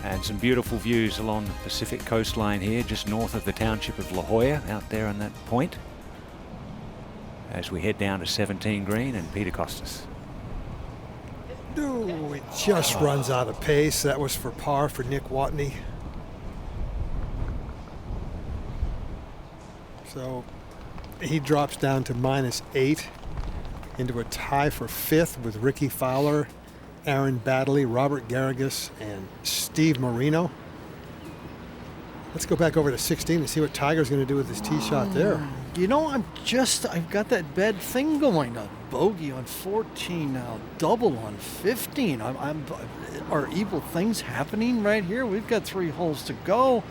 And some beautiful views along the Pacific coastline here, just north of the township of La Jolla, out there on that point, as we head down to 17 green and Peter Costas. No, it just runs out of pace. That was for par for Nick Watney. So he drops down to -8 into a tie for 5th with Ricky Fowler, Aaron Baddeley, Robert Garrigus, and Steve Marino. Let's go back over to 16 and see what Tiger's going to do with his tee shot there. You know, I've got that bad thing going. A bogey on 14 now, double on 15. Are evil things happening right here? We've got 3 holes to go.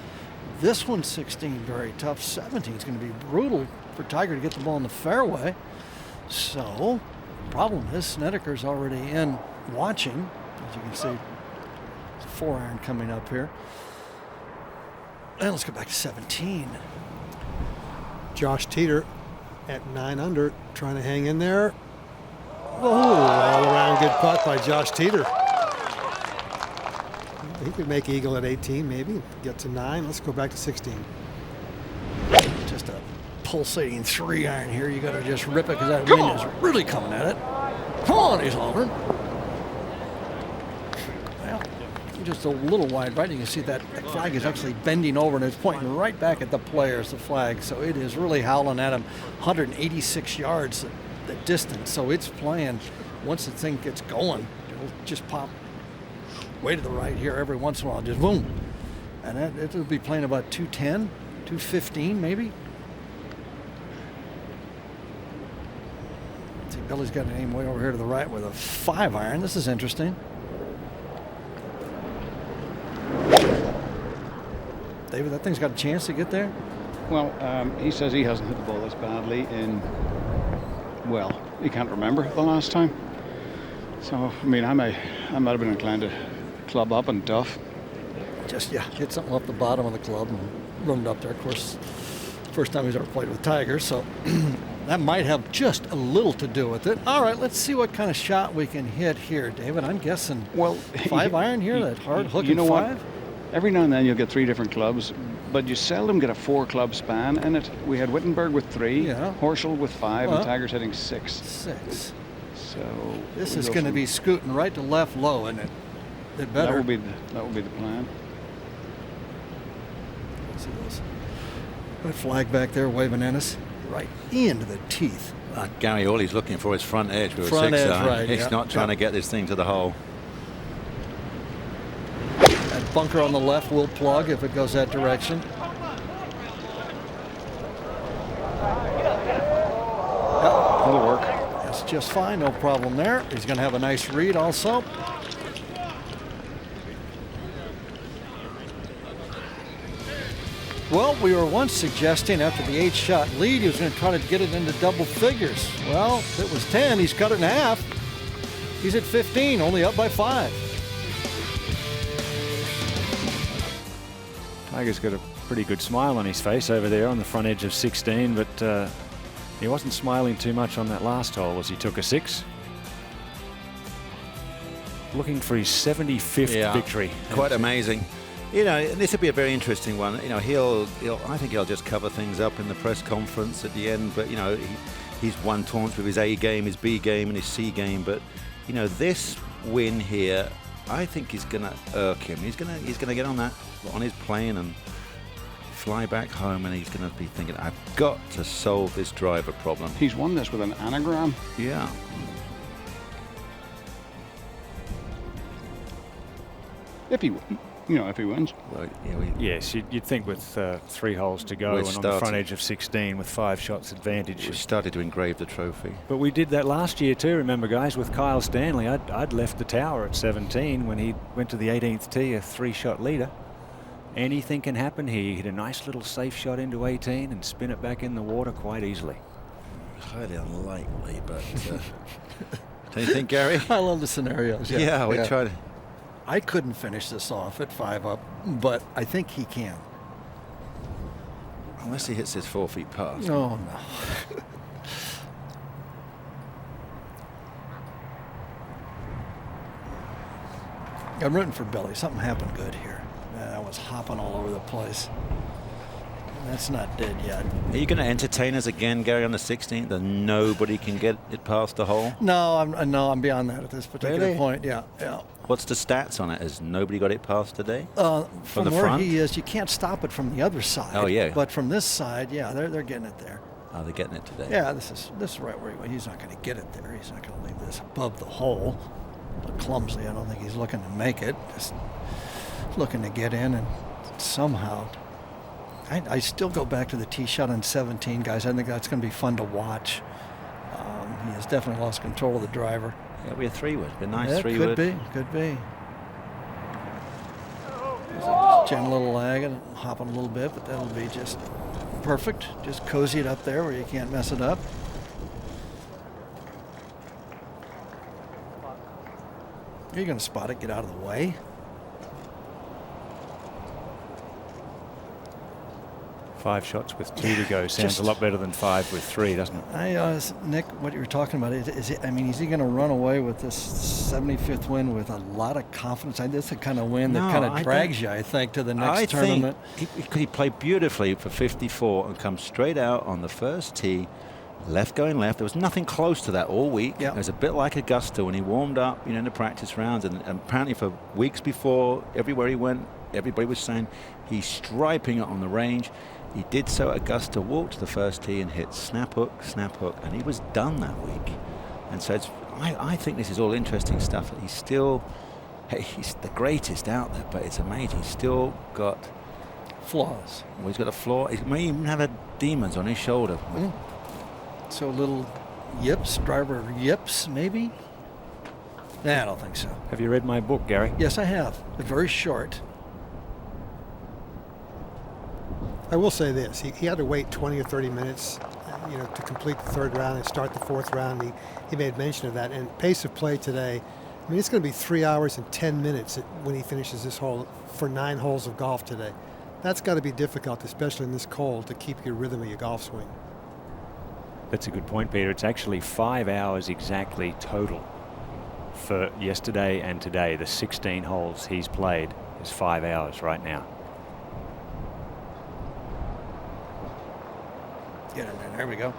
This one's 16, very tough. 17 is going to be brutal for Tiger to get the ball in the fairway. So, problem is Snedeker's already in watching. As you can see, it's a 4-iron coming up here. And let's go back to 17. Josh Teeter at 9 under, trying to hang in there. Oh, all around good putt by Josh Teeter. He could make eagle at 18, maybe. Get to 9. Let's go back to 16. Just a pulsating 3-iron here. You got to just rip it because that wind is really coming at it. Come on, he's holding. Well, just a little wide right. You can see that the flag is actually bending over and it's pointing right back at the players, the flag. So it is really howling at him. 186 yards the distance. So it's playing. Once the thing gets going, it'll just pop way to the right here every once in a while. Just boom. And it'll be playing about 210, 215 maybe. See, Billy's got an aim way over here to the right with a 5-iron. This is interesting. David, that thing's got a chance to get there? Well, he says he hasn't hit the ball this badly in, well, he can't remember the last time. So, I mean, I might have been inclined to club up and duff. Just, yeah, hit something off the bottom of the club and roomed up there. Of course, first time he's ever played with Tiger, so that might have just a little to do with it. All right, let's see what kind of shot we can hit here, David. I'm guessing, well, 5-iron here, that hard hook you know 5? What? Every now and then you'll get 3 different clubs, but you seldom get a 4-club span in it. We had Wittenberg with 3, Horschel with 5, and Tiger's hitting 6. 6. So this is going to be scooting right to left low, isn't it? It better. That will be the plan. See those? That flag back there waving at us, right into the teeth. Gary, all he's looking for is front edge with front a 6 edge, iron. right? He's not trying to get this thing to the hole. That bunker on the left will plug if it goes that direction. That'll work. That's just fine, no problem there. He's going to have a nice read also. Well, we were once suggesting after the 8-shot lead, he was going to try to get it into double figures. Well, if it was 10, he's cut it in half. He's at 15, only up by 5. Tiger's got a pretty good smile on his face over there on the front edge of 16, but he wasn't smiling too much on that last hole as he took a 6. Looking for his 75th victory. Quite amazing. You know, this would be a very interesting one. You know, I think he'll just cover things up in the press conference at the end. But you know, he's won taunts with his A game, his B game, and his C game. But you know, this win here, I think is going to irk him. He's going to get on his plane and fly back home, and he's going to be thinking, I've got to solve this driver problem. He's won this with an anagram. Yeah. If he wins. Well, yes, you'd think with 3 holes to go and on the front edge of 16 with 5 shots advantage. We started to engrave the trophy. But we did that last year too, remember guys, with Kyle Stanley. I'd left the tower at 17 when he went to the 18th tee, a 3-shot leader. Anything can happen here. You hit a nice little safe shot into 18 and spin it back in the water quite easily. Highly unlikely, but don't you think, Gary? I love the scenarios. Yeah, we tried. I couldn't finish this off at 5 up, but I think he can. Unless he hits his 4 feet past. Oh, no. I'm rooting for Billy. Something happened good here. I was hopping all over the place. That's not dead yet. Are you going to entertain us again, Gary, on the 16th, that nobody can get it past the hole? No, I'm beyond that at this particular point. Yeah. What's the stats on it? Has nobody got it past today? From the where front? he is, you can't stop it from the other side. Oh, yeah. But from this side, yeah, they're getting it there. Oh, they're getting it today. Yeah, this is right where he's not going to get it there. He's not going to leave this above the hole. But clumsily, I don't think he's looking to make it. Just looking to get in and somehow. I still go back to the tee shot on 17, guys. I think that's going to be fun to watch. He has definitely lost control of the driver. Yeah, it'll be a 3-wood. Be a nice 3-wood. Could be. There's a gentle little lag and hopping a little bit, but that'll be just perfect. Just cozy it up there where you can't mess it up. Are you going to spot it? Get out of the way. 5 shots with 2 to go sounds a lot better than 5 with 3, doesn't it? Nick, what you were talking about, is he going to run away with this 75th win with a lot of confidence? This is the kind of win that kind of drags you, I think, to the next tournament. He played beautifully for 54 and come straight out on the first tee, left going left. There was nothing close to that all week. Yep. It was a bit like Augusta when he warmed up, in the practice rounds, and apparently for weeks before, everywhere he went, everybody was saying he's striping it on the range. He did so at Augusta, walked to the first tee and hit snap hook, and he was done that week. And so I think this is all interesting stuff. He's the greatest out there, but it's amazing. He's still got flaws. Well, he's got a flaw. He may even have demons on his shoulder. So little yips, driver yips, maybe? Nah, I don't think so. Have you read my book, Gary? Yes, I have. It's very short. I will say this: he had to wait 20 or 30 minutes, to complete the 3rd round and start the 4th round. He made mention of that. And pace of play today, I mean, it's going to be 3 hours and 10 minutes when he finishes this hole for 9 holes of golf today. That's got to be difficult, especially in this cold, to keep your rhythm of your golf swing. That's a good point, Peter. It's actually 5 hours exactly total for yesterday and today. The 16 holes he's played is 5 hours right now. Get in there. There we go.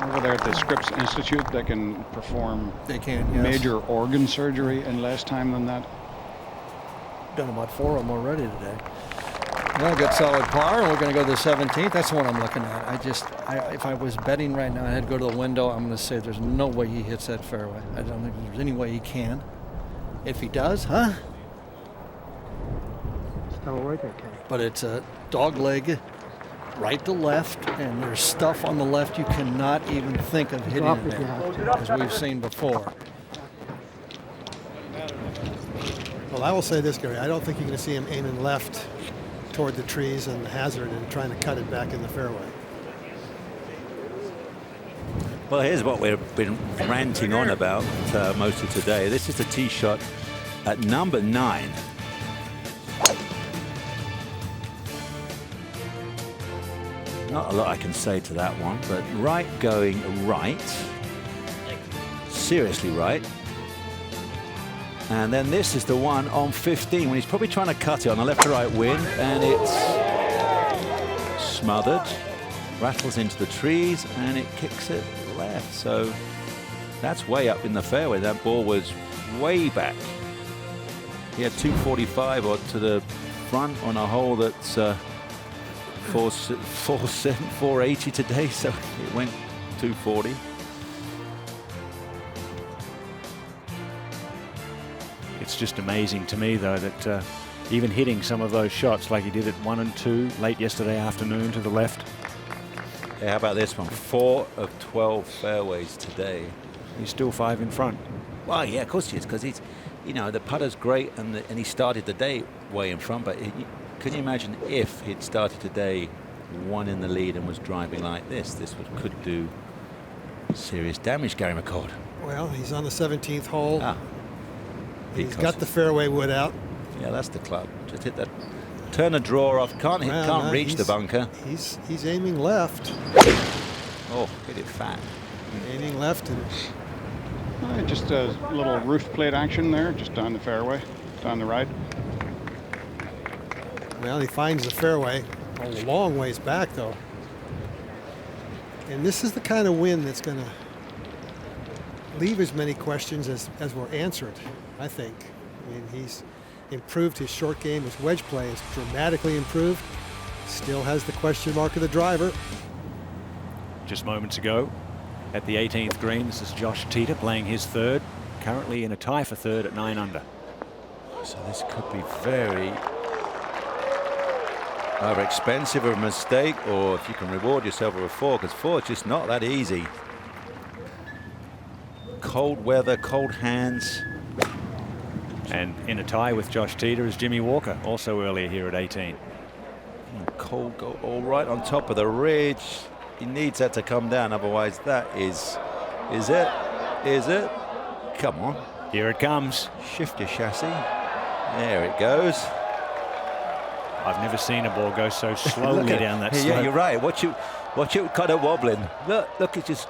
Over there at the Scripps Institute, they can perform major organ surgery in less time than that. Done about 4 of them already today. Well, good solid par, and we're going to go to the 17th. That's the one I'm looking at. If I was betting right now and I had to go to the window, I'm going to say there's no way he hits that fairway. I don't think there's any way he can. If he does, But it's a dog leg, right to left, and there's stuff on the left you cannot even think of hitting it there, as we've seen before. Well, I will say this, Gary. I don't think you're going to see him aiming left toward the trees and the hazard and trying to cut it back in the fairway. Well, here's what we've been ranting on about most of today. This is the tee shot at number 9. Not a lot I can say to that one, but right going right. Seriously right. And then this is the one on 15 when he's probably trying to cut it on a left to right wind, and it's smothered, rattles into the trees, and it kicks it left. So that's way up in the fairway. That ball was way back. He had 245 or to the front on a hole that's 480 today, so it went 240. It's just amazing to me, though, that even hitting some of those shots like he did at 1 and 2 late yesterday afternoon to the left. Yeah, how about this one? 4 of 12 fairways today. He's still 5 in front. Well, yeah, of course he is, because he's, the putter's great, and he started the day way in front. But can you imagine if he'd started today 1 in the lead and was driving like this? This could do serious damage, Gary McCord. Well, he's on the 17th hole. He's Because got the fairway wood out. Yeah, that's the club. Just hit that. Turn the draw off. Can't reach the bunker. He's aiming left. Oh, hit it fat. Aiming left and Just a little roof plate action there, just down the fairway, down the right. well, he finds the fairway a long ways back though. And this is the kind of wind that's going to leave as many questions as were answered, I think. I mean, he's improved his short game. His wedge play has dramatically improved. Still has the question mark of the driver. Just moments ago at the 18th green, this is Josh Teeter playing his 3rd, currently in a tie for 3rd at 9 under. So this could be very either expensive or a mistake, or if you can reward yourself with a 4, because 4 is just not that easy. Cold weather, cold hands. And in a tie with Josh Teeter is Jimmy Walker, also earlier here at 18. Cold go all right on top of the ridge. He needs that to come down, otherwise that is it? Come on. Here it comes. Shift your chassis. There it goes. I've never seen a ball go so slowly down that slope. Yeah, you're right. Watch it kind of wobbling. Look, it's just.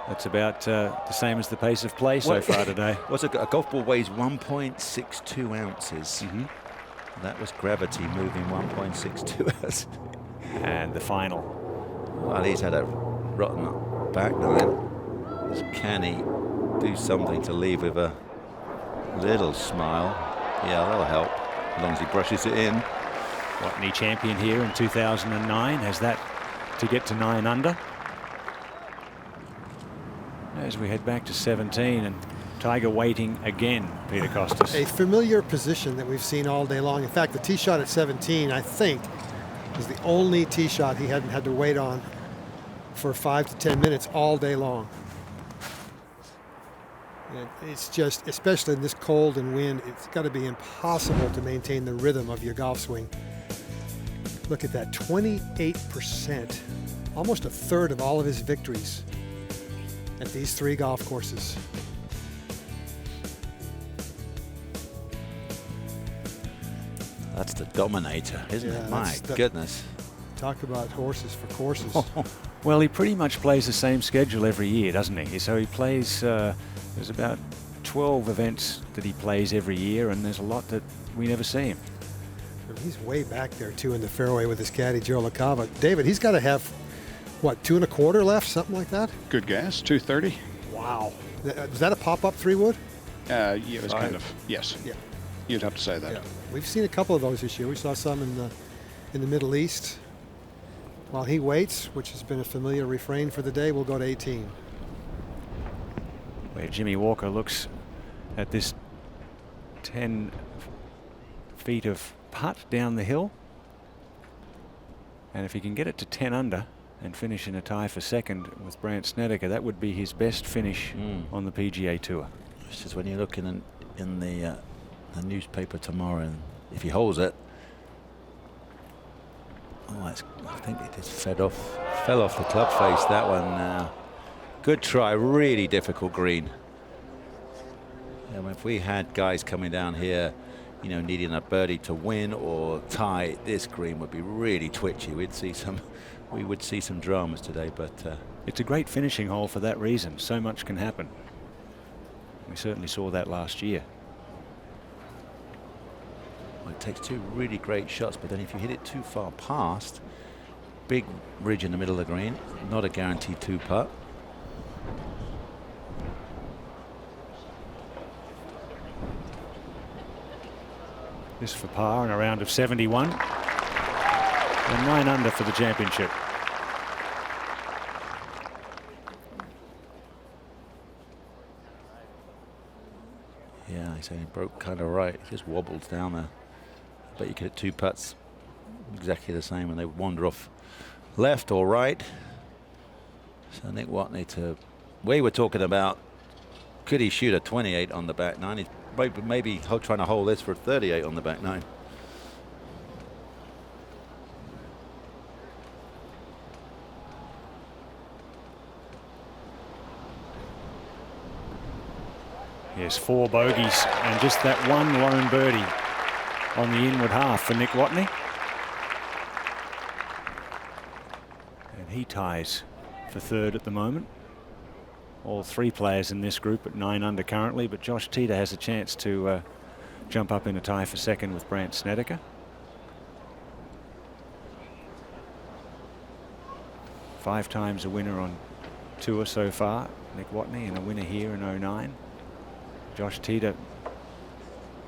That's about the same as the pace of play so far today. What's a golf ball weighs 1.62 ounces. That was gravity moving 1.62 ounces. And the final. Well, he's had a rotten back nine. Can he do something to leave with a little smile? Yeah, that'll help, as long as he brushes it in. Watney champion here in 2009 has that to get to 9 under. As we head back to 17, and Tiger waiting again, Peter Costas. A familiar position that we've seen all day long. In fact, the tee shot at 17, I think, is the only tee shot he hadn't had to wait on for 5 to 10 minutes all day long. And it's just, especially in this cold and wind, it's got to be impossible to maintain the rhythm of your golf swing. Look at that, 28%, almost a third of all of his victories at these 3 golf courses. That's the Dominator, isn't it? My goodness. Talk about horses for courses. Well, he pretty much plays the same schedule every year, doesn't he? So he plays, there's about 12 events that he plays every year, and there's a lot that we never see him. He's way back there, too, in the fairway with his caddy, Joe LaCava. David, he's got to have, what, 2 1/4 left, something like that? Good guess, 230. Wow. Was that a pop-up 3-wood? Yeah, it was kind of, yes. Yeah. You'd have to say that. Yeah. We've seen a couple of those this year. We saw some in the Middle East. While he waits, which has been a familiar refrain for the day, we'll go to 18. Where Jimmy Walker looks at this 10 feet of putt down the hill. And if he can get it to 10 under and finish in a tie for second with Brandt Snedeker, that would be his best finish on the PGA Tour. This is when you're looking in the newspaper tomorrow, and if he holds it, I think it just fell off the club face, that one. Good try, really difficult green. And if we had guys coming down here, you know, needing a birdie to win or tie, this green would be really twitchy. We would see some dramas today, but it's a great finishing hole for that reason. So much can happen. We certainly saw that last year. Well, it takes 2 really great shots, but then if you hit it too far past, big ridge in the middle of the green, not a guaranteed 2-putt. This for par in a round of 71. And 9 under for the championship. Yeah, he's only broke kind of right. He just wobbles down there. But you could hit 2 putts exactly the same when they wander off left or right. So Nick Watney we were talking about, could he shoot a 28 on the back 9? He's maybe trying to hold this for a 38 on the back 9. Yes, 4 bogeys and just that one lone birdie on the inward half for Nick Watney. And he ties for 3rd at the moment. All 3 players in this group at 9 under currently, but Josh Teeter has a chance to jump up in a tie for 2nd with Brandt Snedeker. Five times a winner on tour so far, Nick Watney, and a winner here in 09. Josh Teeter,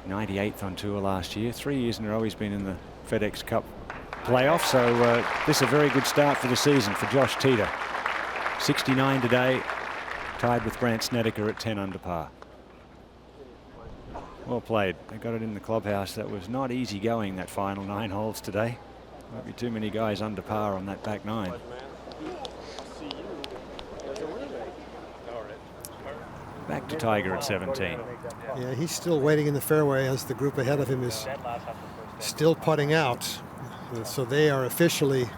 98th on tour last year. 3 years in a row he's been in the FedEx Cup playoff, so this is a very good start for the season for Josh Teeter. 69 today, tied with Brandt Snedeker at 10 under par. Well played. They got it in the clubhouse. That was not easy going, that final 9 holes today. Won't be too many guys under par on that back 9. Back to Tiger at 17. Yeah, he's still waiting in the fairway as the group ahead of him is still putting out. So they are officially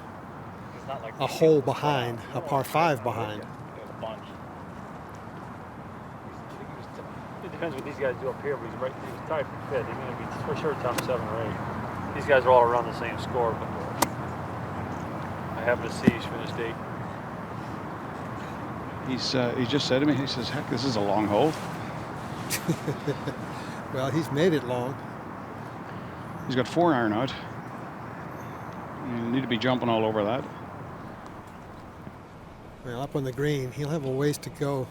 a hole behind, a par 5 behind. It depends what these guys do up here, but he's tied for 5th. He's going to be for sure top 7 or 8. These guys are all around the same score, but I happen to see he's finished 8. He just said to me, he says, heck, this is a long hole. Well, he's made it long. He's got 4 iron out. You need to be jumping all over that. Well, up on the green, he'll have a ways to go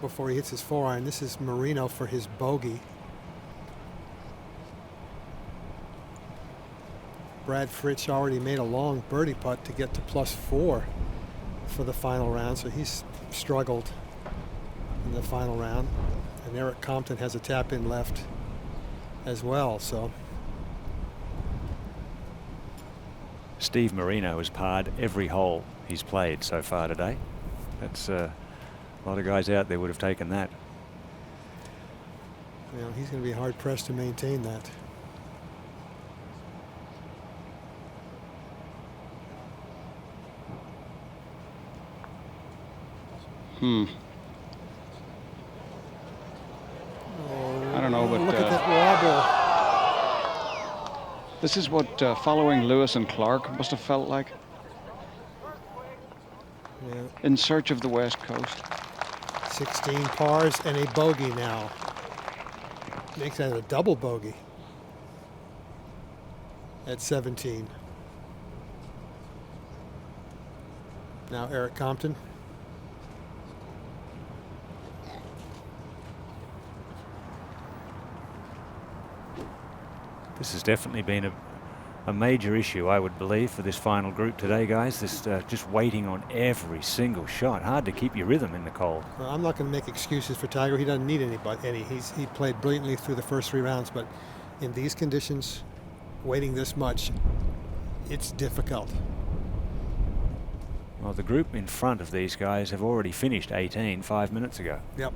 before he hits his 4 iron. This is Marino for his bogey. Brad Fritsch already made a long birdie putt to get to +4 for the final round, so he's struggled in the final round. And Eric Compton has a tap in left as well, so. Steve Marino has parred every hole he's played so far today. That's a lot of guys out there would have taken that. Well, he's going to be hard pressed to maintain that. I don't know, but look at that wobble. This is what following Lewis and Clark must have felt like. Yeah. In search of the West Coast. 16 pars and a bogey now. Makes that a double bogey at 17. Now Eric Compton. This has definitely been a major issue, I would believe, for this final group today, guys. This just waiting on every single shot. Hard to keep your rhythm in the cold. Well, I'm not going to make excuses for Tiger. He doesn't need any. He played brilliantly through the first 3 rounds, but in these conditions, waiting this much, it's difficult. Well, the group in front of these guys have already finished 18 5 minutes ago. Yep.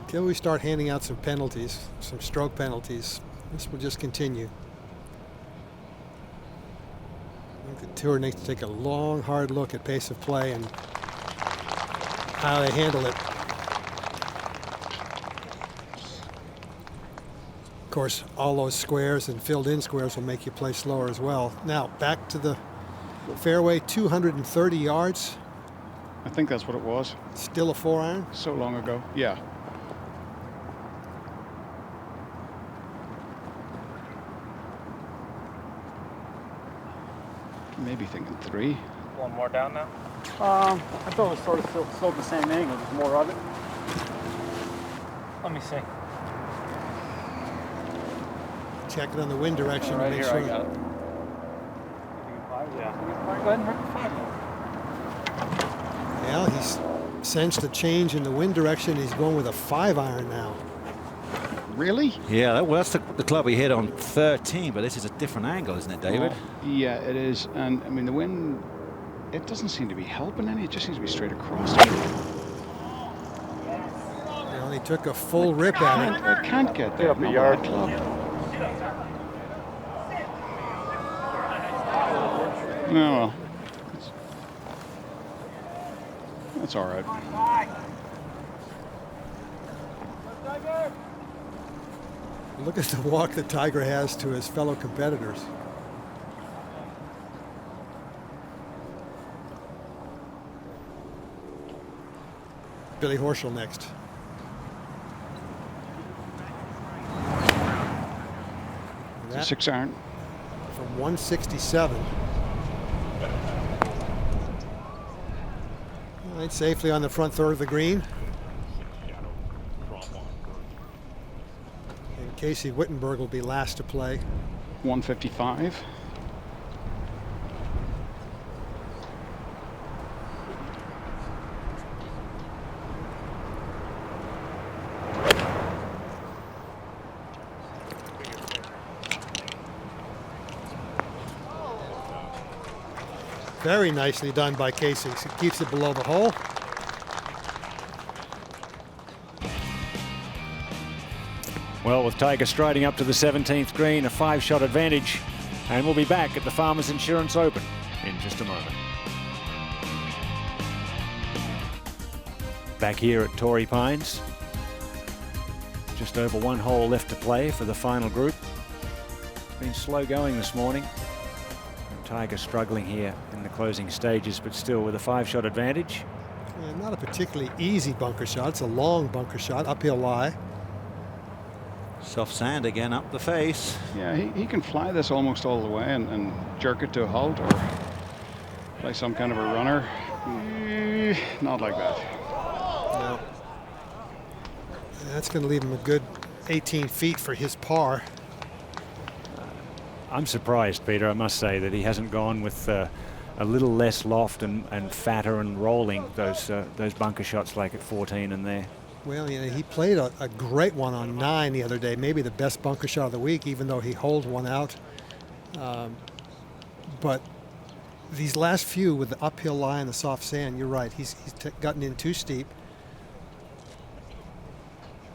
Until we start handing out some penalties, some stroke penalties, this will just continue. I think the tour needs to take a long, hard look at pace of play and how they handle it. Of course, all those squares and filled-in squares will make you play slower as well. Now, back to the fairway, 230 yards. I think that's what it was. Still a 4 iron? So long ago. Yeah. Maybe thinking 3. One more down now? I thought it was sort of still at the same angle, there's more of it. Let me see. Check it on the wind direction Right to make here, sure. I got it. Yeah. Go ahead and hit the 5. Well, he's sensed a change in the wind direction. He's going with a 5 iron now. Really? Yeah, well, that's the club he hit on 13, but this is a different angle, isn't it, David? Yeah, it is. And I mean, the wind, it doesn't seem to be helping any. It just seems to be straight across. Well, he took a full rip at it. It can't get there. Up a yard. Club. No, well, that's all right. Look at the walk that Tiger has to his fellow competitors. Billy Horschel next. And that 6 iron. from 167. All right, safely on the front third of the green. And Casey Wittenberg will be last to play. 155. Very nicely done by Casey. He keeps it below the hole. Well, with Tiger striding up to the 17th green, a 5-shot advantage, and we'll be back at the Farmers Insurance Open in just a moment. back here at Torrey Pines. Just over 1 hole left to play for the final group. It's been slow going this morning. Tiger struggling here in the closing stages, but still with a 5-shot advantage. Yeah, not a particularly easy bunker shot. It's a long bunker shot, uphill lie. Soft sand again up the face. Yeah, he can fly this almost all the way and jerk it to a halt or play some kind of a runner. Not like that. No. That's going to leave him a good 18 feet for his par. I'm surprised, Peter, I must say, that he hasn't gone with a little less loft and fatter and rolling those bunker shots like at 14 and there. Well, you know, he played a great one on 9 the other day, maybe the best bunker shot of the week, even though he holed one out. But these last few with the uphill lie and the soft sand, you're right, he's gotten in too steep.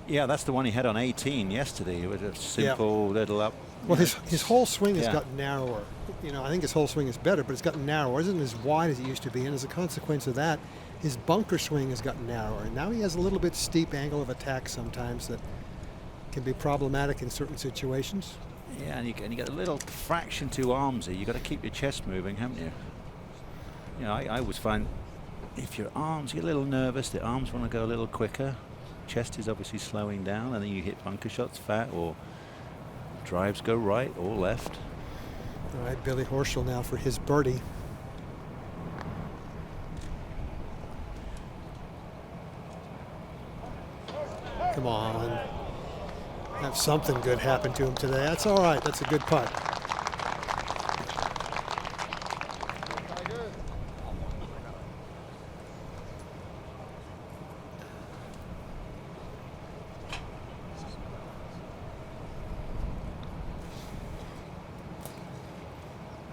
Yeah, that's the one he had on 18 yesterday. It was a simple little up. Well, his whole swing has gotten narrower. You know, I think his whole swing is better, but it's gotten narrower. It isn't as wide as it used to be, and as a consequence of that, his bunker swing has gotten narrower. And now he has a little bit steep angle of attack sometimes that can be problematic in certain situations. Yeah, and you get a little fraction too armsy. You've got to keep your chest moving, haven't you? You know, I always find if your arms get a little nervous, the arms want to go a little quicker. Chest is obviously slowing down, and then you hit bunker shots fat, or drives go right or left. All right, Billy Horschel now for his birdie. Come on. Have something good happen to him today. That's all right. That's a good putt.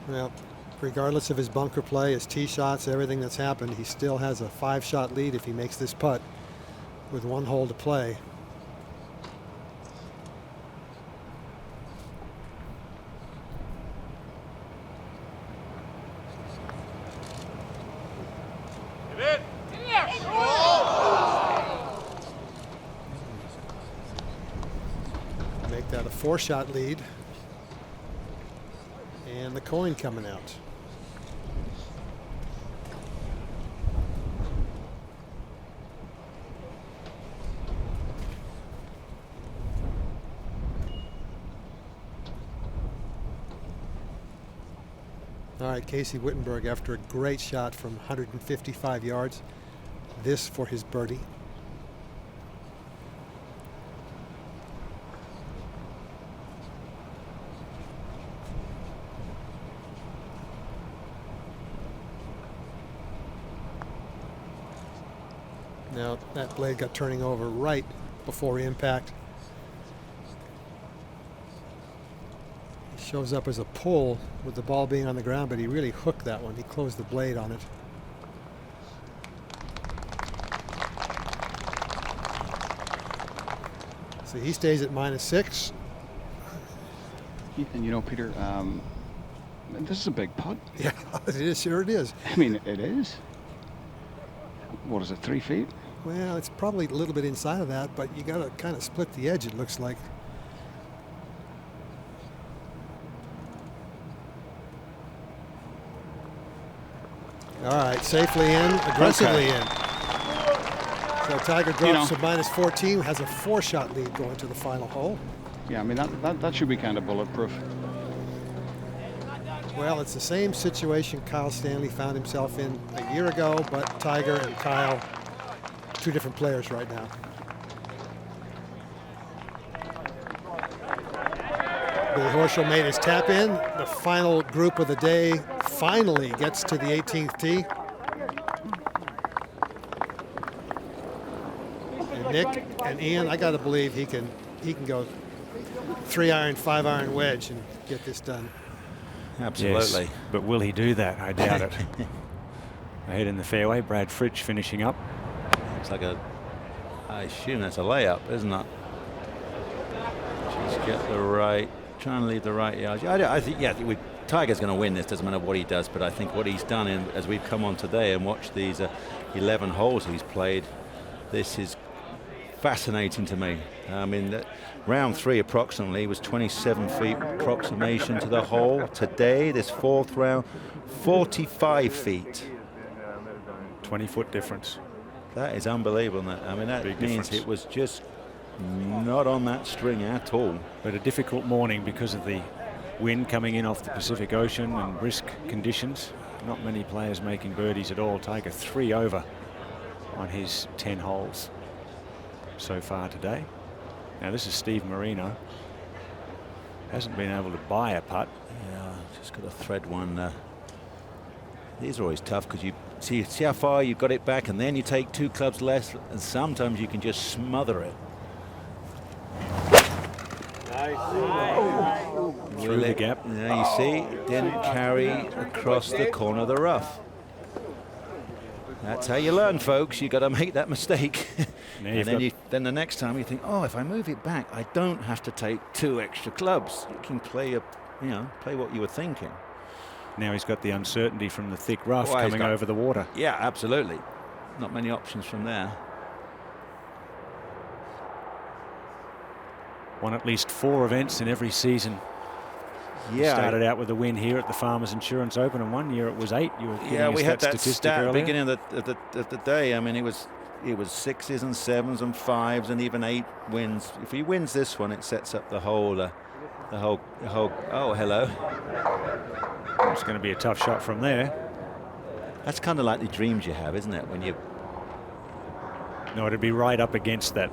Well, regardless of his bunker play, his tee shots, everything that's happened, he still has a 5-shot lead if he makes this putt with 1 hole to play. Make that a 4-shot lead. And the coin coming out. All right, Casey Wittenberg after a great shot from 155 yards. This for his birdie. Now that blade got turning over right before impact. He shows up as a pull with the ball being on the ground, but he really hooked that one. He closed the blade on it. So he stays at -6. And you know, Peter, this is a big putt. Yeah, it is. Sure it is. I mean, it is. What is it, 3 feet? Well, it's probably a little bit inside of that, but you got to kind of split the edge, it looks like. All right, safely in, aggressively in. So Tiger drops to -14, has a 4-shot lead going to the final hole. Yeah, I mean, that should be kind of bulletproof. Well, it's the same situation Kyle Stanley found himself in a year ago, but Tiger and Kyle, 2 different players right now. Billy Horschel made his tap in. The final group of the day finally gets to the 18th tee. And Nick and Ian, I got to believe he can go 3-iron, 5-iron wedge and get this done. Absolutely. Yes, but will he do that? I doubt it. Ahead in the fairway, Brad Fritsch finishing up. Looks like I assume that's a layup, isn't it? Just get the right, trying to leave the right yard. I think, yeah, Tiger's going to win this, doesn't matter what he does, but I think what he's done as we've come on today and watched these 11 holes he's played, This is fascinating to me. I mean, round 3 approximately was 27 feet approximation to the hole. Today, this 4th round, 45 feet. 20-foot difference. That is unbelievable. I mean, that Big means difference. it was just not on that string at all. But a difficult morning because of the wind coming in off the Pacific Ocean and brisk conditions. Not many players making birdies at all. Tiger 3 over on his 10 holes so far today. Now this is Steve Marino. Hasn't been able to buy a putt. Yeah, just got to thread one. These are always tough because you see how far you've got it back, and then you take 2 clubs less, and sometimes you can just smother it. Through the gap. Yeah, you see, didn't carry across the corner of the rough. That's how you learn, folks. You got to make that mistake. And then the next time you think, oh, if I move it back, I don't have to take 2 extra clubs. You can play play what you were thinking. Now he's got the uncertainty from the thick rough coming over the water. Yeah, absolutely. Not many options from there. Won at least 4 events in every season. Yeah, Started out with a win here at the Farmers Insurance Open, and one year it was 8. You were we had that statistic stat at the earlier. beginning of the day. I mean, it was 6s and 7s and 5s and even 8 wins. If he wins this one, it sets up the whole. Oh, hello. It's going to be a tough shot from there. That's kind of like the dreams you have, isn't it? When you. No, it'd be right up against that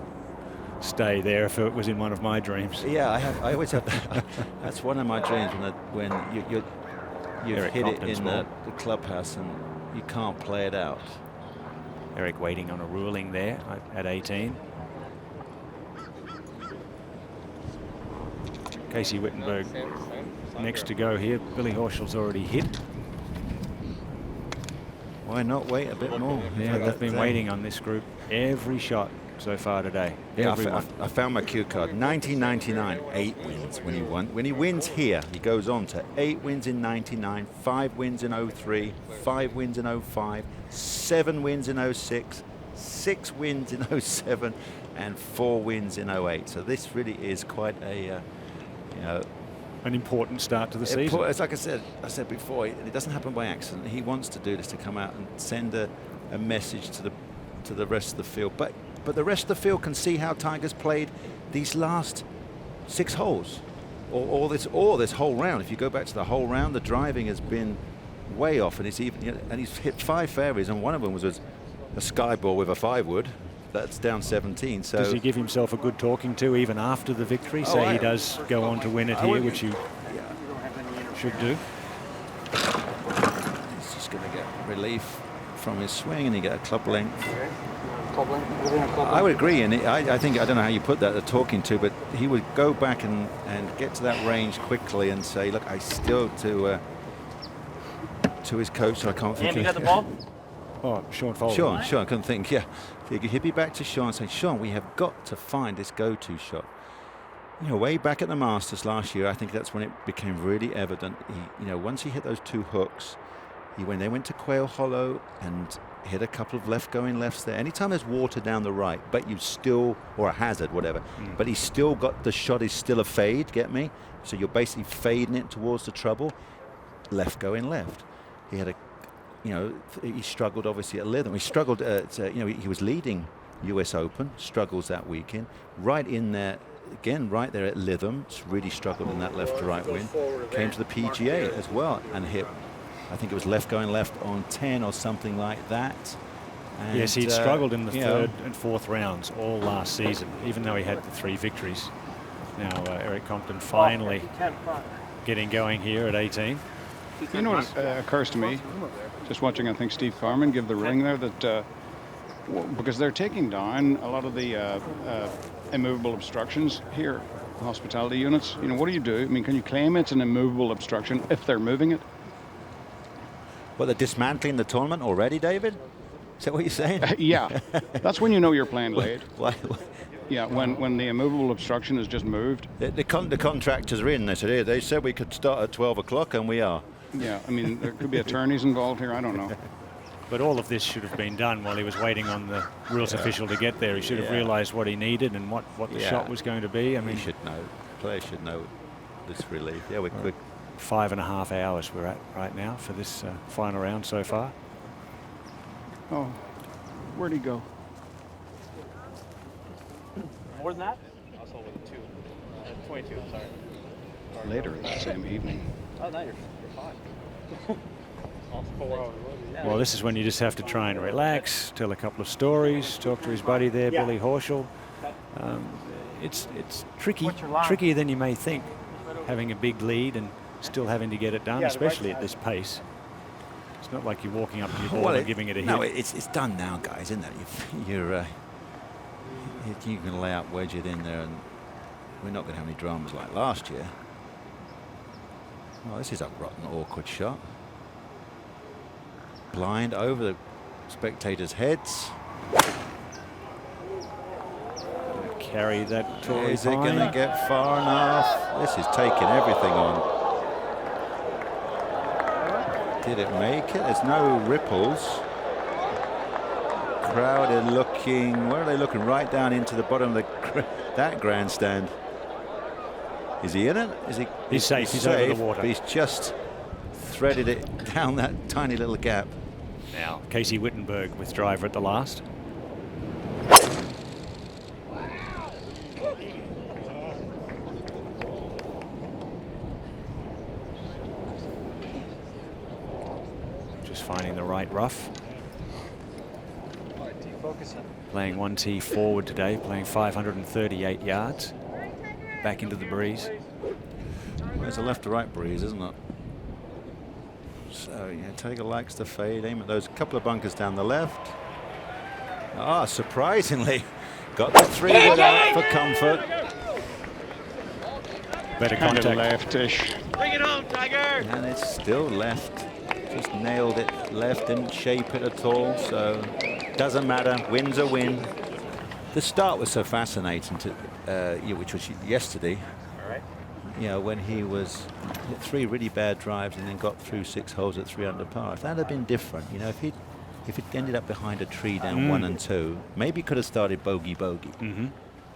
stay there if it was in one of my dreams. Yeah, I always have that. That's one of my dreams when you hit it in the clubhouse and you can't play it out. Eric waiting on a ruling there at 18. Casey Wittenberg next to go here. Billy Horschel's already hit. Why not wait a bit more? Yeah, they've been waiting on this group every shot so far today. Yeah, I found my cue card. 1999, 8 wins when he won. When he wins here, he goes on to 8 wins in 99, 5 wins in 03, 5 wins in 05, 7 wins in 06, 6 wins in 07, and 4 wins in 08. So this really is quite a, an important start to the season. It's like I said before, it doesn't happen by accident. He wants to do this to come out and send a message to the rest of the field. But the rest of the field can see how Tiger's played these last 6 holes, or this whole round. If you go back to the whole round, the driving has been way off, and he's hit 5 fairways, and one of them was a sky ball with a 5-wood. That's down 17. So does he give himself a good talking to even after the victory? Say he does go on to win it here, which you should do. He's just going to get relief from his swing, and he get a club length. I would agree, and I think, I don't know how you put that, the talking to, but he would go back and get to that range quickly and say, look, I still to his coach, I can't think. You got the ball? Oh, Sean Foley. Sean, I couldn't think. Yeah, he'd be back to Sean and say, Sean, we have got to find this go-to shot. Way back at the Masters last year, I think that's when it became really evident. Once he hit those 2 hooks, when they went to Quail Hollow and hit a couple of left-going lefts there. Anytime there's water down the right, but you still, or a hazard, whatever, but he's still got, the shot is still a fade, get me? So you're basically fading it towards the trouble. Left-going left. He had he struggled obviously at Lytham. He struggled he was leading US Open, struggles that weekend. Right in there, again, right there at Lytham, really struggled in that left to right win. Came to the PGA as well and hit, I think it was left-going left on 10 or something like that. And yes, he'd struggled in the 3rd and 4th rounds all last season, even though he had the 3 victories. Now Eric Compton finally getting going here at 18. You know what occurs to me, just watching, I think, Steve Carman give the ring there, that because they're taking down a lot of the immovable obstructions here, hospitality units. What do you do? I mean, can you claim it's an immovable obstruction if they're moving it? Well, they're dismantling the tournament already, David? Is that what you're saying? Yeah, that's when you know you're playing late. Why? Yeah, when the immovable obstruction is just moved. The contractors are in. They said we could start at 12 o'clock, and we are. Yeah, I mean, there could be attorneys involved here. I don't know. But all of this should have been done while he was waiting on the rules official to get there. He should have realised what he needed and what the shot was going to be. I mean, he should know. Players should know this relief. Yeah, we're quick. 5.5 hours we're at right now for this final round so far. Oh, where'd he go? More than that? Also with 2. 22, I'm sorry. Later that same evening. Oh, no, you're fine. Almost 4 hours. Well, this is when you just have to try and relax, tell a couple of stories, talk to his buddy there, Billy Horschel. It's trickier than you may think, having a big lead and still having to get it done, especially at this pace. It's not like you're walking up to your ball and giving it a hit. No, it's done now, guys, isn't it? You can lay out, wedge it in there, and we're not going to have any dramas like last year. Oh, this is a rotten, awkward shot. Blind over the spectators' heads. Carry that Torrey Is it going to get far enough? This is taking everything on. Did it make it? There's no ripples. Crowd are looking. Where are they looking? Right down into the bottom of that grandstand. Is he in it? Is he? He's safe. He's over the water. He's just threaded it down that tiny little gap. Now, Casey Wittenberg with driver at the last. Just finding the right rough. Playing 1 tee forward today, playing 538 yards. Back into the breeze. There's a left to right breeze, isn't it? So, yeah, Tiger likes to fade, aim at those couple of bunkers down the left. Ah, surprisingly, got the 3 wood out for comfort. Better contact. Leftish. Bring it home, Tiger! And it's still left. Just nailed it left, didn't shape it at all, so doesn't matter. Win's a win. The start was so fascinating, which was yesterday. You know, when he was hit 3 really bad drives and then got through 6 holes at 3 under par. If that had been different, you know, if it ended up behind a tree down 1 and 2, maybe could have started bogey.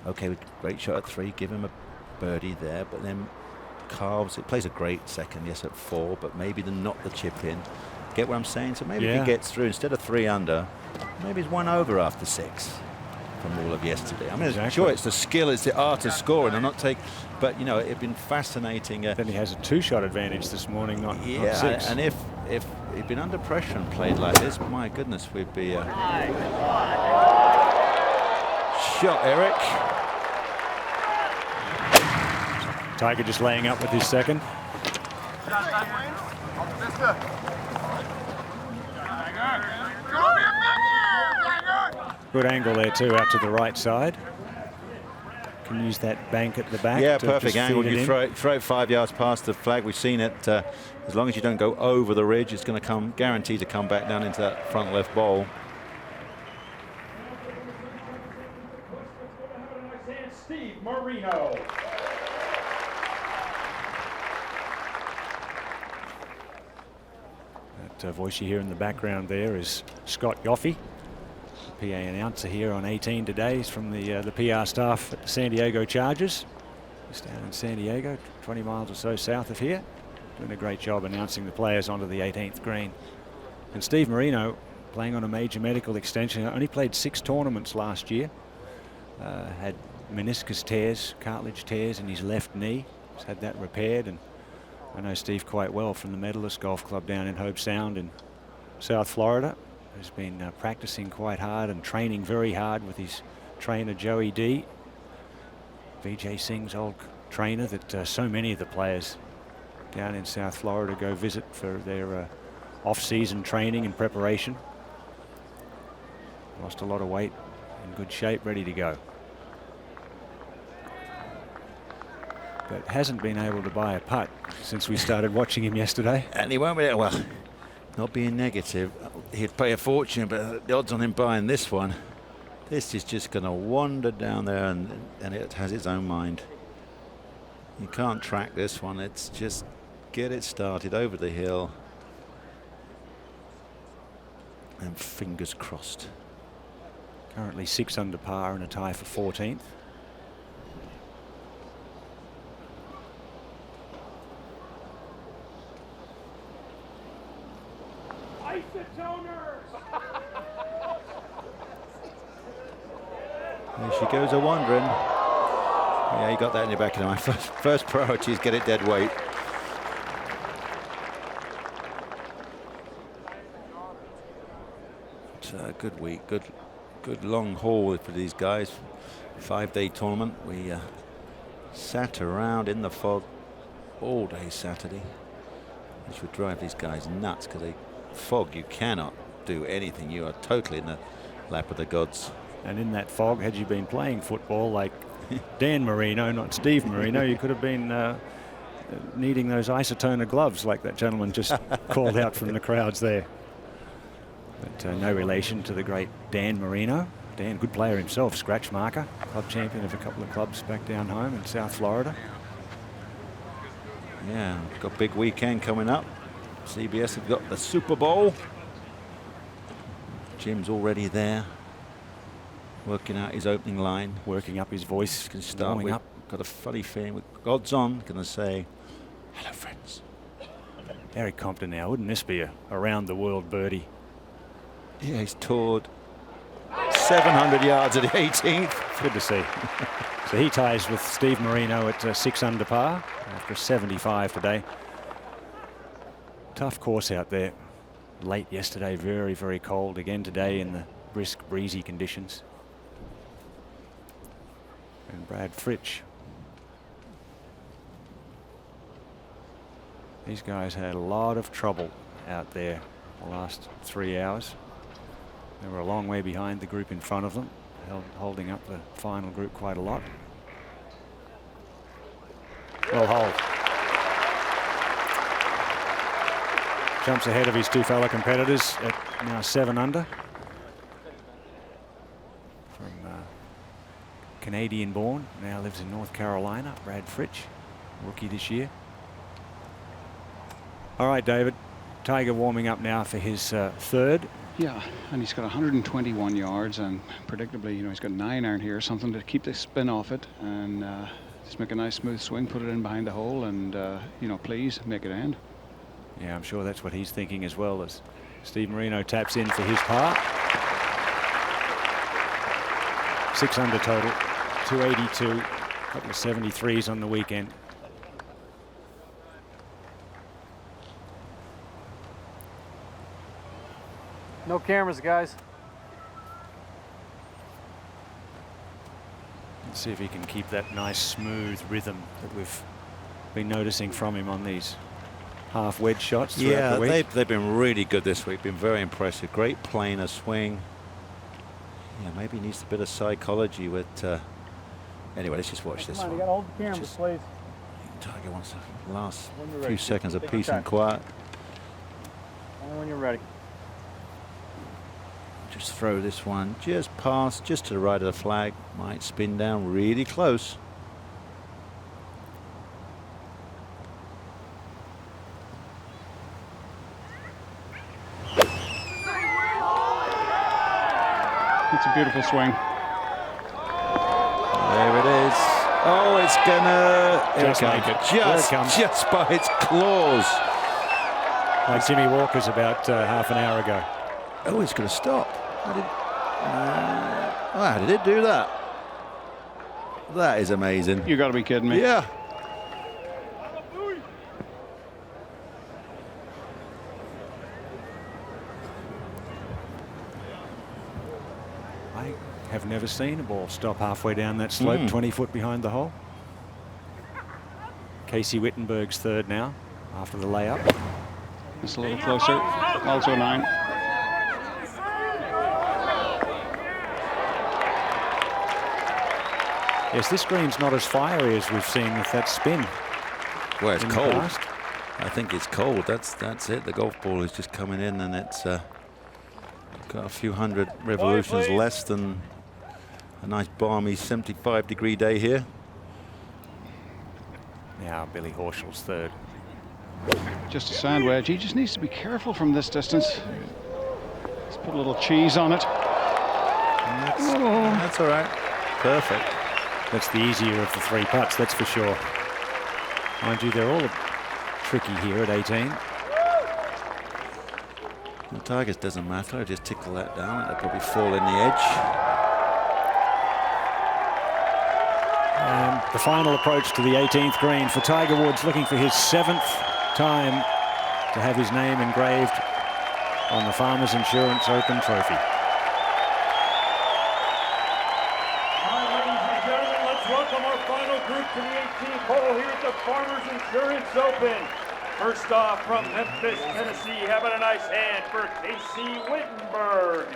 Okay, great shot at 3, give him a birdie there, but then carves. It plays a great second, yes, at 4, but maybe not the chip in. Get what I'm saying? So maybe if he gets through instead of 3 under, maybe he's 1 over after 6. From all of yesterday. I mean, sure, it's the skill, it's the art of scoring. But you know, it'd been fascinating. Then he has a 2-shot advantage this morning, not 6. And if he'd been under pressure and played like this, my goodness, we'd be. Shot, Eric. Tiger just laying up with his second. Good angle there too, out to the right side. Can use that bank at the back. Yeah, to perfect angle. You throw it 5 yards past the flag. We've seen it. As long as you don't go over the ridge, it's going to guaranteed to come back down into that front left bowl. Steve Marino. That voice you hear in the background there is Scott Yoffey, PA announcer here on 18 today. He's from the PR staff at the San Diego Chargers. He's down in San Diego, 20 miles or so south of here. Doing a great job announcing the players onto the 18th green. And Steve Marino playing on a major medical extension. Only played 6 tournaments last year. Had meniscus tears, cartilage tears in his left knee. He's had that repaired, and I know Steve quite well from the Medalist Golf Club down in Hobe Sound in South Florida. He's been practicing quite hard and training very hard with his trainer Joey D. Vijay Singh's old trainer that so many of the players down in South Florida go visit for their off-season training and preparation. Lost a lot of weight, in good shape, ready to go. But hasn't been able to buy a putt since we started watching him yesterday. And he won't be able, well, not being negative, he'd pay a fortune, but the odds on him buying this one, this is just going to wander down there, and it has its own mind. You can't track this one. It's just get it started over the hill. And fingers crossed. Currently 6 under par and a tie for 14th. There she goes a wandering. Yeah, you got that in your back of the mind. First priority is get it dead weight. It's a good week, good long haul for these guys. 5-day tournament. We sat around in the fog all day Saturday, which would drive these guys nuts because they fog. You cannot do anything. You are totally in the lap of the gods. And in that fog, had you been playing football like Dan Marino, not Steve Marino, you could have been needing those isotoner gloves like that gentleman just called out from the crowds there. But no relation to the great Dan Marino. Dan, good player himself, scratch marker, club champion of a couple of clubs back down home in South Florida. Yeah, got a big weekend coming up. CBS have got the Super Bowl. Jim's already there, working out his opening line. Working up his voice, Can start with, up. got a funny feeling with God's on, gonna say, hello friends. Eric Compton now, wouldn't this be a around the world birdie? Yeah, he's toured 700 yards at the 18th. Good to see. So he ties with Steve Marino at 6 under par after 75 today. Tough course out there. Late yesterday, very, very cold. Again today in the brisk, breezy conditions. And Brad Fritsch. These guys had a lot of trouble out there the last 3 hours. They were a long way behind the group in front of them, holding up the final group quite a lot. Well holed. Jumps ahead of his two fellow competitors at now 7 under. From Canadian born, now lives in North Carolina, Brad Fritsch, rookie this year. All right, David, Tiger warming up now for his third. Yeah, and he's got 121 yards, and predictably, you know, he's got 9 iron here, something to keep the spin off it, and just make a nice smooth swing, put it in behind the hole, and you know, please make it end. Yeah, I'm sure that's what he's thinking as well, as Steve Marino taps in for his par. 6 under total, 282, a couple of 73s on the weekend. No cameras, guys. Let's see if he can keep that nice smooth rhythm that we've been noticing from him on these half wedge shots throughout the week. They've been really good this week. Been very impressive. Great planer swing. Yeah, maybe he needs a bit of psychology with. Anyway, let's just watch this one. You gotta hold the camera, please. Tiger wants the last few seconds of peace and quiet. Only when you're ready. Just throw this one just past, just to the right of the flag. Might spin down really close. It's a beautiful swing. There it is. Oh, it's gonna Just make it. Just by its claws. Like Jimmy Walker's about half an hour ago. Oh, it's gonna stop. How did it do that? That is amazing. You got to be kidding me. Yeah. I have never seen a ball stop halfway down that slope, 20 foot behind the hole. Casey Wittenberg's third now, after the layup. Just a little closer. Also 9. Yes, this green's not as fiery as we've seen with that spin. Well, it's in the cold. past. I think it's cold. That's it. The golf ball is just coming in, and it's got a few hundred revolutions less than a nice balmy 75-degree day here. Now Billy Horschel's third. Just a sand wedge. He just needs to be careful from this distance. He's Put a little cheese on it. That's all right. Perfect. That's the easier of the 3 putts, that's for sure. Mind you, they're all tricky here at 18. The Tigers doesn't matter. I just tickle that down. It'll probably fall in the edge. And the final approach to the 18th green for Tiger Woods, looking for his 7th time to have his name engraved on the Farmers Insurance Open trophy. Ladies and gentlemen, let's welcome our final group to the 18th hole here at the Farmers Insurance Open. First off, from Memphis, Tennessee, having a nice hand for Casey Wittenberg.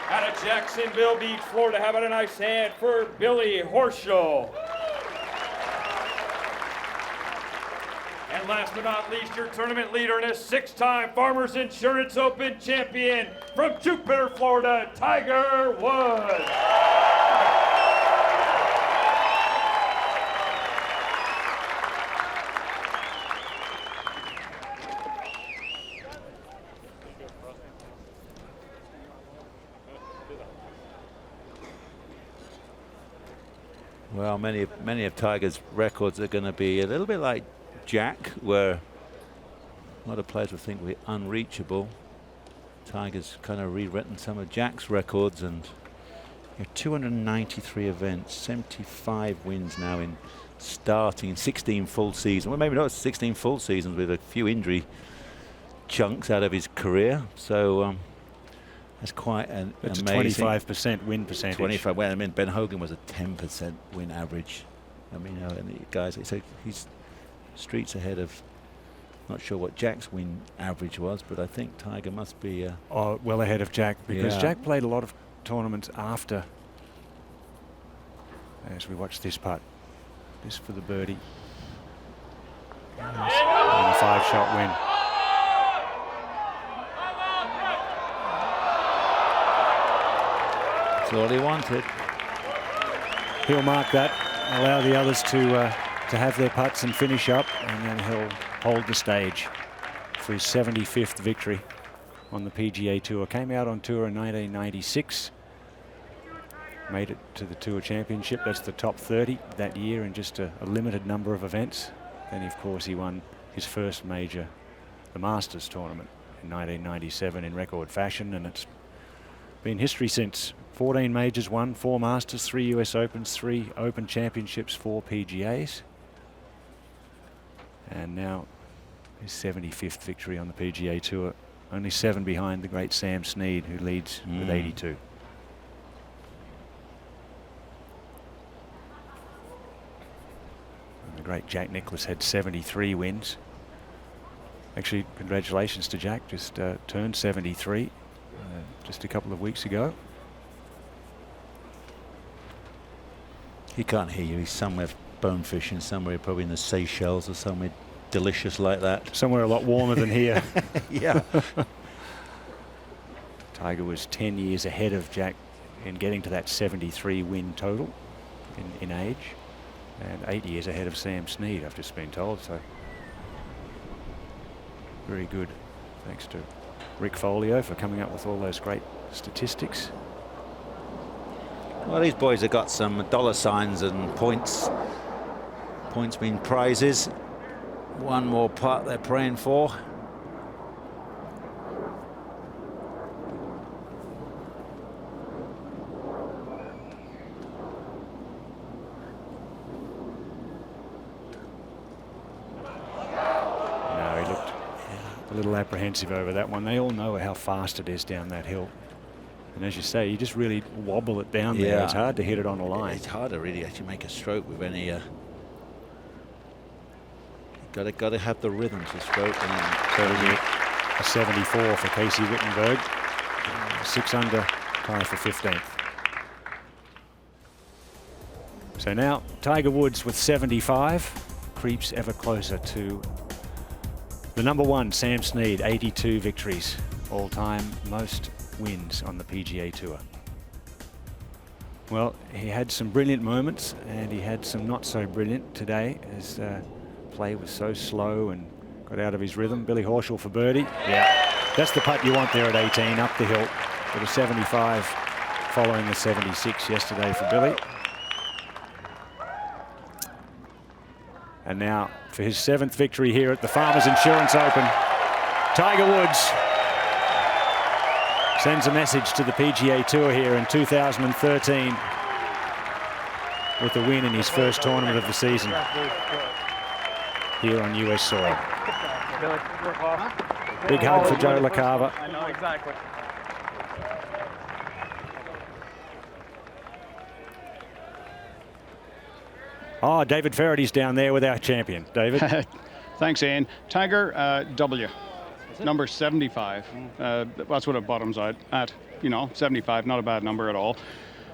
Out of Jacksonville Beach, Florida, having a nice hand for Billy Horschel. And last but not least, your tournament leader and a 6-time Farmers Insurance Open champion from Jupiter, Florida, Tiger Woods. Well, many of Tiger's records are going to be a little bit like Jack, where a lot of players would think we're unreachable. Tiger's kind of rewritten some of Jack's records, and 293 events, 75 wins now in starting in 16 full seasons. Well, maybe not 16 full seasons with a few injury chunks out of his career. So that's quite an That's amazing. a 25% win percentage. 25. Well, I mean, Ben Hogan was a 10% win average. I mean, and the guys, so he's streets ahead of. Not sure what Jack's win average was, but I think Tiger must be. Well ahead of Jack, because Yeah. Jack played a lot of tournaments after. As we watch this putt, this for the birdie, and a 5-shot win. That's all he wanted. He'll mark that, allow the others to have their putts and finish up, and then he'll hold the stage for his 75th victory on the PGA Tour. Came out on tour in 1996. Made it to the Tour Championship. That's the top 30 that year in just a limited number of events. Then, of course, he won his first major, the Masters tournament, in 1997 in record fashion, and it's been history since. 14 majors won, 4 Masters, 3 US Opens, 3 Open Championships, 4 PGAs. And now his 75th victory on the PGA Tour, only 7 behind the great Sam Snead, who leads with 82. And the great Jack Nicklaus had 73 wins. Actually, congratulations to Jack, just turned 73 just a couple of weeks ago. He can't hear you. He's somewhere bone fishing, somewhere probably in the Seychelles or somewhere delicious like that. Somewhere a lot warmer than here. Yeah. Tiger was 10 years ahead of Jack in getting to that 73 win total in age, and 8 years ahead of Sam Snead, I've just been told. So very good. Thanks to Rick Folio for coming up with all those great statistics. Well, these boys have got some dollar signs and points. Points mean prizes. One more putt they're praying for. No, he looked a little apprehensive over that one. They all know how fast it is down that hill. And as you say, you just really wobble it down there. Yeah. It's hard to hit it on a line. It's hard to really actually make a stroke with any. Got to have the rhythm to stroke. And a 74 for Casey Wittenberg. 6 under, tie for 15th. So now Tiger Woods with 75 creeps ever closer to the number 1, Sam Snead, 82 victories, all-time most wins on the PGA Tour. Well, he had some brilliant moments and he had some not so brilliant today, as play was so slow and Got out of his rhythm. Billy Horschel for birdie. Yeah, that's the putt you want there at 18, up the hill. With a 75 following the 76 yesterday for Billy. And now for his 7th victory here at the Farmers Insurance Open, Tiger Woods sends a message to the PGA Tour here in 2013 with a win in his first tournament of the season here on US soil. Big hug for Joe LaCava. I know exactly. Oh, David Farady's down there with our champion. David. Thanks, Ian. Tiger, W. Number 75. That's what it bottoms out at. You know, 75, not a bad number at all.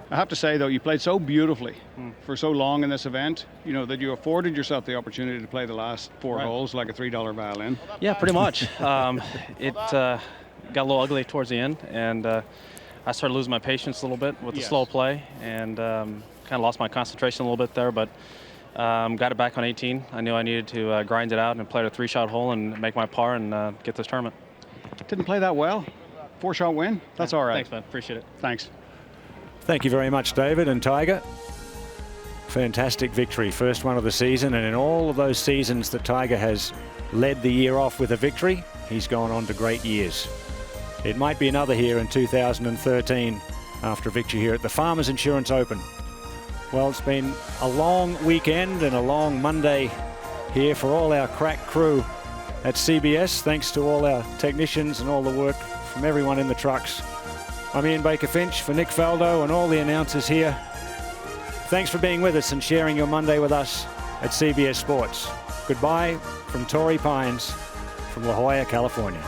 I have to say, though, you played so beautifully for so long in this event, you know, that you afforded yourself the opportunity to play the last 4 holes like a $3 violin. Yeah, pretty much. It got a little ugly towards the end, and I started losing my patience a little bit with the slow play, and kind of lost my concentration a little bit there, but got it back on 18. I knew I needed to grind it out and play a 3-shot hole and make my par and get this tournament. Didn't play that well. 4-shot win. That's all right. Thanks, man. Appreciate it. Thanks. Thank you very much, David and Tiger. Fantastic victory, first one of the season, and in all of those seasons that Tiger has led the year off with a victory, he's gone on to great years. It might be another here in 2013 after a victory here at the Farmers Insurance Open. Well, it's been a long weekend and a long Monday here for all our crack crew at CBS. Thanks to all our technicians and all the work from everyone in the trucks. I'm Ian Baker-Finch for Nick Faldo and all the announcers here. Thanks for being with us and sharing your Monday with us at CBS Sports. Goodbye from Torrey Pines from La Jolla, California.